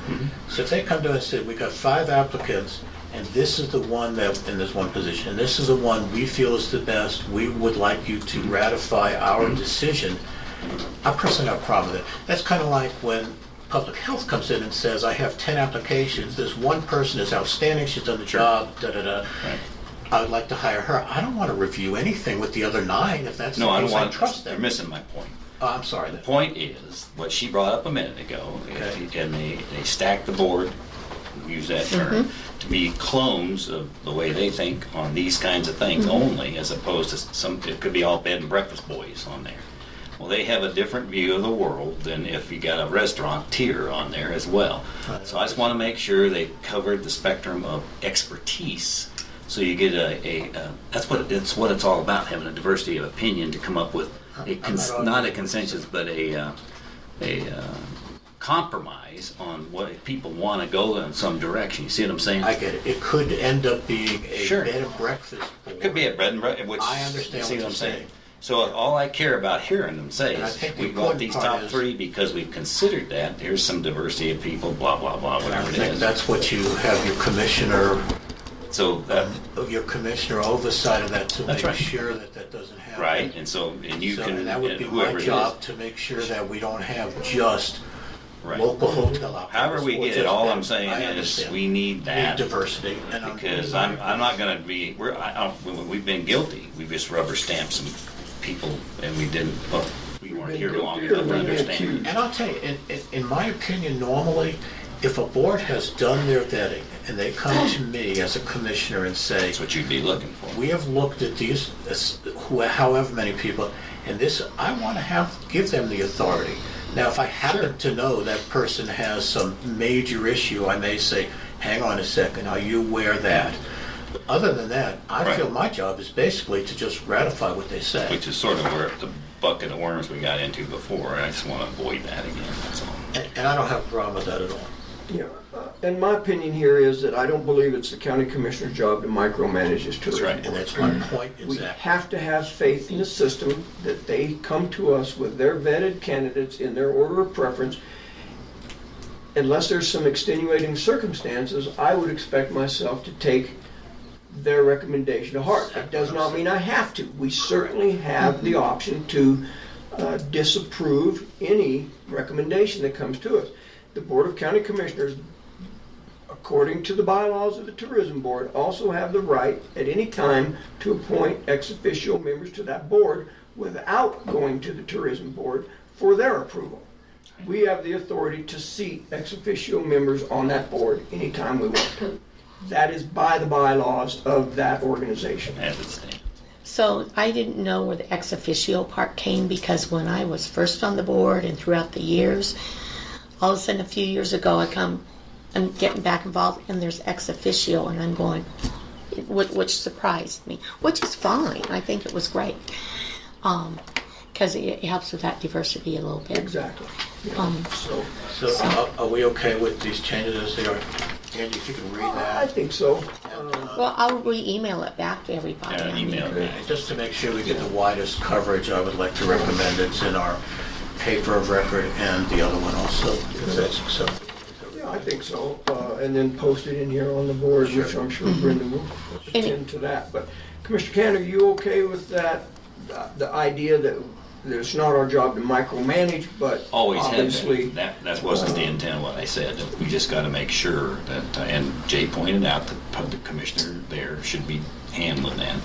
So if they come to us and say, we got 5 applicants, and this is the one that, in this one position, and this is the one we feel is the best, we would like you to ratify our decision, I personally have a problem with it. That's kind of like when public health comes in and says, I have 10 applications, this one person is outstanding, she's done the job, da-da-da. Right. I would like to hire her. I don't want to review anything with the other 9 if that's No, the I don't case. I want, trust them. you're missing my point. Oh, I'm sorry. The point is, what she brought up a minute ago, and they stack the board, use that term, to be clones of the way they think on these kinds of things only, as opposed to some, it could be all bed and breakfast boys on there. Well, they have a different view of the world than if you got a restaurateur on there as well. So I just want to make sure they covered the spectrum of expertise. So you get that's what it's all about, having a diversity of opinion to come up with not a consensus, but a compromise on what people want to go in some direction. You see what I'm saying? I get it. It could end up being a Sure. bed and breakfast board. Could be a bread and breakfast, which I understand you see what I'm you're saying. saying. So all I care about hearing them say And I is, think the we brought important these part top is- 3 because we've considered that. Here's some diversity of people, blah, blah, blah, I whatever it think is. that's what you have your commissioner So that, oversight of that to That's make right. sure that that doesn't happen. right, and you So, can, and that would and be whoever my it job is. to make sure that we don't have just Right. local hotel operators. However we or get it, just all them. I'm saying I is, understand. we need Need that. diversity. And Because I'm not gonna be, we've been guilty. We just rubber stamped some people and we didn't, well, we weren't here long guilty enough to or we've been understand. And I'll tell you, in my opinion, normally, if a board has done their vetting and they come to me as a commissioner and say, That's what you'd be looking for. we have looked at these, however many people, and this, I want to give them the authority. Now, if I happen to know that person has some major issue, I may say, hang on a second, are you aware of that? Other than that, I Right. feel my job is basically to just ratify what they say. Which is sort of where the bucket of worms we got into before. I just want to avoid that again, that's all. And I don't have a problem with that at all. Yeah, and my opinion here is that I don't believe it's the county commissioner's job to micromanage this tourism right. And board. that's my point We exactly. have to have faith in the system, that they come to us with their vetted candidates in their order of preference. Unless there's some extenuating circumstances, I would expect myself to take their recommendation to heart. That does not mean I have to. We certainly have the option to disapprove any recommendation that comes to us. The Board of County Commissioners, according to the bylaws of the Tourism Board, also have the right at any time to appoint ex officio members to that board without going to the Tourism Board for their approval. We have the authority to seat ex officio members on that board anytime we want to. That is by the bylaws of that organization. As it stands. So I didn't know where the ex officio part came, because when I was first on the board and throughout the years, all of a sudden a few years ago I'm getting back involved and there's ex officio, and I'm going, which surprised me, which is fine. I think it was great. Because it helps with that diversity a little bit. Exactly. So are we okay with these changes as they are? Andy, if you can read I that. think so. Well, I'll re-email it back to everybody. Yeah, I mean, email it. And just to make sure we get the widest coverage, I would like to recommend it's in our paper of record and the other one also, if that's acceptable. Yeah, I think so. And then post it in here on the board, which I'm sure Brenda will attend to that. But Commissioner Cannon, are you okay with that? The idea that it's not our job to micromanage, but Always have obviously. been. That wasn't the intent of what I said. We just got to make sure that, and Jay pointed out that the commissioner there should be handling that.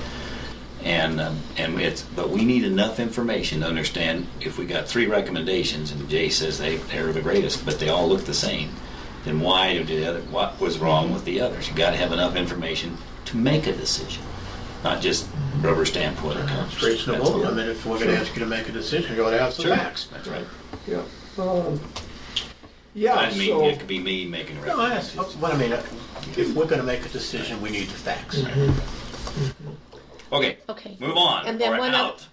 But we need enough information to understand if we got 3 recommendations and Jay says they're the greatest, but they all look the same, then what was wrong with the others? You got to have enough information to make a decision, not just rubber stamp what it comes. It's reasonable. I mean, if we're going to ask you to make a decision, you ought to have some Sure. facts. That's right. Yeah. I Yeah, mean, so. it could be me making a No, I asked, recommendation. what I mean, if we're going to make a decision, we need the facts. Okay, Okay. move on. And then We're one out.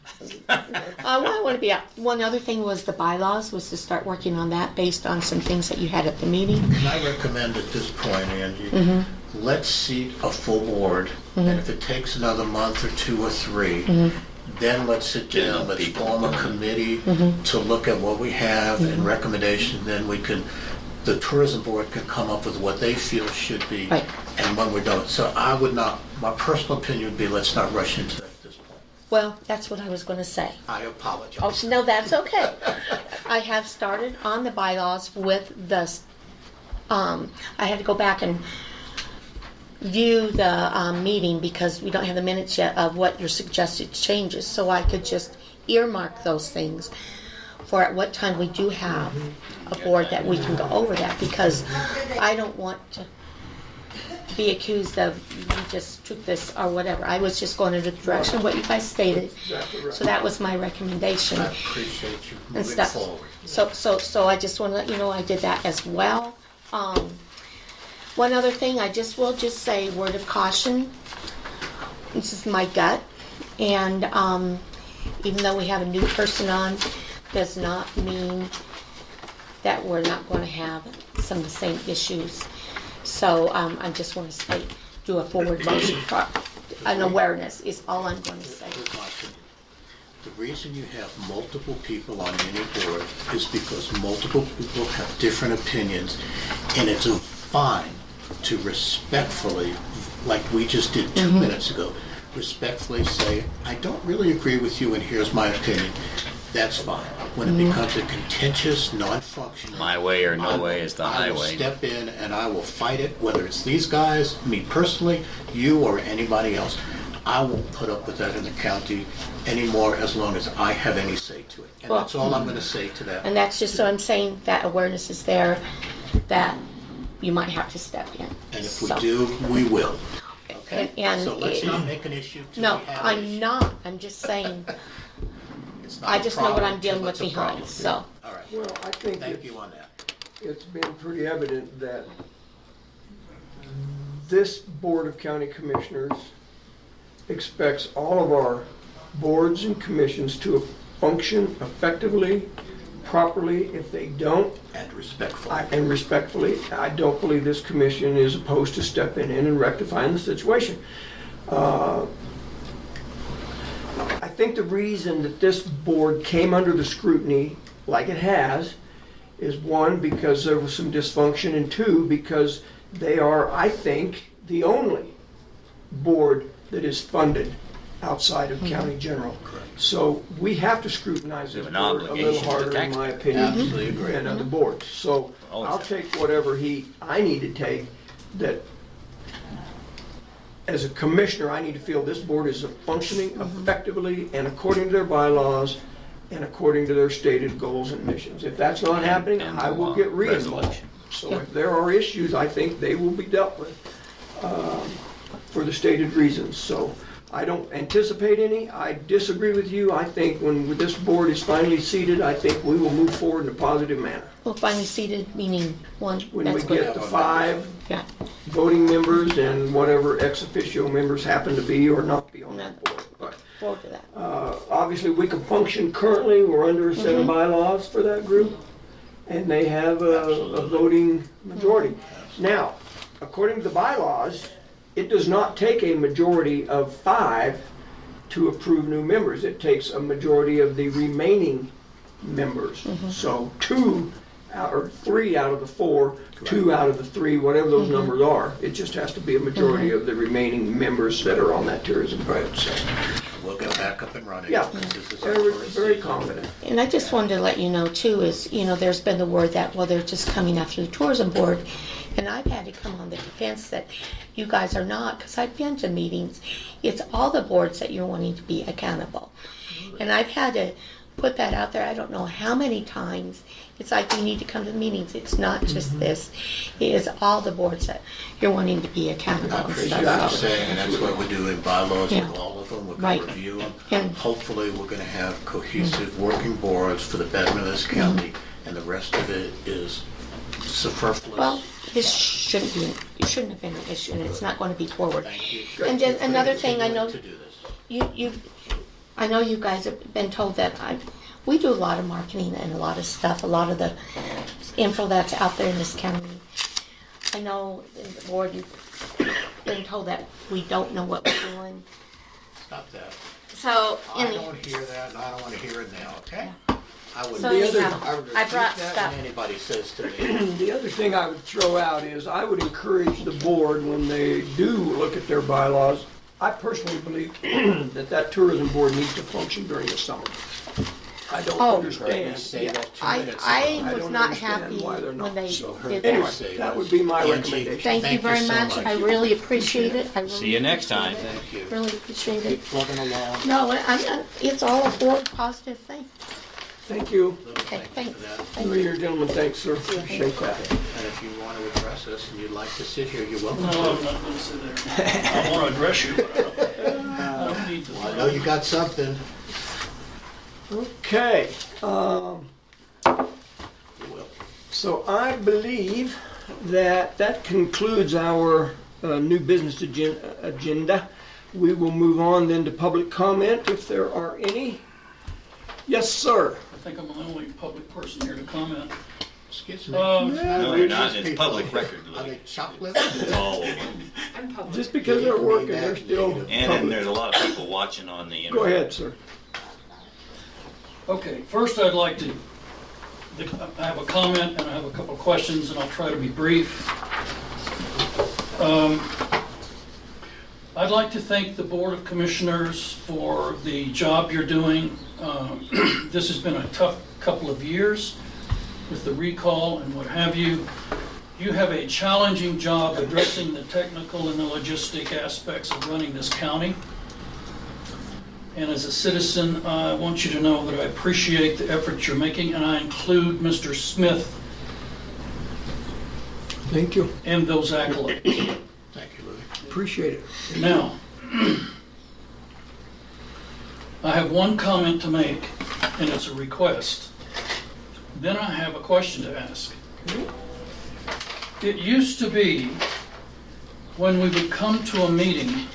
I want to be out. One other thing was the bylaws, was to start working on that based on some things that you had at the meeting. And I recommend at this point, Angie, let's seat a full board, and if it takes another month or 2 or 3, then let's sit down, let's form a committee to look at what we have and recommendations, then the tourism board can come up with what they feel should be, Right. and when we're done. So I would not, my personal opinion would be, let's not rush into that at this point. Well, that's what I was going to say. I apologize. Oh, no, that's okay. I have started on the bylaws with the, I had to go back and view the meeting because we don't have the minutes yet of what your suggested changes, so I could just earmark those things for at what time we do have a board that we can go over that, because I don't want to be accused of you just took this or whatever. I was just going in the direction of what you guys stated. Exactly right. So that was my recommendation. I appreciate you And moving stuff. forward. So I just want to let you know I did that as well. One other thing, I will just say word of caution. This is my gut, and even though we have a new person on, does not mean that we're not going to have some of the same issues. So I just want to say, do a forward motion, an awareness is all I'm going to say. The reason you have multiple people on any board is because multiple people have different opinions, and it's fine to respectfully, like we just did 2 minutes ago, respectfully say, I don't really agree with you and here's my opinion. That's fine. When it becomes a contentious, non-functional, My way or no way is the I will highway. step in and I will fight it, whether it's these guys, me personally, you, or anybody else. I won't put up with that in the county anymore as long as I have any say to it. And Well, that's all I'm going to say to that. And that's just so I'm saying that awareness is there, that you might have to step in. And if we do, we will. Okay? And So let's not make an issue till No, we have an I'm issue. not. I'm just saying, It's not I a just know what problem I'm dealing till with it's a behind, problem. so. All right. Well, I think Thank you on that. it's been pretty evident that this Board of County Commissioners expects all of our boards and commissions to function effectively, properly. If they don't, And respectfully. and respectfully, I don't believe this commission is opposed to stepping in and rectifying the situation. I think the reason that this board came under the scrutiny like it has is, one, because there was some dysfunction, and two, because they are, I think, the only board that is funded outside of county general. So we have to scrutinize this We have board an a little obligation to harder, in tax- my opinion, Absolutely agree. than other boards. So Always I'll have. take whatever I need to take, that as a commissioner, I need to feel this board is functioning effectively and according to their bylaws and according to their stated goals and missions. If that's not happening, And I will get re-involved. resolution. So if there are issues, I think they will be dealt with for the stated reasons. So I don't anticipate any. I disagree with you. I think when this board is finally seated, I think we will move forward in a positive manner. Well, finally seated, meaning one, When we that's what, get the 5 yeah. voting members and whatever ex officio members happen to be or not be on that board. But Forward to that. obviously, we can function currently, we're under a set of bylaws for that group, and they have a voting majority. Now, according to the bylaws, it does not take a majority of 5 to approve new members. It takes a majority of the remaining members. So 2 or 3 out of the 4, 2 out of the 3, whatever those numbers are. It just has to be a majority of the remaining members that are on that tourism board. So, We'll get back up and running. yeah, This is our very, first very season. confident. And I just wanted to let you know too is, there's been the word that, well, they're just coming after the tourism board. And I've had to come on the defense that you guys are not, because I've been to meetings. It's all the boards that you're wanting to be accountable. And I've had to put that out there, I don't know how many times. It's like you need to come to the meetings. It's not just this. It is all the boards that you're wanting to be accountable I and appreciate stuff. what you're saying, and that's what we're doing, bylaws Yeah. with all of them. We're going Right. to review them. And- Hopefully, we're going to have cohesive working boards for the betterment of this county, and the rest of it is superfluous. Well, this shouldn't have been an issue, and it's not going to be forward. Thank you. And then another thing, I know To do this. I know you guys have been told that we do a lot of marketing and a lot of stuff, a lot of the info that's out there in this county. I know in the board you've been told that we don't know what we're doing. Stop that. So, I in the, don't hear that, and I don't want to hear it now, okay? I would So I anyhow, would I brought repeat that stuff. when anybody says to me. The other thing I would throw out is I would encourage the board when they do look at their bylaws. I personally believe that tourism board needs to function during the summer. I don't Oh. understand. Say that 2 I, minutes I ago. I was don't not understand happy why they're not. when they So her did Anyway, that. say that would be my Angie, recommendation. Thank you very so much. I really appreciate it. I really See you next time. appreciate it. Thank you. Really appreciate it. Keep plugging along. No, it's all a forward positive thing. Thank you. Okay, Thank you thanks. for that. Thank You you. and your gentlemen, thanks, sir. Appreciate that. And if you want to address us and you'd like to sit here, you're welcome No, to. I'm not gonna sit there. I wanna address you, but I don't need to. I know you got something. Okay. You will. So I believe that concludes our new business agenda. We will move on then to public comment if there are any. Yes, sir. I think I'm the only public person here to comment. Excuse me. No, you're not. It's public record. Are they shoplifting? It's all over. Just because they're working, they're still And then public. there's a lot of people watching on the internet. Go ahead, sir. Okay, first I'd like to, I have a comment and I have a couple of questions and I'll try to be brief. I'd like to thank the Board of Commissioners for the job you're doing. This has been a tough couple of years with the recall and what have you. You have a challenging job addressing the technical and the logistic aspects of running this county. And as a citizen, I want you to know that I appreciate the effort you're making, and I include Mr. Smith Thank you. in those accolades. Thank you, Louis. Appreciate it. Now, I have one comment to make, and it's a request. Then I have a question to ask. It used to be, when we would come to a meeting,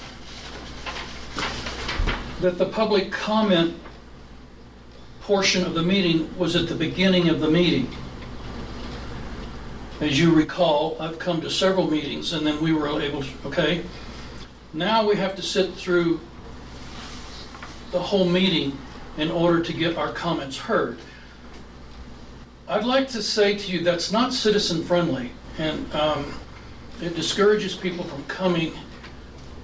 that the public comment portion of the meeting was at the beginning of the meeting. As you recall, I've come to several meetings and then we were able to, okay? Now we have to sit through the whole meeting in order to get our comments heard. I'd like to say to you that's not citizen friendly, and it discourages people from coming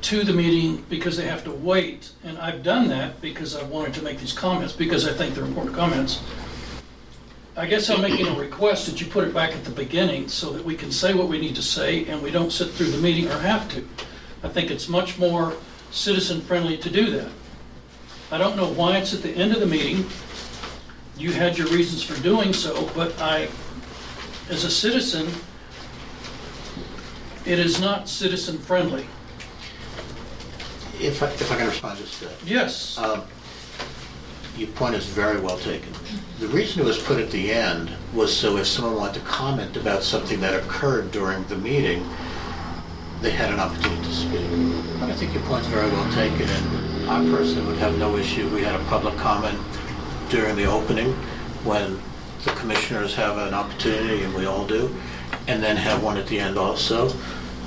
to the meeting because they have to wait. And I've done that because I wanted to make these comments because I think they're important comments. I guess I'm making a request that you put it back at the beginning so that we can say what we need to say and we don't sit through the meeting or have to. I think it's much more citizen friendly to do that. I don't know why it's at the end of the meeting. You had your reasons for doing so, but I, as a citizen, it is not citizen friendly. If I can respond just to that. Yes. Your point is very well taken. The reason it was put at the end was so if someone wanted to comment about something that occurred during the meeting, they had an opportunity to speak. But I think your point's very well taken, and I personally would have no issue if we had a public comment during the opening when the commissioners have an opportunity, and we all do, and then have one at the end also.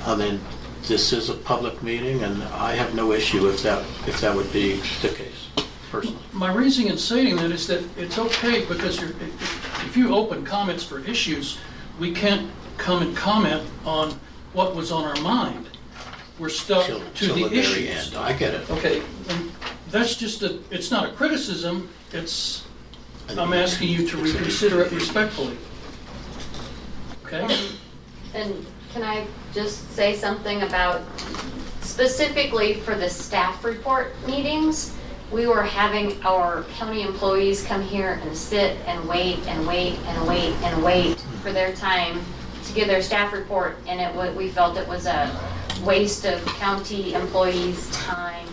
I mean, this is a public meeting, and I have no issue if that would be the case, personally. My reasoning in saying that is that it's okay because if you open comments for issues, we can't come and comment on what was on our mind. We're stuck to Till the very issues. end. I get it. Okay, and that's just it's not a criticism, I'm asking you to reconsider it respectfully. Okay? And can I just say something about, specifically for the staff report meetings, we were having our county employees come here and sit and wait and wait and wait and wait for their time to give their staff report, and we felt it was a waste of county employees' time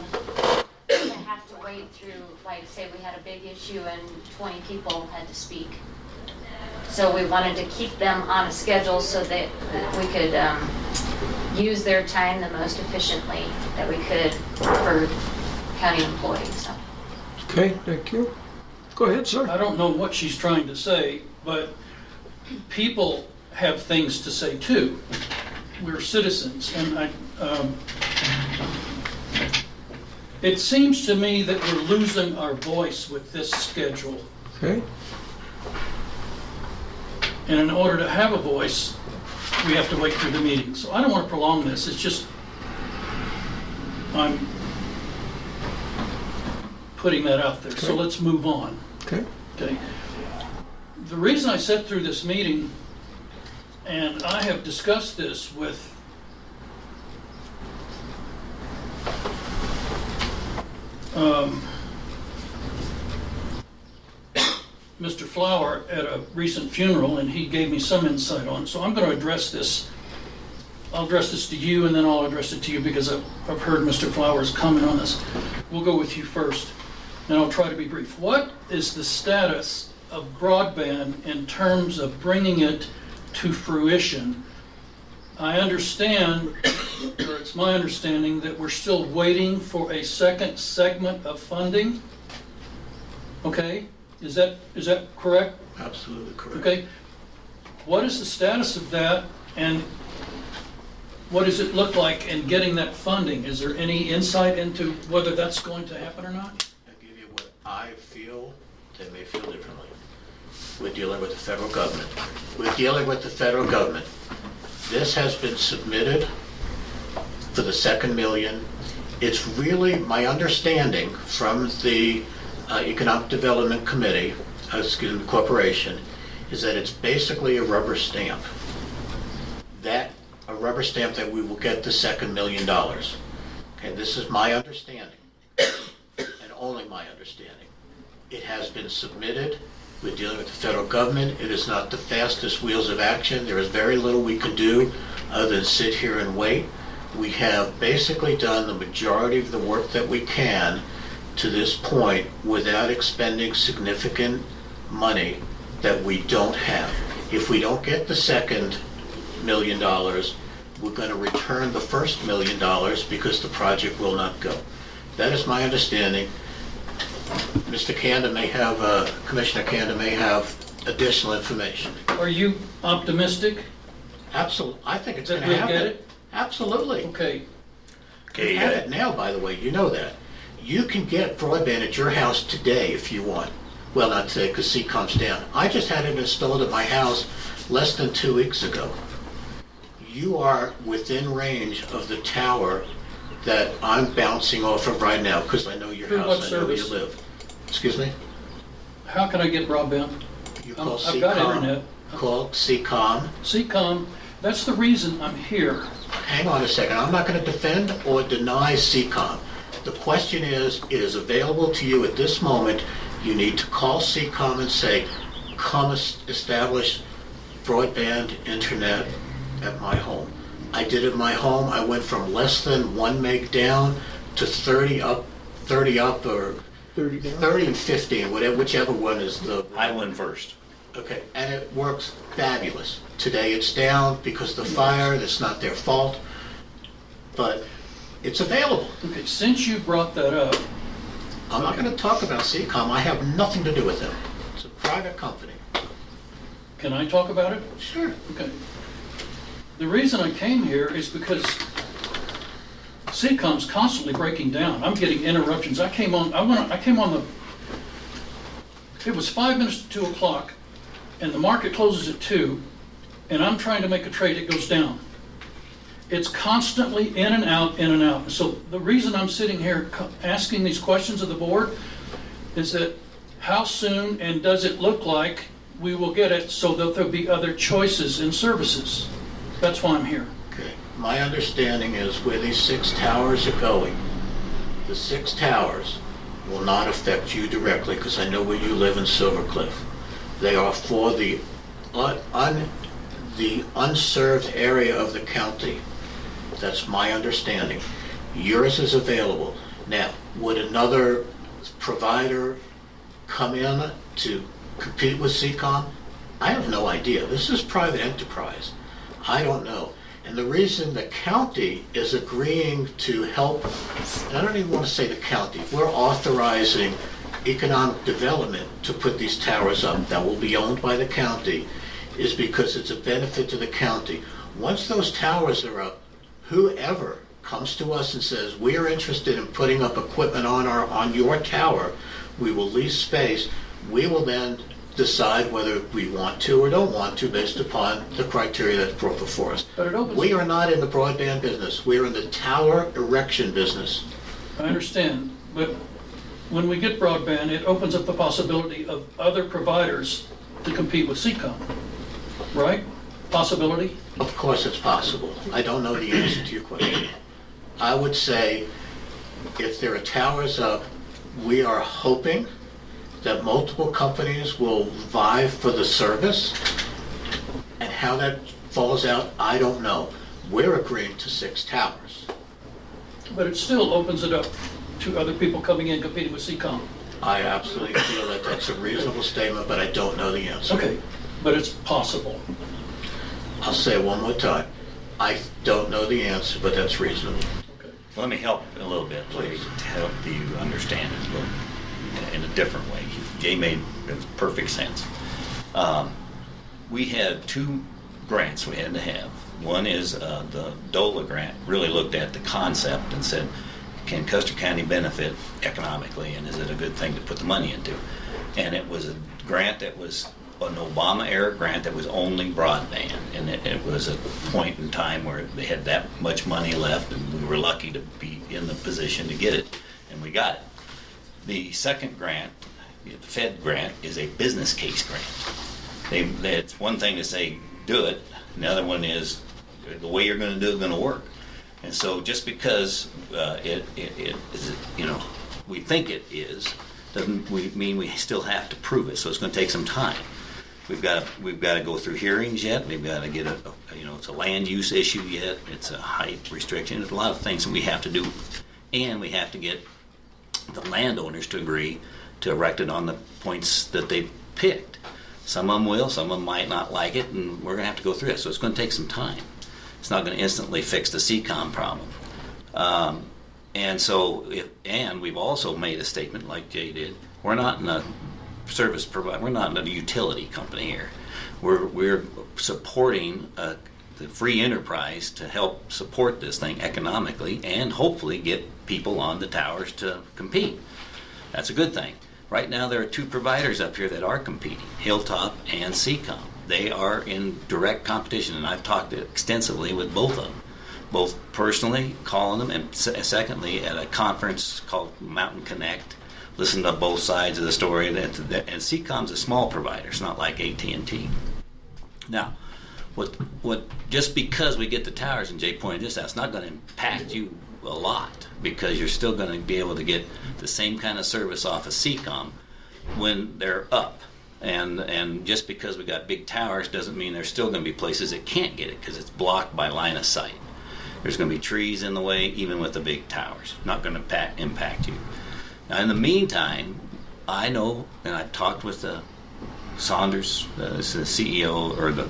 to have to wait through, like, say we had a big issue and 20 people had to speak. So we wanted to keep them on a schedule so that we could use their time the most efficiently that we could for county employees. So. Okay, thank you. Go ahead, sir. I don't know what she's trying to say, but people have things to say too. We're citizens, and It seems to me that we're losing our voice with this schedule. Okay. And in order to have a voice, we have to wait through the meeting. So I don't want to prolong this. It's just, I'm putting that out there. So let's move on. Okay. Okay. The reason I sat through this meeting, and I have discussed this with Mr. Flower at a recent funeral, and he gave me some insight on it. So I'm going to address this. I'll address this to you, and then I'll address it to you because I've heard Mr. Flower's comment on this. We'll go with you first, and I'll try to be brief. What is the status of broadband in terms of bringing it to fruition? I understand, or it's my understanding, that we're still waiting for a second segment of funding. Okay? Is that correct? Absolutely correct. Okay. What is the status of that, and what does it look like in getting that funding? Is there any insight into whether that's going to happen or not? I'll give you what I feel. They may feel differently. We're dealing with the federal government. We're dealing with the federal government. This has been submitted for the second million. It's really my understanding from the Economic Development Committee, corporation, is that it's basically a rubber stamp. A rubber stamp that we will get the second $1 million. Okay, this is my understanding, and only my understanding. It has been submitted. We're dealing with the federal government. It is not the fastest wheels of action. There is very little we can do other than sit here and wait. We have basically done the majority of the work that we can to this point without expending significant money that we don't have. If we don't get the second $1 million, we're going to return the first $1 million because the project will not go. That is my understanding. Mr. Kanda may have, Commissioner Kanda may have additional information. Are you optimistic? Absolutely. I think it's That going to we'll happen. get it? Absolutely. Okay. You have it now, by the way. You know that. You can get broadband at your house today if you want. Well, not today because CCOM's down. I just had it installed at my house less than 2 weeks ago. You are within range of the tower that I'm bouncing off of right now because I know your Through house, what I know where you service? live. Excuse me? How can I get broadband? You call I've got CCOM. internet. Call CCOM. CCOM, that's the reason I'm here. Hang on a second. I'm not going to defend or deny CCOM. The question is, it is available to you at this moment. You need to call CCOM and say, come establish broadband internet at my home. I did it at my home. I went from less than 1 meg down to 30 up, or 30 down. 30 and 15, whichever one is the... I win first. Okay, and it works fabulous. Today it's down because of the fire. That's not their fault, but it's available. Okay, since you brought that up, I'm not going to talk about CCOM. I have nothing to do with them. It's a private company. can I talk about it? Sure. Okay. The reason I came here is because CCOM's constantly breaking down. I'm getting interruptions. I came on it was 5 minutes to 2 o'clock, and the market closes at 2, and I'm trying to make a trade, it goes down. It's constantly in and out, in and out. So the reason I'm sitting here asking these questions of the board is that how soon and does it look like we will get it so that there'll be other choices in services? That's why I'm here. Okay. My understanding is where these 6 towers are going, the 6 towers will not affect you directly because I know where you live in Silver Cliff. They are for the unserved area of the county. That's my understanding. Yours is available. Now, would another provider come in to compete with CCOM? I have no idea. This is private enterprise. I don't know. And the reason the county is agreeing to help, and I don't even want to say the county, we're authorizing economic development to put these towers up that will be owned by the county, is because it's a benefit to the county. Once those towers are up, whoever comes to us and says, we are interested in putting up equipment on your tower, we will lease space, we will then decide whether we want to or don't want to based upon the criteria that's brought before us. But it opens. We are not in the broadband business. We are in the tower erection business. I understand, but when we get broadband, it opens up the possibility of other providers to compete with CCOM, right? Possibility? Of course it's possible. I don't know the answer to your question. I would say if there are towers up, we are hoping that multiple companies will vie for the service. And how that falls out, I don't know. We're agreeing to 6 towers. But it still opens it up to other people coming in competing with CCOM. I absolutely feel that that's a reasonable statement, but I don't know the answer. Okay, but it's possible. I'll say it one more time. I don't know the answer, but that's reasonable. Let me help a little bit, please, to help you understand it a little in a different way. Jay made perfect sense. We had 2 grants we had to have. One is the DOLA grant really looked at the concept and said, can Custer County benefit economically, and is it a good thing to put the money into? And it was a grant that was an Obama-era grant that was only broadband, and it was a point in time where they had that much money left, and we were lucky to be in the position to get it, and we got it. The second grant, the Fed grant, is a business case grant. It's one thing to say, do it, and the other one is, the way you're going to do it going to work. And so just because it is, we think it is, doesn't mean we still have to prove it. So it's going to take some time. We've got to go through hearings yet. We've got to get it's a land use issue yet. It's a height restriction. There's a lot of things that we have to do, and we have to get the landowners to agree to erect it on the points that they've picked. Some of them will, some of them might not like it, and we're going to have to go through it. So it's going to take some time. It's not going to instantly fix the CCOM problem. And we've also made a statement, like Jay did, we're not in a service provider, we're not in a utility company here. We're supporting the free enterprise to help support this thing economically and hopefully get people on the towers to compete. That's a good thing. Right now there are 2 providers up here that are competing, Hilltop and CCOM. They are in direct competition, and I've talked extensively with both of them, both personally, calling them, and secondly at a conference called Mountain Connect, listen to both sides of the story. And CCOM's a small provider. It's not like AT&T. Now, what just because we get the towers, and Jay pointed this out, it's not going to impact you a lot, because you're still going to be able to get the same kind of service off of CCOM when they're up. And just because we got big towers doesn't mean there's still going to be places that can't get it, because it's blocked by line of sight. There's going to be trees in the way, even with the big towers. Not going to impact you. Now, in the meantime, I know, and I've talked with Saunders, the CEO or the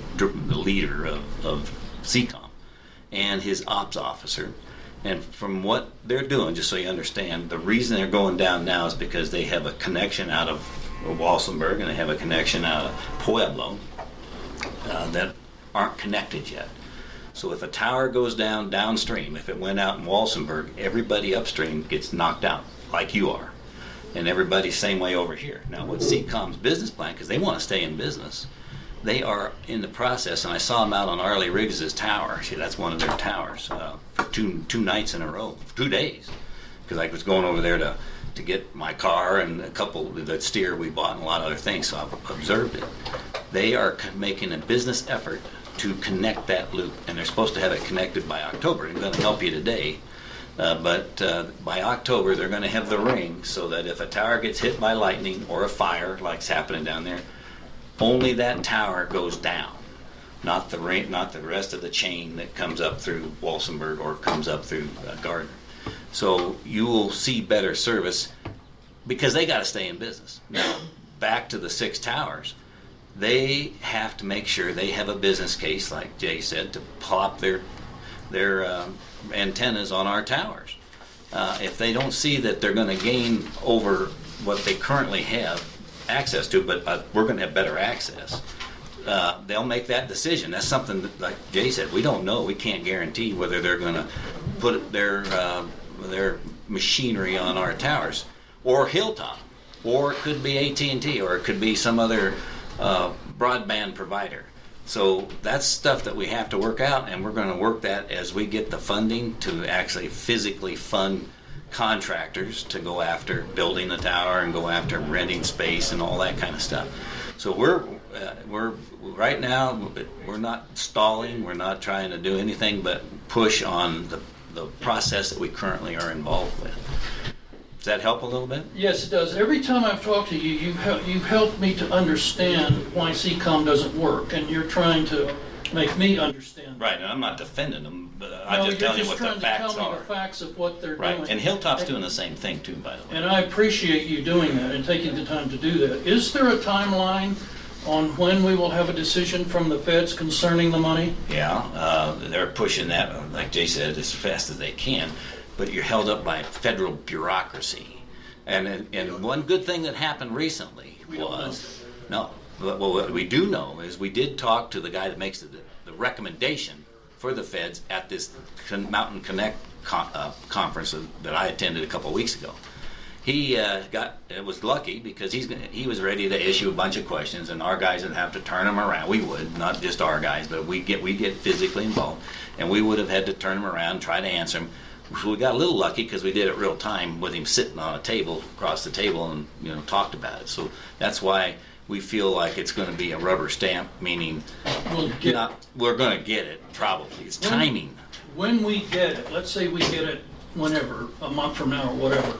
leader of CCOM, and his ops officer. And from what they're doing, just so you understand, the reason they're going down now is because they have a connection out of Walsenburg and they have a connection out of Pueblo that aren't connected yet. So if a tower goes down downstream, if it went out in Walsenburg, everybody upstream gets knocked out, like you are. And everybody's same way over here. Now, what CCOM's business plan, because they want to stay in business, they are in the process, and I saw them out on Arlie Riggs' tower. See, that's one of their towers, for two nights in a row, 2 days, because I was going over there to get my car and a couple of the steer we bought and a lot of other things, so I've observed it. They are making a business effort to connect that loop, and they're supposed to have it connected by October. I'm going to help you today, but by October they're going to have the ring so that if a tower gets hit by lightning or a fire, like's happening down there, only that tower goes down, not the rest of the chain that comes up through Walsenburg or comes up through Gardner. So you will see better service because they got to stay in business. Now, back to the 6 towers, they have to make sure they have a business case, like Jay said, to plop their antennas on our towers. If they don't see that they're going to gain over what they currently have access to, but we're going to have better access, they'll make that decision. That's something that, like Jay said, we don't know. We can't guarantee whether they're going to put their machinery on our towers, or Hilltop, or it could be AT&T, or it could be some other broadband provider. So that's stuff that we have to work out, and we're going to work that as we get the funding to actually physically fund contractors to go after building the tower and go after renting space and all that kind of stuff. So we're right now, we're not stalling, we're not trying to do anything but push on the process that we currently are involved with. Does that help a little bit? Yes, it does. Every time I've talked to you, you've helped me to understand why CCOM doesn't work, and you're trying to make me understand. Right, and I'm not defending them, but I'm just telling you what the facts you're just trying to tell me are. the facts of what they're Right, doing. and Hilltop's doing the same thing too, by the way. And I appreciate you doing that and taking the time to do that. Is there a timeline on when we will have a decision from the feds concerning the money? Yeah, they're pushing that, like Jay said, as fast as they can, but you're held up by federal bureaucracy. And one good thing that happened recently was, well, what we do know is we did talk to the guy that makes the recommendation for the feds at this Mountain Connect conference that I attended a couple of weeks ago. He was lucky because he was ready to issue a bunch of questions, and our guys would have to turn them around. We would, not just our guys, but we get physically involved, and we would have had to turn them around, try to answer them. So we got a little lucky because we did it real time with him sitting on a table across the table and talked about it. So that's why we feel like it's going to be a rubber stamp, meaning we're going to get it probably. It's timing. When we get it, let's say we get it whenever, a month from now or whatever,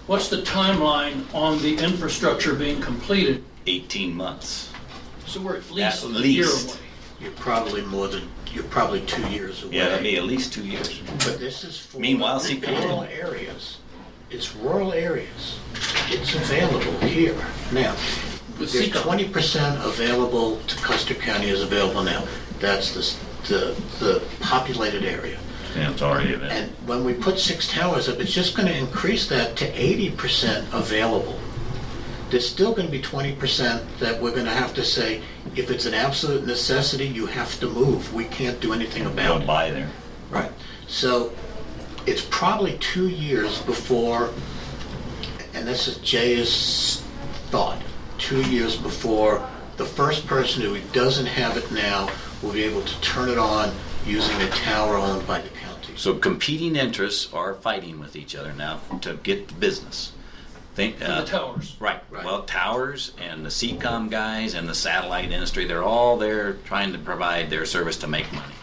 what's the timeline on the infrastructure being completed? 18 months. So we're at least At a year least. away. You're probably 2 years away. Yeah, that'd be at least 2 years. But this is for Meanwhile, rural areas. It's rural areas. It's available here. Now, there's 20% available to Custer County is available now. That's the populated area. Yeah, it's already available. And when we put 6 towers up, it's just going to increase that to 80% available. There's still going to be 20% that we're going to have to say, if it's an absolute necessity, you have to move. We can't do anything about Don't it. buy there. Right. So it's probably 2 years before, and this is Jay's thought, 2 years before the first person who doesn't have it now will be able to turn it on using a tower owned by the county. So competing interests are fighting with each other now to get the business. The towers. Right. Well, towers and the CCOM guys and the satellite industry, they're all there trying to provide their service to make money.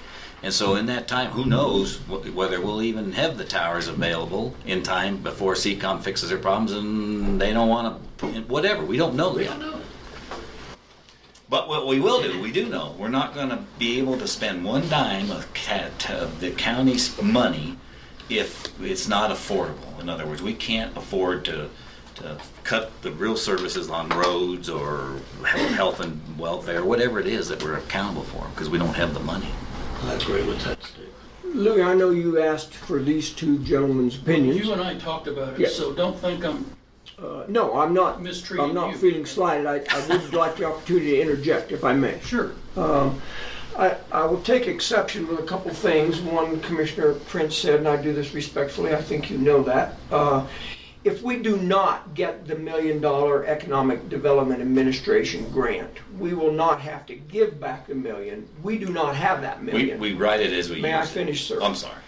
And so in that time, who knows whether we'll even have the towers available in time before CCOM fixes their problems and they don't want to, whatever. We don't know yet. But what we will do, we do know, we're not going to be able to spend one dime of the county's money if it's not affordable. In other words, we can't afford to cut the real services on roads or health and welfare, whatever it is that we're accountable for, because we don't have the money. I agree with that statement. Louis, I know you asked for these two gentlemen's opinions. You and I talked about it, Yes. so don't think I'm No, I'm not mistreating I'm not you. feeling slighted. I would like the opportunity to interject, if I may. Sure. I will take exception with a couple things. One, Commissioner Prince said, and I do this respectfully, I think you know that. If we do not get the $1 million Economic Development Administration grant, we will not have to give back the $1 million. We do not have that $1 million. We write it as we May I use it. finish, sir? I'm sorry.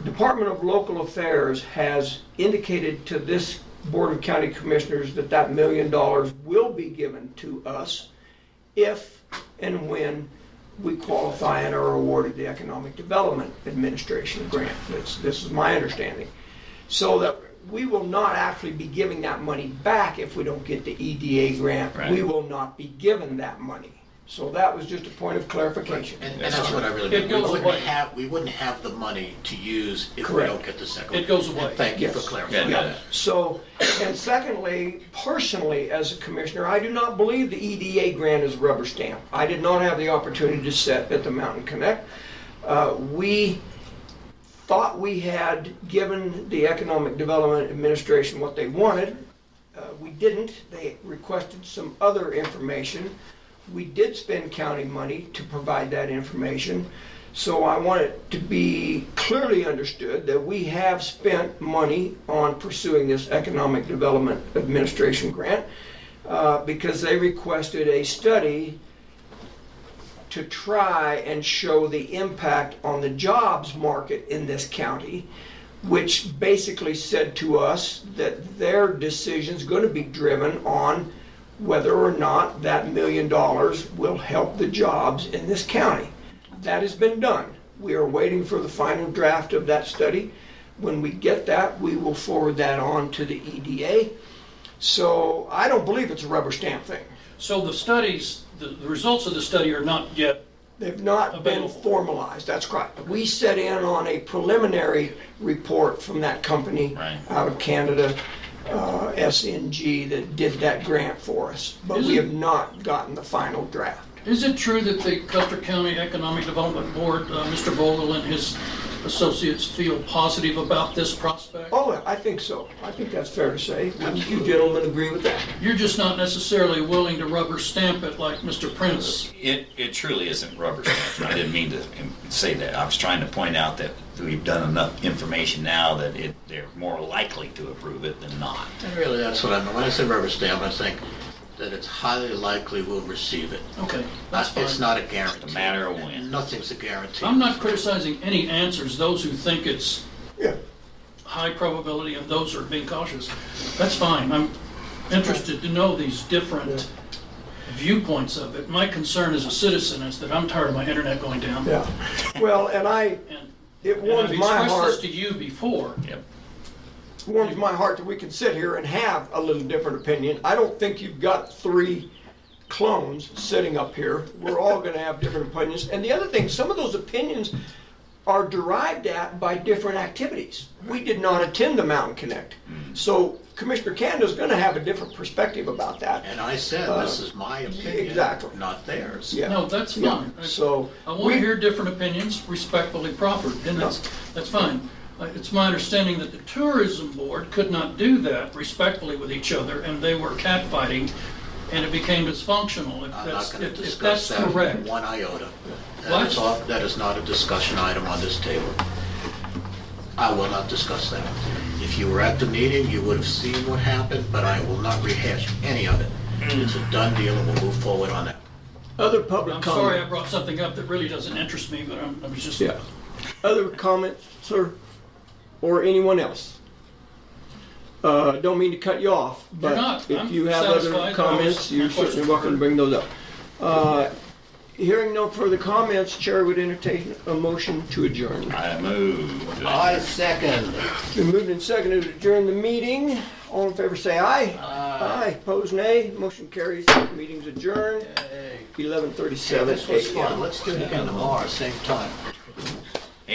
Department of Local Affairs has indicated to this Board of County Commissioners that $1 million will be given to us if and when we qualify and are awarded the Economic Development Administration grant. This is my understanding. So that we will not actually be giving that money back if we don't get the EDA grant. Right. We will not be given that money. So that was just a point of clarification. And that's what I really It mean. goes away. We wouldn't have the money to use if Correct. we don't get the second. It goes away. Thank you for Yes. clarifying Yeah. that. So, and secondly, personally, as a commissioner, I do not believe the EDA grant is a rubber stamp. I did not have the opportunity to sit at the Mountain Connect. We thought we had given the Economic Development Administration what they wanted. We didn't. They requested some other information. We did spend county money to provide that information. So I want it to be clearly understood that we have spent money on pursuing this Economic Development Administration grant because they requested a study to try and show the impact on the jobs market in this county, which basically said to us that their decision's going to be driven on whether or not that $1 million will help the jobs in this county. That has been done. We are waiting for the final draft of that study. When we get that, we will forward that on to the EDA. So I don't believe it's a rubber stamp thing. So the studies, the results of the study are not yet They've not been available. formalized, that's correct. We set in on a preliminary report from that company Right. out of Canada, SNG, that did that grant for us. But we have not gotten the final draft. Is it true that the Custer County Economic Development Board, Mr. Vogel and his associates feel positive about this prospect? Oh, I think so. I think that's fair to say. Wouldn't you gentlemen agree with that? You're just not necessarily willing to rubber stamp it like Mr. Prince. It truly isn't rubber stamp. I didn't mean to say that. I was trying to point out that we've done enough information now that they're more likely to approve it than not. And really, that's what I mean. When I say rubber stamp, I think that it's highly likely we'll receive it. Okay, that's fine. It's not a guarantee. It's a matter of when. Nothing's a guarantee. I'm not criticizing any answers, those who think it's Yeah. high probability and those who are being cautious. That's fine. I'm interested to know these different viewpoints of it. My concern as a citizen is that I'm tired of my internet going down. Yeah. Well, and it And warms I've my expressed heart. this to you before. Yep. Warms my heart that we can sit here and have a little different opinion. I don't think you've got 3 clones sitting up here. We're all going to have different opinions. And the other thing, some of those opinions are derived at by different activities. We did not attend the Mountain Connect. So Commissioner Canada's going to have a different perspective about that. And I said, this is my opinion, Exactly. not theirs. Yeah. No, that's Yeah. fine. So I want to hear different opinions respectfully proffered, and that's fine. It's my understanding that the tourism board could not do that respectfully with each other, and they were catfighting, and it became dysfunctional. I'm not going to If discuss that's that correct. one iota. What? That is not a discussion item on this table. I will not discuss that. If you were at the meeting, you would have seen what happened, but I will not rehash any of it. It's a done deal, and we'll move forward on that. other public I'm comment. sorry I brought something up that really doesn't interest me, but I was just... Yeah. Other comments, sir? Or anyone else? Don't mean to cut you off, but You're not. if I'm you have other satisfied. comments, My you're questions certainly were welcome to heard. bring those up. Hearing no further comments, Chair would entertain a motion to adjourn. I move. I second. Been moved and seconded to adjourn the meeting. All in favor say aye. Aye. Opposed nay. Motion carries. Meeting's adjourned. 11:37 This was fun. a.m. Let's do it again tomorrow, same time.